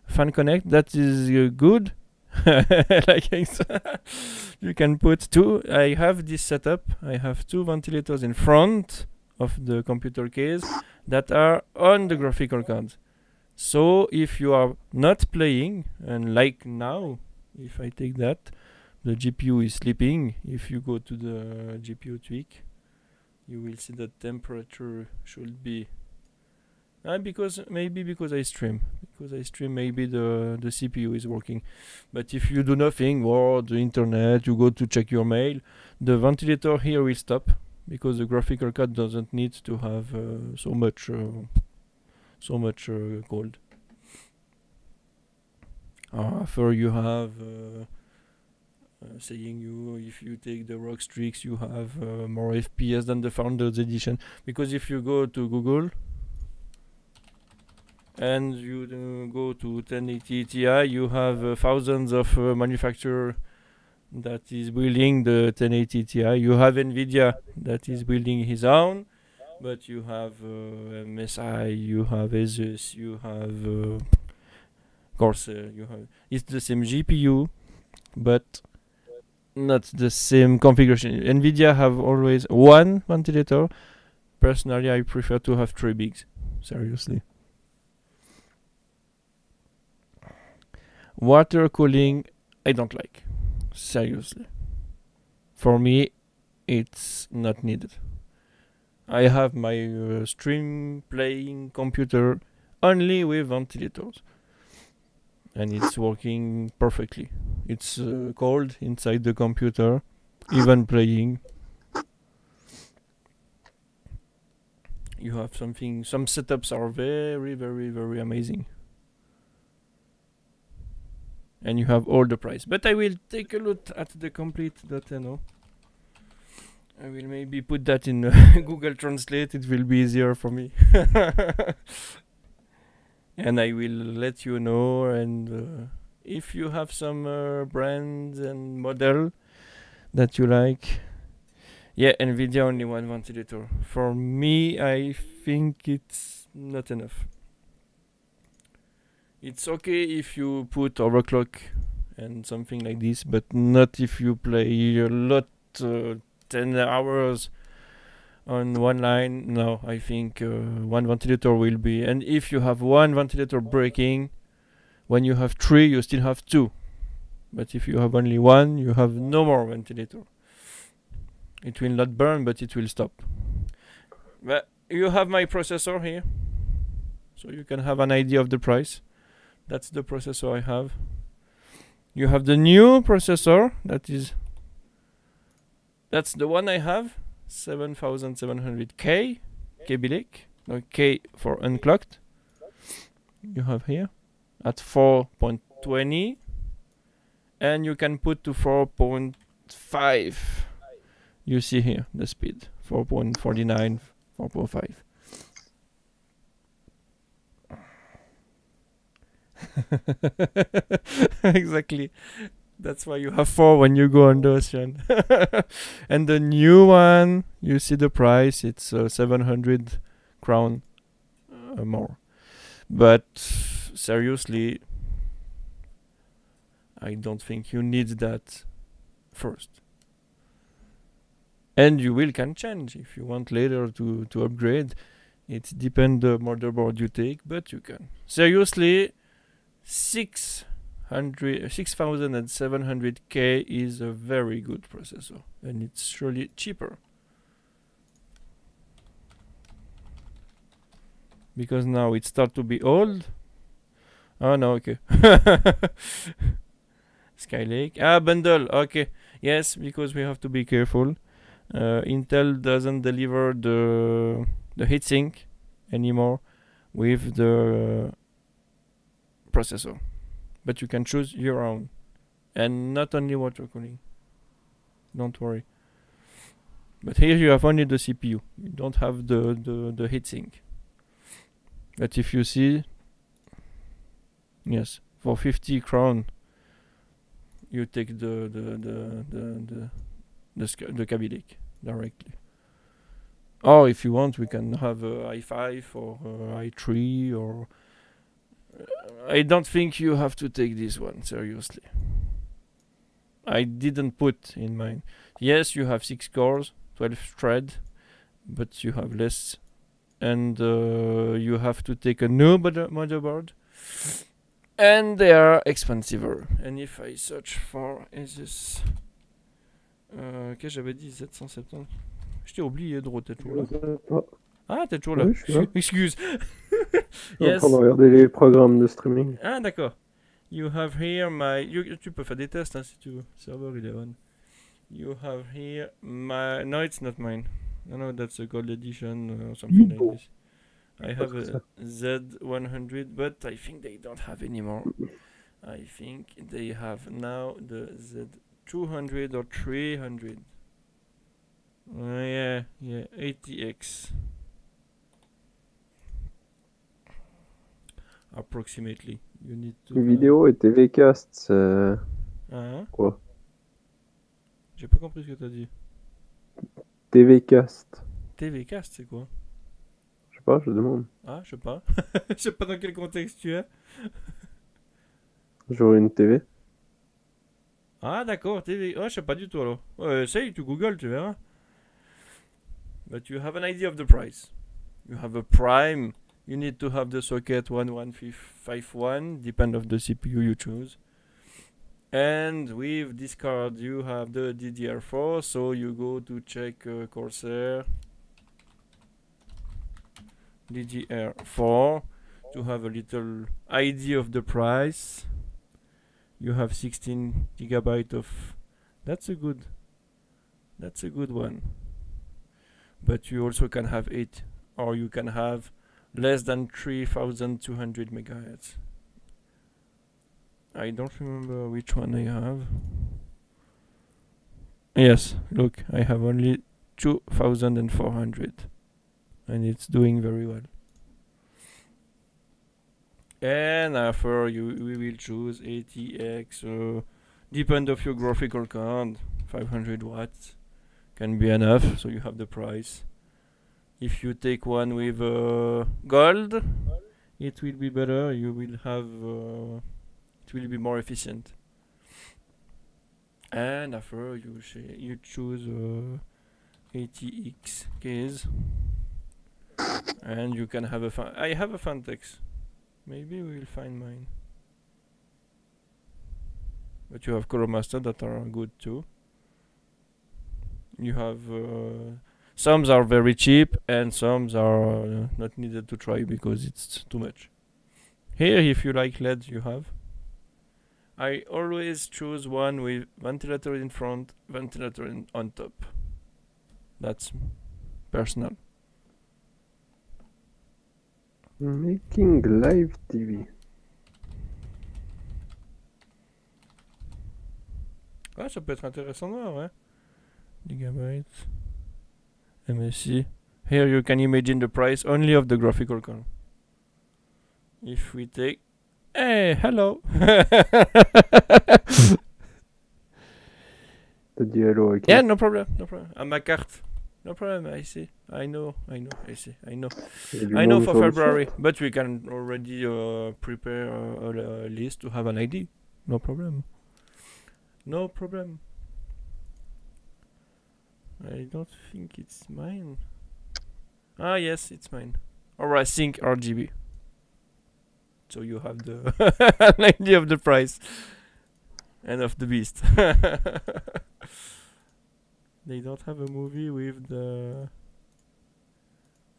Fan connect. That is good. Like you can put 2. I have this setup. I have 2 ventilators in front of the computer case that are on the graphical card. So if you are not playing, and like now, if I take that, the GPU is sleeping. If you go to the GPU tweak, you will see the temperature should be because I stream. Maybe the CPU is working. But if you do nothing, or the internet, you go to check your mail, the ventilator here will stop because the graphical card doesn't need to have so much cold. After you have saying if you take the rock streaks, you have more FPS than the Founders Edition. Because if you go to Google and you go to 1080 Ti, you have thousands of manufacturers that is building the 1080 Ti. You have Nvidia that is building his own, but you have MSI, you have Asus, you have Corsair. It's the same GPU, but not the same configuration. Nvidia have always 1 ventilator. Personally, I prefer to have 3 bigs. Seriously. Water cooling, I don't like. Seriously. For me, it's not needed. I have my stream playing computer only with ventilators. And it's working perfectly. It's cold inside the computer, even playing. You have some setups are very, very, very amazing. And you have all the price. But I will take a look at the complete.no. I will maybe put that in Google Translate. It will be easier for me. And I will let you know. And if you have some brands and model that you like. Yeah, Nvidia only 1 ventilator. For me, I think it's not enough. It's okay if you put overclock and something like this, but not if you play a lot, 10 hours on one line, no, I think one ventilator will be. And if you have one ventilator breaking, when you have 3, you still have 2. But if you have only 1, you have no more ventilator. It will not burn, but it will stop. But you have my processor here, so you can have an idea of the price. That's the processor I have. You have the new processor, that's the one I have, 7700K, K-Bilic, no, K for unclocked. You have here, at 4.20, and you can put to 4.5. You see here the speed, 4.49, 4.5. Exactly. That's why you have 4 when you go on the ocean. And the new one, you see the price, it's 700 crown more. But seriously, I don't think you need that first. And you can change if you want later to upgrade. It depends the motherboard you take, but you can. Seriously, 6700K is a very good processor, and it's surely cheaper. Because now it starts to be old. Oh no, okay. Skylake. Bundle, okay. Yes, because we have to be careful. Intel doesn't deliver the heatsink anymore with the processor, but you can choose your own, and not only water cooling. Don't worry. But here you have only the CPU. You don't have the heatsink. But if you see, yes, for 50 crown, you take the K-Bilic directly. Or if you want, we can have a i5 or i3 or. I don't think you have to take this one seriously. I didn't put in mine. Yes, you have 6 cores, 12 thread, but you have less, and you have to take a new motherboard, and they are expensive. And if I search for Asus, qu'est-ce que j'avais dit, 770. Je t'ai oublié, Dro, t'es toujours là. Ah, t'es toujours là. Oui, je suis là. Excuse. Je suis en train de regarder les programmes de streaming. Ah, d'accord. You have here my... tu peux faire des tests hein, si tu veux. Server, il est on. You have here my... No, it's not mine. No, that's a gold edition or something like this. I have a Z100, but I think they don't have anymore. I think they have now the Z200 or 300. Yeah, 80X. Approximately. You need to... Vidéo et TV Cast, c'est... Quoi? J'ai pas compris ce que t'as dit. TV Cast. TV Cast, c'est quoi? Je sais pas, je demande. Ah, je sais pas. Je sais pas dans quel contexte tu es. J'aurais une TV. Ah, d'accord, TV. Oh, je sais pas du tout alors. Essaye, tu Google, tu verras. But you have an idea of the price. You have a prime. You need to have the socket 1151, depend of the CPU you choose. And with this card you have the DDR4, so you go to check Corsair DDR4 to have a little idea of the price. You have 16 gigabyte of... That's a good one. But you also can have 8, or you can have less than 3200 megahertz. I don't remember which one I have. Yes, look, I have only 2400, and it's doing very well. And after we will choose ATX, depend of your graphical card, 500 watts can be enough, so you have the price. If you take one with gold, it will be better. You will have it will be more efficient. And after you choose ATX case, and you can have a I have a Fantex. Maybe we'll find mine. But you have Colomaster that are good too. You have some are very cheap and some are not needed to try because it's too much. Here, if you like LED, you have. I always choose one with ventilator in front, ventilator on top. That's personal. Making live TV. Ah, ça peut être intéressant de voir, ouais. Gigabyte. MSC. Here you can imagine the price only of the graphical card. If we take... Hey, hello! T'as dit hello, ok. Yeah, no problem, no problem. À ma carte. No problem, I see. I know, I see. I know. I know for February, but we can already prepare a list to have an ID. No problem. No problem. I don't think it's mine. Ah, yes, it's mine. Or I think RGB. So you have the an idea of the price and of the beast. They don't have a movie with the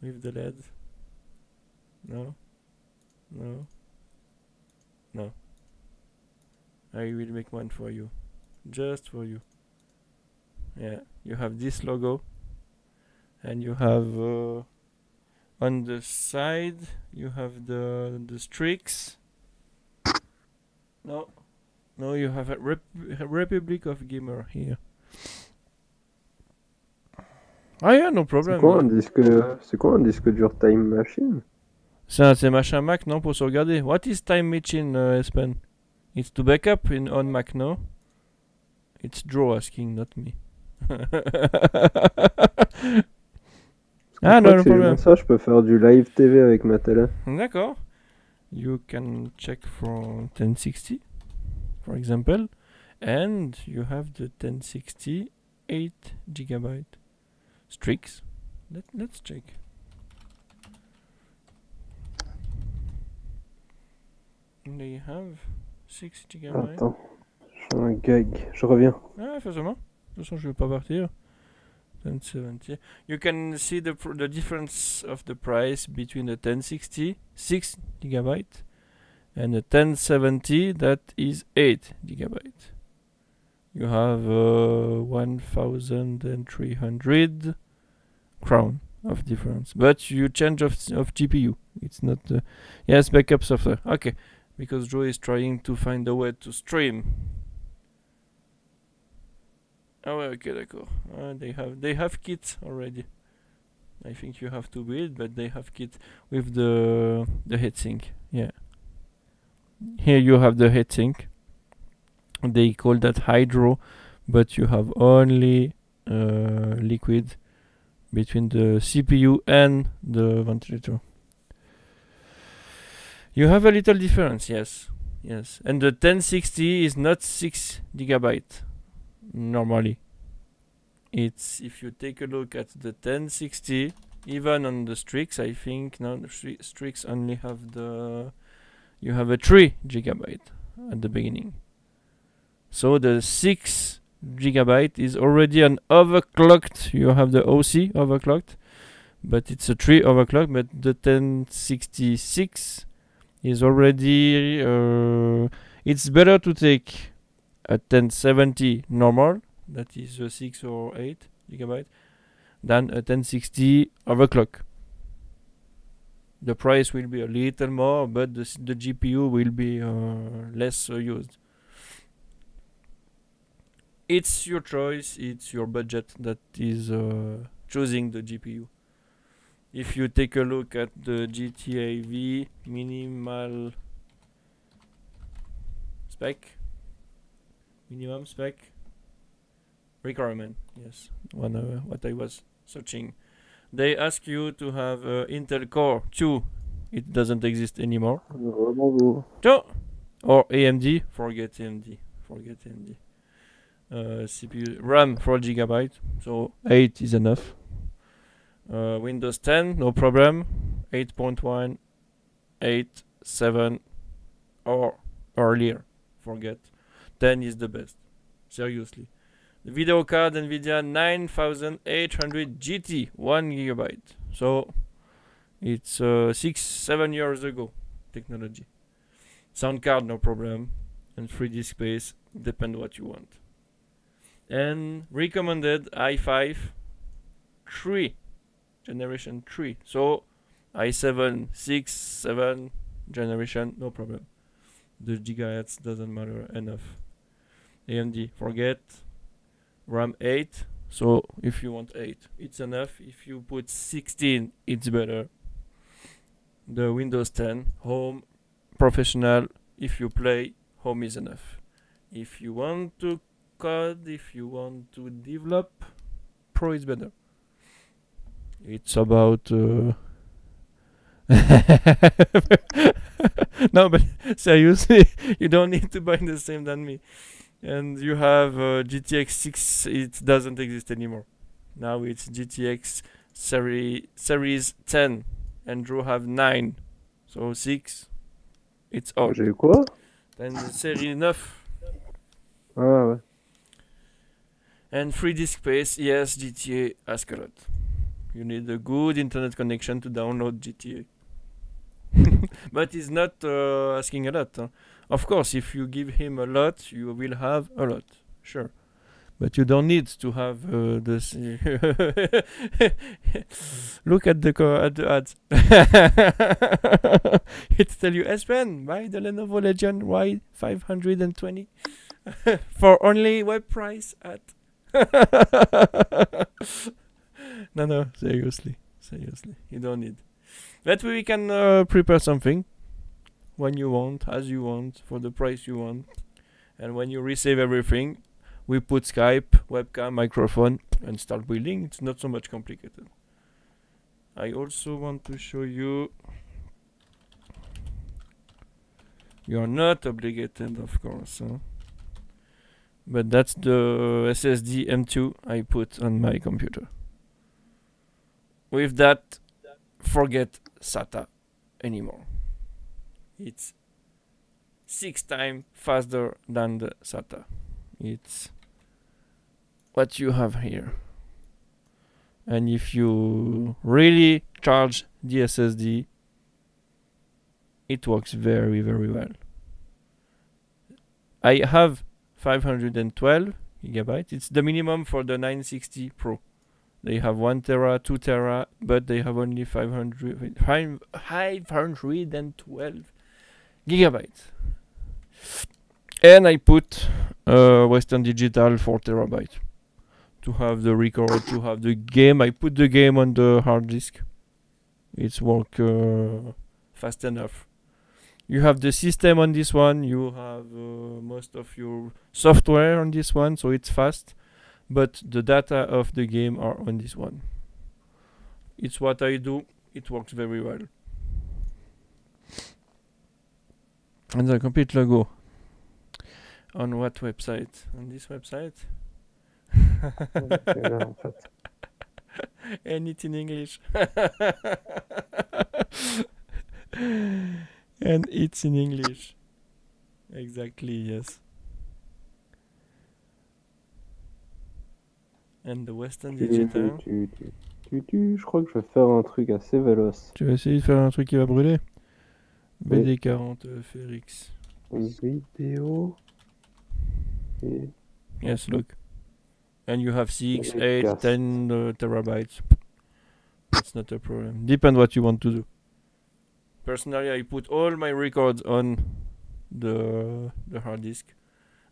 LED. No. No. No. I will make one for you. Just for you. Yeah, you have this logo, and you have on the side you have the streaks. No, no, you have a Republic of Gamer here. Ah yeah, no problem. C'est quoi un disque dur Time Machine? C'est machin Mac, non, pour sauvegarder. What is Time Machine, Espen? It's to backup on Mac, no? It's Joe asking, not me. Ah non, no problem. Ça, je peux faire du live TV avec ma télé. D'accord. You can check for 1060, for example, and you have the 1060 8 GB streaks. Let's check. They have 6 GB. Attends, j'ai un gag, je reviens. Ah, fais seulement. De toute façon, je vais pas partir. 1070. You can see the difference of the price between the 1060 6 GB and the 1070 that is 8 GB. You have 1,300 crown of difference, but you change of GPU. It's not yes, backup software. Okay, because Joe is trying to find a way to stream. Ah ouais, ok, d'accord. They have kits already. I think you have to build, but they have kit with the heatsink. Yeah. Here you have the heatsink. They call that hydro, but you have only liquid between the CPU and the ventilator. You have a little difference, yes. Yes. And the 1060 is not 6 GB. Normally, it's if you take a look at the 1060, even on the streaks, I think now the streaks only have you have a 3 GB at the beginning. So the 6 GB is already an overclocked. You have the OC overclocked, but it's a 3 overclocked. But the 1066 is already. It's better to take a 1070 normal, that is 6 or 8 GB, than a 1060 overclock. The price will be a little more, but the GPU will be less used. It's your choice, it's your budget that is choosing the GPU. If you take a look at the GTA V minimal spec, minimum spec requirement, yes, what I was searching, they ask you to have Intel Core 2. It doesn't exist anymore. So, or AMD, forget AMD. CPU RAM 4 GB, so 8 is enough. Windows 10, no problem. 8.1, 8, 7, or earlier. Forget. 10 is the best. Seriously. The video card NVIDIA 9800 GT, 1 GB. So it's 6-7 years ago technology. Sound card, no problem. And 3 disk space, depend what you want. And recommended i5 3, generation 3. So i7, 6, 7 generation, no problem. The gigahertz doesn't matter enough. AMD, forget. RAM 8. So if you want 8, it's enough. If you put 16, it's better. The Windows 10, home, professional. If you play, home is enough. If you want to code, if you want to develop, Pro is better. It's about no, but seriously, you don't need to buy the same than me. And you have GTX 6, it doesn't exist anymore. Now it's GTX series 10. Andrew have 9. So 6, it's old. J'ai eu quoi? Then série 9. Ah ouais. And 3 disk space, yes, GTA asks a lot. You need a good internet connection to download GTA. But he's not asking a lot. Huh? Of course, if you give him a lot, you will have a lot. Sure. But you don't need to have this. Look at the ads. It tell you, S-Pen, buy the Lenovo Legion Y520 for only web price at. No, seriously, you don't need. But we can prepare something when you want, as you want, for the price you want. And when you receive everything, we put Skype, webcam, microphone, and start building. It's not so much complicated. I also want to show you. You are not obligated, of course. Huh? But that's the SSD M2 I put on my computer. With that, forget SATA anymore. It's 6 times faster than the SATA. It's what you have here. And if you really charge the SSD, it works very, very well. I have 512 gigabytes. It's the minimum for the 960 Pro. They have 1 tera, 2 tera, but they have only 512 gigabytes. And I put Western Digital 4 terabytes to have the record, to have the game. I put the game on the hard disk. It's work fast enough. You have the system on this one. You have most of your software on this one, so it's fast. But the data of the game are on this one. It's what I do. It works very well. And the complete logo. On what website? On this website? And it's in English. And it's in English. Exactly, yes. And the Western Digital. Je crois que je vais faire un truc assez véloce. Tu vas essayer de faire un truc qui va brûler? BD40 FRX. Vidéo. Et Yes, look. And you have 6, 8, 10 terabytes. That's not a problem. Depend what you want to do. Personally, I put all my records on the hard disk.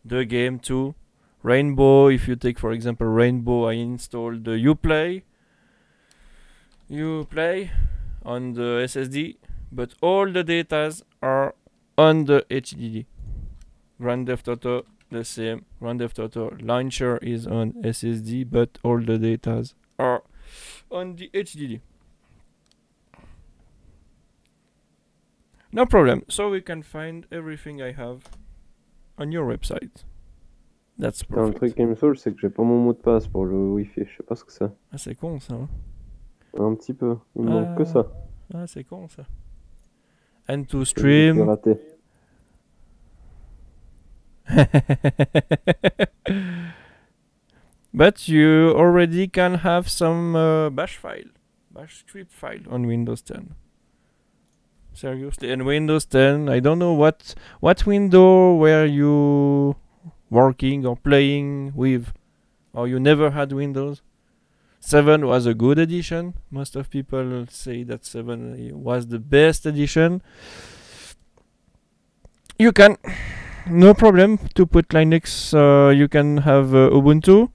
The game too. Rainbow, if you take for example Rainbow, I installed the Uplay on the SSD, but all the datas are on the HDD. Grand Theft Auto, the same. Grand Theft Auto launcher is on SSD, but all the datas are on the HDD. No problem. So we can find everything I have on your website. That's Putain, le perfect. truc qui me saoule, c'est que j'ai pas mon mot de passe pour le Wi-Fi. Je sais pas ce que c'est. Ah, c'est con ça. Hein. Un petit peu. Il me manque que ça. Ah, c'est con ça. And to Que j'ai pu stream. rater. But you already can have some bash script file on Windows 10. Seriously, and Windows 10, I don't know what window were you working or playing with, or you never had Windows. 7 was a good edition. Most of people say that 7 was the best edition. You can, no problem to put Linux. You can have Ubuntu.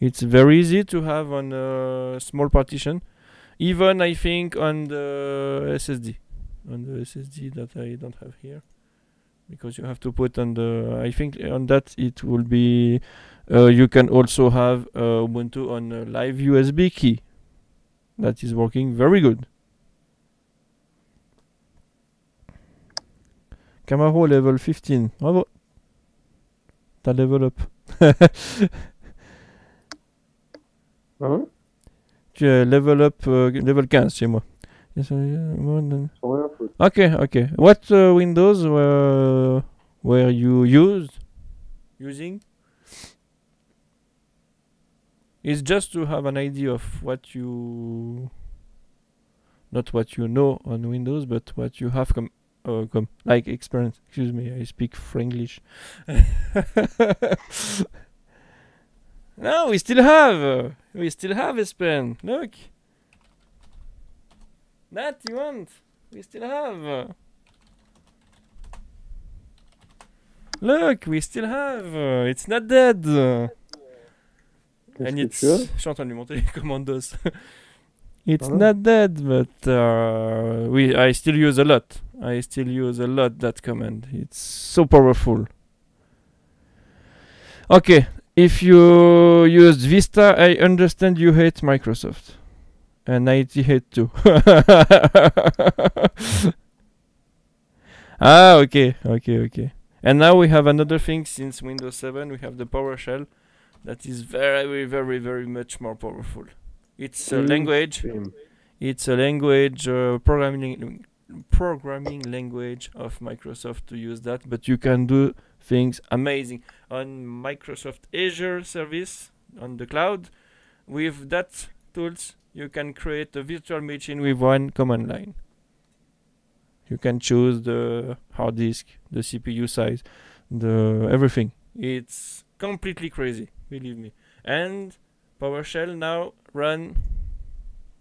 It's very easy to have on a small partition. Even I think on the SSD. On the SSD that I don't have here. Because you have to put on the... I think on that it will be... you can also have Ubuntu on a live USB key. That is working very good. Camaro level 15. Bravo. T'as level up. Hein? Tu es level up, level 15 chez moi. Yes, Sans rien foutre. Okay. What Windows were you using? It's just to have an idea of what you... Not what you know on Windows, but what you have like experience. Excuse me, I speak Franglish. No, we still have a pen. Look. That you want? We still have. Look, we still have. It's not dead. And it's... Je suis en train de lui monter les commandos. It's not dead, but I still use a lot. That command. It's so powerful. Okay, if you used Vista, I understand you hate Microsoft. And I hate too. Okay. And now we have another thing. Since Windows 7, we have the PowerShell. That is very, very, very much more powerful. It's a language. It's a language, programming language of Microsoft to use that. But you can do things amazing on Microsoft Azure service on the cloud. With that tools, you can create a virtual machine with one command line. You can choose the hard disk, the CPU size, the everything. It's completely crazy, believe me. And PowerShell now run.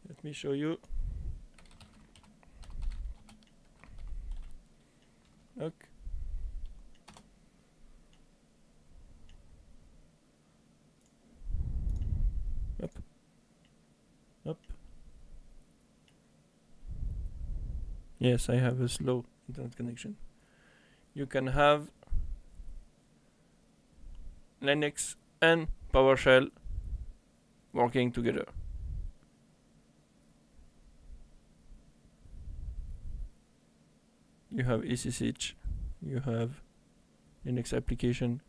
Let me show you. Okay. Up. Yes, I have a slow internet connection. You can have Linux and PowerShell working together. You have ECCH, you have Linux application.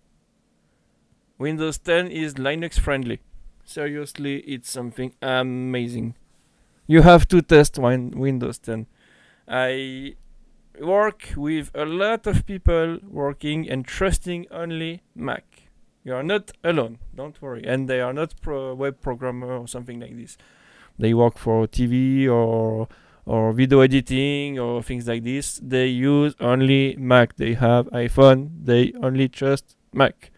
Windows 10 is Linux friendly. Seriously, it's something amazing. You have to test Windows 10. I work with a lot of people working and trusting only Mac. You are not alone, don't worry. And they are not web programmer or something like this. They work for TV or video editing or things like this. They use only Mac. They have iPhone. They only trust Mac.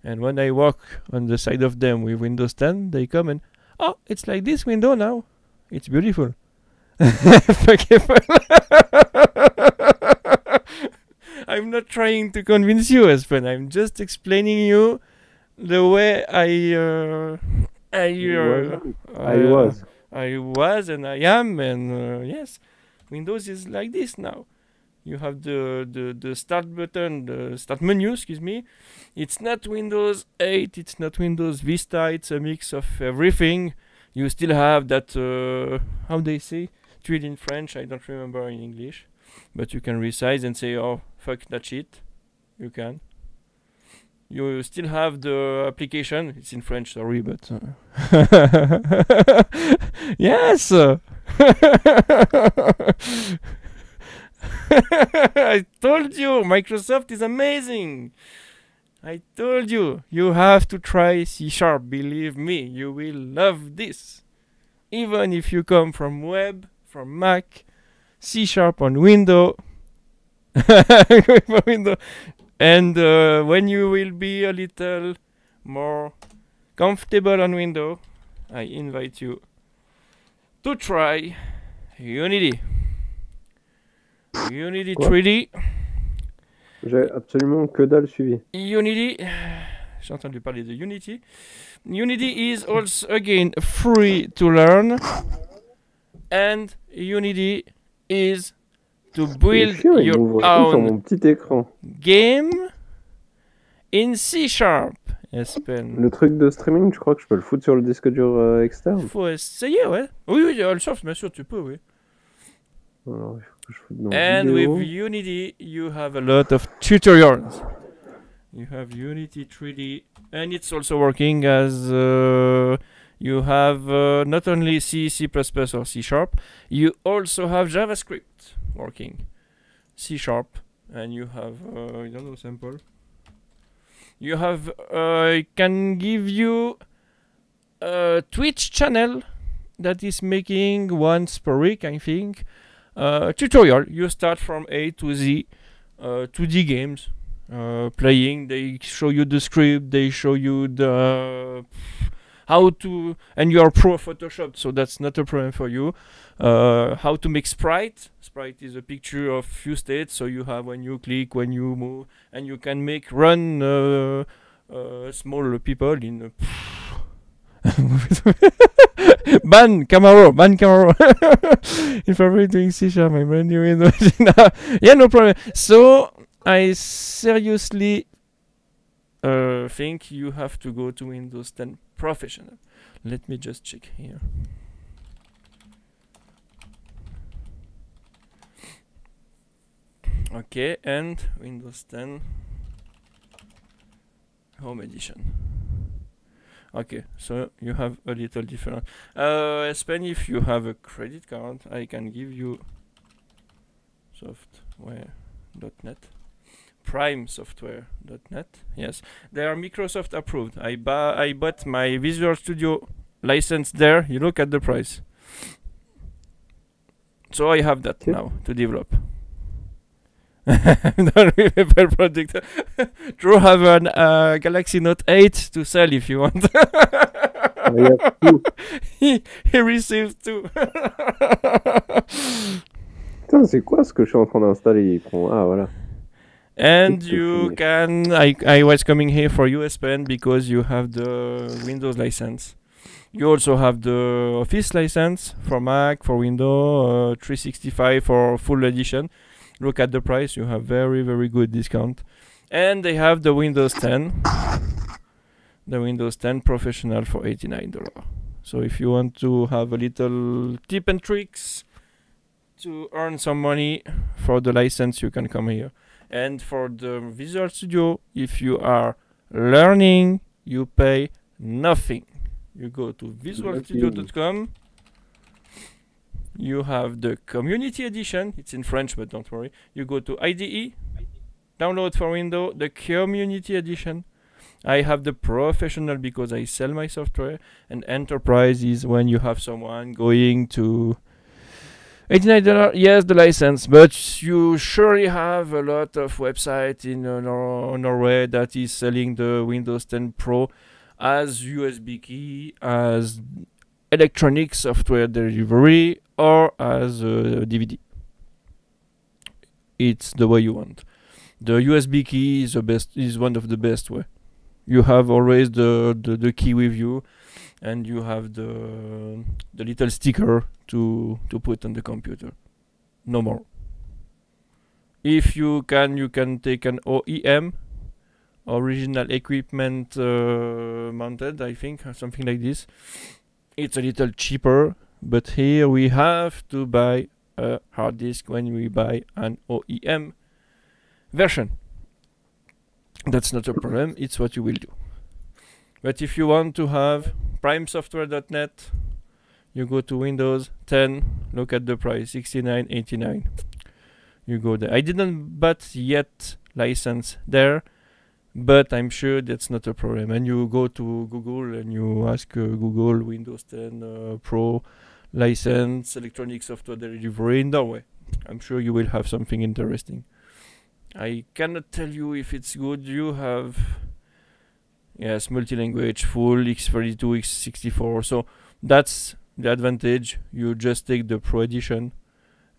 And when I walk on the side of them with Windows 10, they come and, oh, it's like this window now. It's beautiful. I'm not trying to convince you, Espen. I'm just explaining you the way I was and I am, and yes, Windows is like this now. You have the start button, the start menu, excuse me. It's not Windows 8, it's not Windows Vista, it's a mix of everything. You still have that, how they say, tweet in French, I don't remember in English. But you can resize and say, oh, fuck that shit. You can. You still have the application. It's in French, sorry, but yes. I told you, Microsoft is amazing. I told you, you have to try C#. Believe me, you will love this. Even if you come from web, from Mac, C# on Windows. And when you will be a little more comfortable on Windows, I invite you to try Unity. Unity Quoi? 3D. J'ai absolument que dalle suivi. Unity. J'ai entendu parler de Unity. Unity is also again free to learn, and Unity is to build Chiant, il your m'ouvre tout sur own mon petit écran. game in C#. Espen. Le truc de streaming, je crois que je peux le foutre sur le disque dur externe. Faut essayer, ouais. Oui, le soft, bien sûr, tu peux, oui. Alors, il faut que je foute dans And vidéo. with Unity, you have a lot of tutorials. You have Unity 3D, and it's also working as you have not only C, C++ or C#, you also have JavaScript working. C#, and you have, I don't know, sample. You have, I can give you a Twitch channel that is making once per week, I think, tutorial. You start from A to Z, 2D games, playing. They show you the script, they show you the how to, and you are pro Photoshop, so that's not a problem for you. How to make sprite. Sprite is a picture of few states, so you have when you click, when you move, and you can make run small people in ban Camaro. If I'm doing C#, I'm brand new in yeah, no problem. So I seriously think you have to go to Windows 10 Professional. Let me just check here. Okay, and Windows 10 Home Edition. Okay, so you have a little different. Espen, if you have a credit card, I can give you software.net. primesoftware.net. Yes, they are Microsoft approved. I bought my Visual Studio license there. You look at the price. So I have that now to develop. Don't remember project. Drew have a Galaxy Note 8 to sell if you want. he received two. Putain, c'est quoi ce que je suis en train d'installer? Ah, voilà. And you can, I was coming here for US Pen because you have the Windows license. You also have the Office license for Mac, for Windows, 365 for full edition. Look at the price, you have very, very good discount. And they have the Windows 10. The Windows 10 Professional for $89. So if you want to have a little tip and tricks to earn some money for the license, you can come here. And for the Visual Studio, if you are learning, you pay nothing. You go to visualstudio.com. You have the Community Edition. It's in French, but don't worry. You go to IDE, download for Windows, the Community Edition. I have the Professional because I sell my software. And Enterprise is when you have someone going to $89, yes, the license, but you surely have a lot of websites in Norway that is selling the Windows 10 Pro as USB key, as electronic software delivery, or as a DVD. It's the way you want. The USB key is the best, is one of the best way. You have always the key with you, and you have the little sticker to put on the computer. No more. If you can take an OEM, original equipment mounted, I think, or something like this. It's a little cheaper, but here we have to buy a hard disk when we buy an OEM version. That's not a problem. It's what you will do. But if you want to have primesoftware.net, you go to Windows 10, look at the price, 69.89. You go there. I didn't but yet license there, but I'm sure that's not a problem. And you go to Google and you ask Google Windows 10 Pro license electronic software delivery in Norway. I'm sure you will have something interesting. I cannot tell you if it's good. You have, yes, multi-language, full x32, x64. So that's the advantage. You just take the Pro edition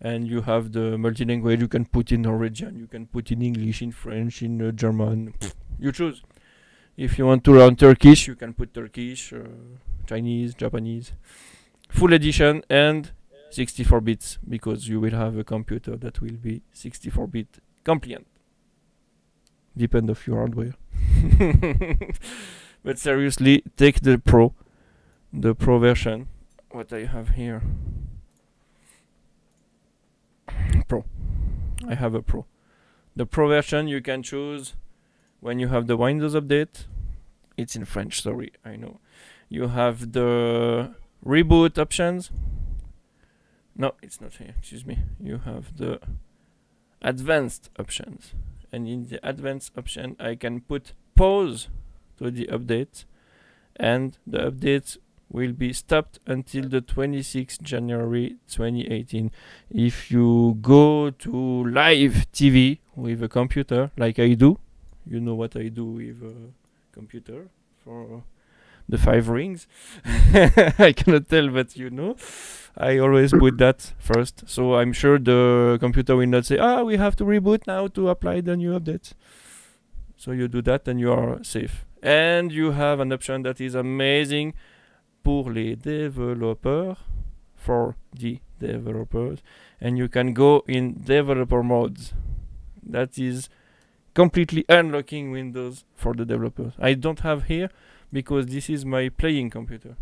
and you have the multi-language. You can put in Norwegian, you can put in English, in French, in German. You choose. If you want to learn Turkish, you can put Turkish, Chinese, Japanese. Full edition and 64 bits, because you will have a computer that will be 64-bit compliant. Depend of your hardware. But seriously, take the Pro version. What I have here. Pro. I have a Pro. The Pro version you can choose when you have the Windows update. It's in French, sorry, I know. You have the reboot options. No, it's not here, excuse me. You have the advanced options. And in the advanced option, I can put pause to the update. And the updates will be stopped until the 26th January 2018. If you go to live TV with a computer, like I do, you know what I do with a computer for the 5 rings. I cannot tell, but you know, I always put that first. So I'm sure the computer will not say, we have to reboot now to apply the new update. So you do that and you are safe. And you have an option that is amazing pour les développeurs, for the developers, and you can go in developer modes. That is completely unlocking Windows for the developers. I don't have here because this is my playing computer.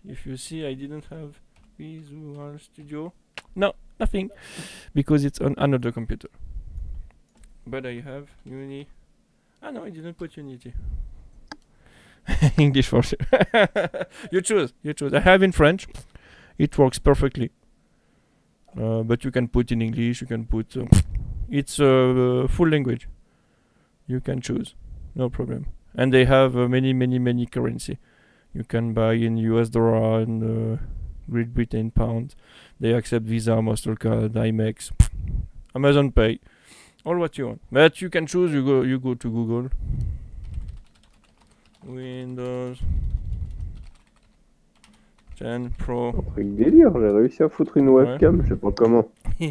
If you see, I didn't have Visual Studio. No, nothing, because it's on another computer. But I have Uni. No, I didn't put Unity. English for sure. You choose. I have in French. It works perfectly. But you can put in English. You can put. It's a full language. You can choose, no problem. And they have many currency. You can buy in US dollar and Great Britain pound. They accept Visa, Mastercard, Amex, Amazon Pay, all what you want. But you can choose. You go to Google. Windows 10 Pro. Un truc délire, j'ai réussi à foutre une webcam, je sais pas comment. Can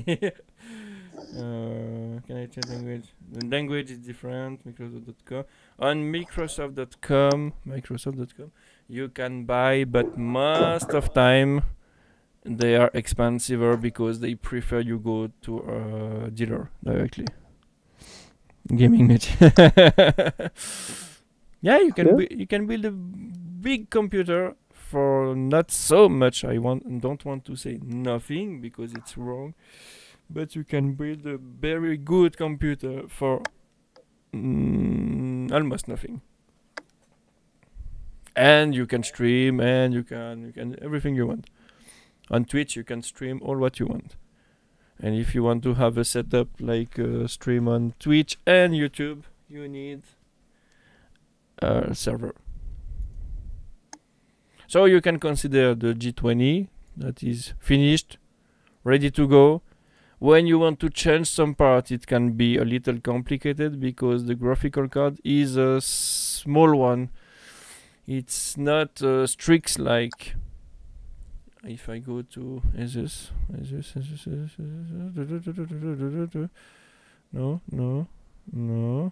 I change language? The language is different. Microsoft.com. On Microsoft.com, you can buy, but most of time they are expensive because they prefer you go to a dealer directly. Gaming net. Yeah, you can build a big computer for not so much. Don't want to say nothing because it's wrong, but you can build a very good computer for almost nothing. And you can stream, and you can everything you want. On Twitch, you can stream all what you want. And if you want to have a setup like stream on Twitch and YouTube, you need server. So you can consider the G20 that is finished, ready to go. When you want to change some part, it can be a little complicated because the graphical card is a small one. It's not strict like if I go to Asus. No.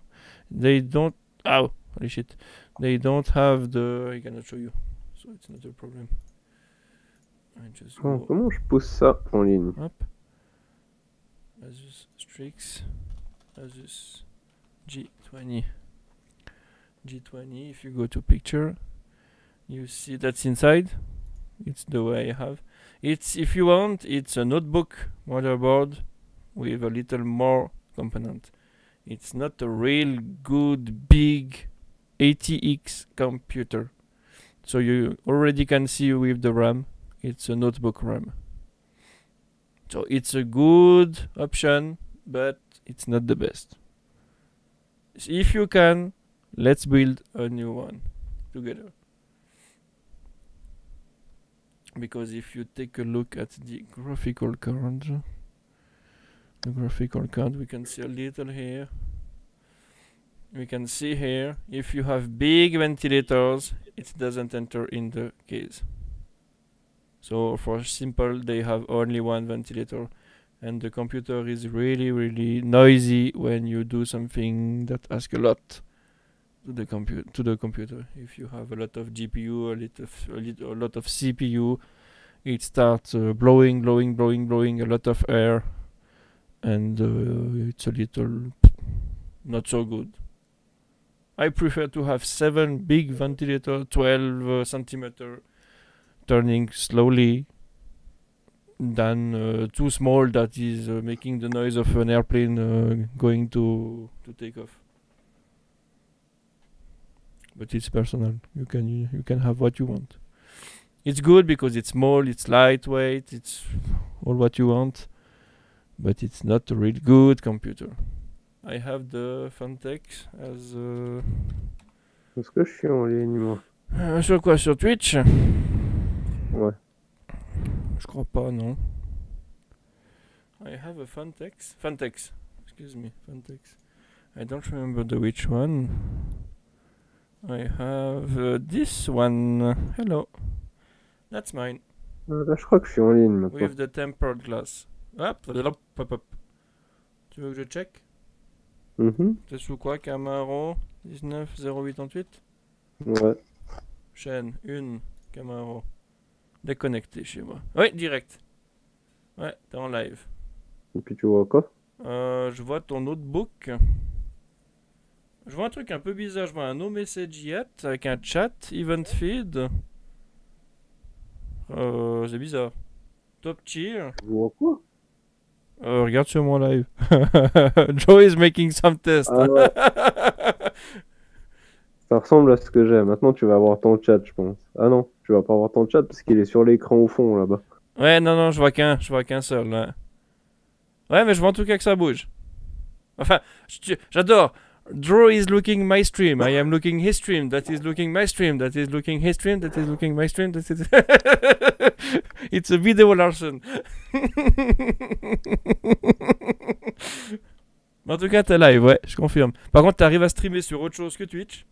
They don't. Ow. Holy shit. They don't have the... I cannot show you. So it's not a problem. I just go Comment je pousse ça en ligne? up. Asus Strix. Asus G20. G20. If you go to picture, you see that's inside. It's the way I have. It's, if you want, it's a notebook motherboard with a little more component. It's not a real good big ATX computer. So you already can see with the RAM, it's a notebook RAM. So it's a good option, but it's not the best. So if you can, let's build a new one together. Because if you take a look at the graphical card, we can see a little here. We can see here, if you have big ventilators, it doesn't enter in the case. So for simple, they have only one ventilator, and the computer is really noisy when you do something that asks a lot to the computer. If you have a lot of GPU, a lot of CPU, it starts blowing a lot of air, and it's a little not so good. I prefer to have 7 big ventilator, 12 centimeter, turning slowly, than too small that is making the noise of an airplane going to take off. But it's personal. You can have what you want. It's good because it's small, it's lightweight, it's all what you want, but it's not a really good computer. I have the Fantex as Est-ce que je suis en ligne, moi? sur quoi? Sur Twitch? Ouais. Je crois pas, non. I have a Fantex. Excuse me, Fantex. I don't remember which one. I have this one. Hello. That's mine. Là, je crois que je suis en ligne maintenant. With the tempered glass. Hop, hop. Tu veux que je check? T'es sous quoi, Camaro 19088? Ouais. Chaîne 1, Camaro. Déconnecté chez moi. Oui, direct. Ouais, t'es en live. Et puis tu vois quoi? Je vois ton notebook. Je vois un truc un peu bizarre. Je vois un no message yet avec un chat, event feed. C'est bizarre. Top tier. Tu vois quoi? Regarde sur mon live. Joe is making some tests. Ah ouais. Ça ressemble à ce que j'ai. Maintenant, tu vas avoir ton chat, je pense. Ah non, tu vas pas avoir ton chat parce qu'il est sur l'écran au fond, là-bas. Ouais, non, je vois qu'un seul, là. Ouais, mais je vois en tout cas que ça bouge. Enfin, j'adore. Draw is looking my stream. I am looking his stream. That is looking my stream. That is looking his stream. That is looking my stream. That is... It's a video Larson. En tout cas, t'es live, ouais, je confirme. Par contre, t'arrives à streamer sur autre chose que Twitch?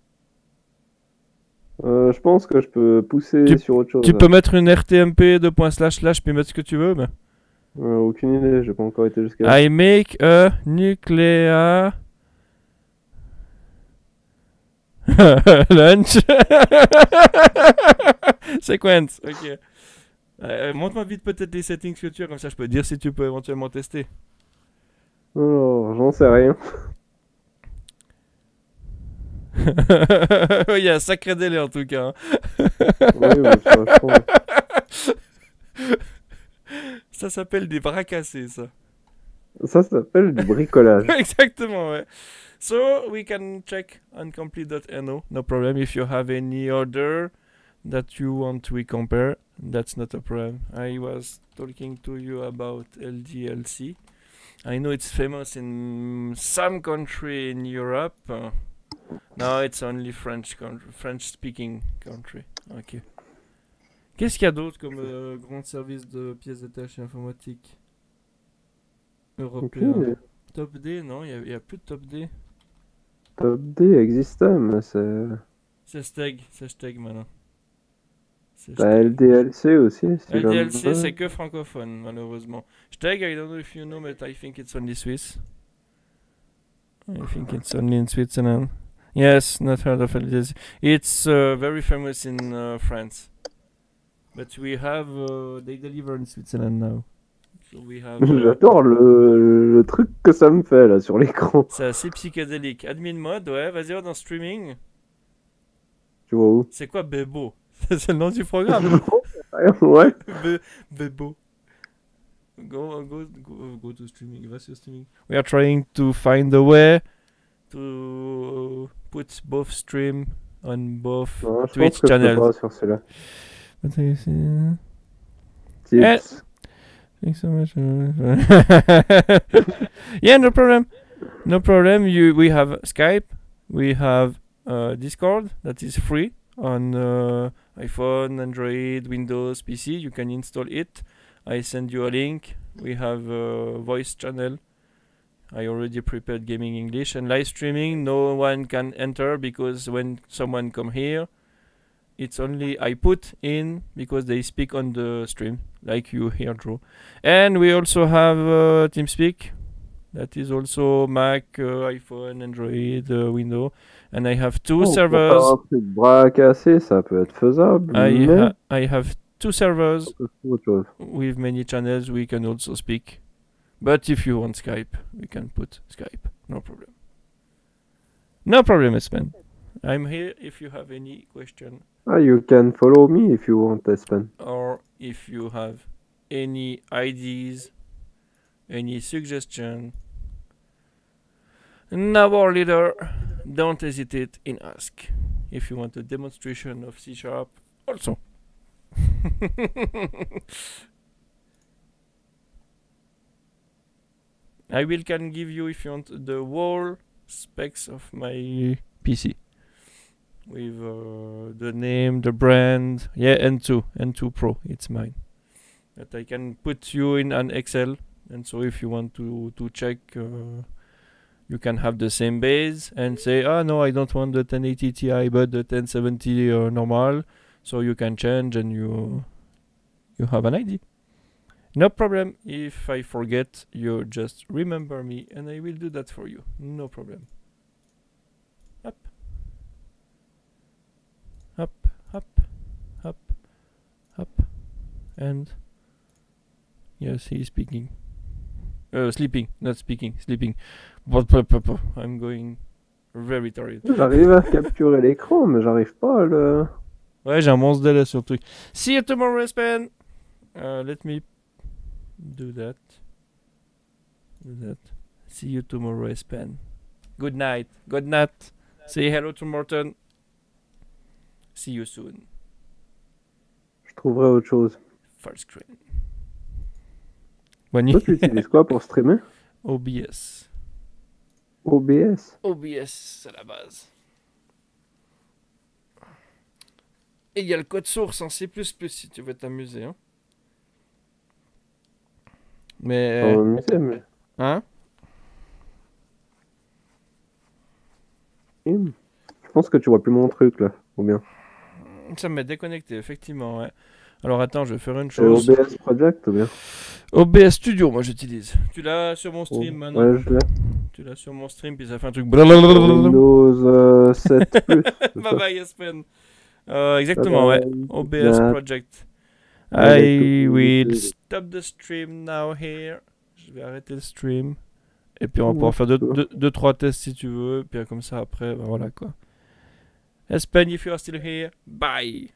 Je pense que je peux pousser sur autre chose. Tu peux mettre une RTMP // puis mettre ce que tu veux, mais... aucune idée, j'ai pas encore été jusqu'à là. I make a nuclear lunch sequence. Ok. Montre-moi vite peut-être les settings que tu as, comme ça je peux te dire si tu peux éventuellement tester. Oh, j'en sais rien. Il y a un sacré délai en tout cas. Oui, mais ça, je pense. Ça s'appelle des bras cassés, ça. Ça s'appelle du bricolage. Exactement, ouais. So we can check on complete.no, no problem. If you have any order that you want to compare, that's not a problem. I was talking to you about LDLC. I know it's famous in some country in Europe. No, it's only French-speaking country. Ok. Qu'est-ce qu'il y a d'autre comme grand service de pièces détachées informatiques européen? Okay. Top D, non, il n'y a plus de Top D. Top D existait, mais c'est... C'est Steg maintenant. T'as LDLC aussi, si LDLC, c'est que francophone, malheureusement. Steg, I don't know if you know, but I think it's only Swiss. I think it's only in Switzerland. Yes, not heard of LDLC. It's very famous in France. But we have, they deliver in Switzerland now. So we have, J'adore le truc que ça me fait là sur l'écran. c'est assez psychédélique. Admin mode, ouais, vas-y, va dans streaming. Tu vois où? C'est quoi Bebo? C'est le nom du programme. Ouais. Bebo. Go to streaming. Va sur streaming. We are trying to find a way to put both stream on both Non, je pense Twitch que je peux channels. pas sur celui-là. Eh. Tips. Thanks so much. Yeah, no problem. No problem. We have Skype. We have Discord that is free on iPhone, Android, Windows, PC. You can install it. I send you a link. We have a voice channel. I already prepared gaming English and live streaming. No one can enter because when someone come here, it's only I put in because they speak on the stream, like you here, Drew. And we also have TeamSpeak. That is also Mac, iPhone, Android, Windows. And I have two Pour faire servers. un truc bras cassé, ça peut être faisable, mais I have two servers c'est autre chose. with many channels. We can also speak. But if you want Skype, we can put Skype. No problem. No problem, Espen. I'm here if you have any question Ah, you can follow me if you want, Espen. or if you have any ideas, any suggestion. Now, our leader, don't hesitate in ask. If you want a demonstration of C# also. I will can give you if you want the whole specs of my PC with the name, the brand, yeah, N2 Pro, it's mine. That I can put you in an Excel, and so if you want to check, you can have the same base and say, ah no, I don't want the 1080 Ti but the 1070 normal, so you can change and you have an idea. No problem. If I forget, you just remember me and I will do that for you. No problem. Up. Up, up, up, up. And yes, he is speaking. Sleeping, not speaking, sleeping. I'm going very tired. J'arrive à capturer l'écran, mais j'arrive pas à le... Ouais, j'ai un monstre délai sur le truc. See you tomorrow, Espen. Let me do that. See you tomorrow, Espen. Good night. Good night. Say hello to Morton. See you soon. Je trouverai autre chose. Full screen. Bonne Toi, nuit. tu utilises quoi pour streamer? OBS. OBS? OBS, c'est la base. Et il y a le code source en C++ si tu veux t'amuser. Hein. Mais... On va m'amuser, mais... Hein? Je pense que tu vois plus mon truc, là. Ou bien? Ça m'a déconnecté, effectivement, ouais. Alors attends, je vais faire une C'est chose. OBS Project, ou bien? OBS Studio, moi j'utilise. Tu l'as sur mon stream maintenant. Ouais, je l'ai. Tu l'as sur mon stream, puis ça fait un truc... Windows 7 plus. Bye bye, Espen. Exactement, ouais. OBS Yeah. Project. Avec I tout- will stop the stream now here. Je vais arrêter le stream. Et puis on va pouvoir faire deux, trois tests si tu veux. Puis comme ça après, ben voilà quoi. Espen, if you are still here, bye.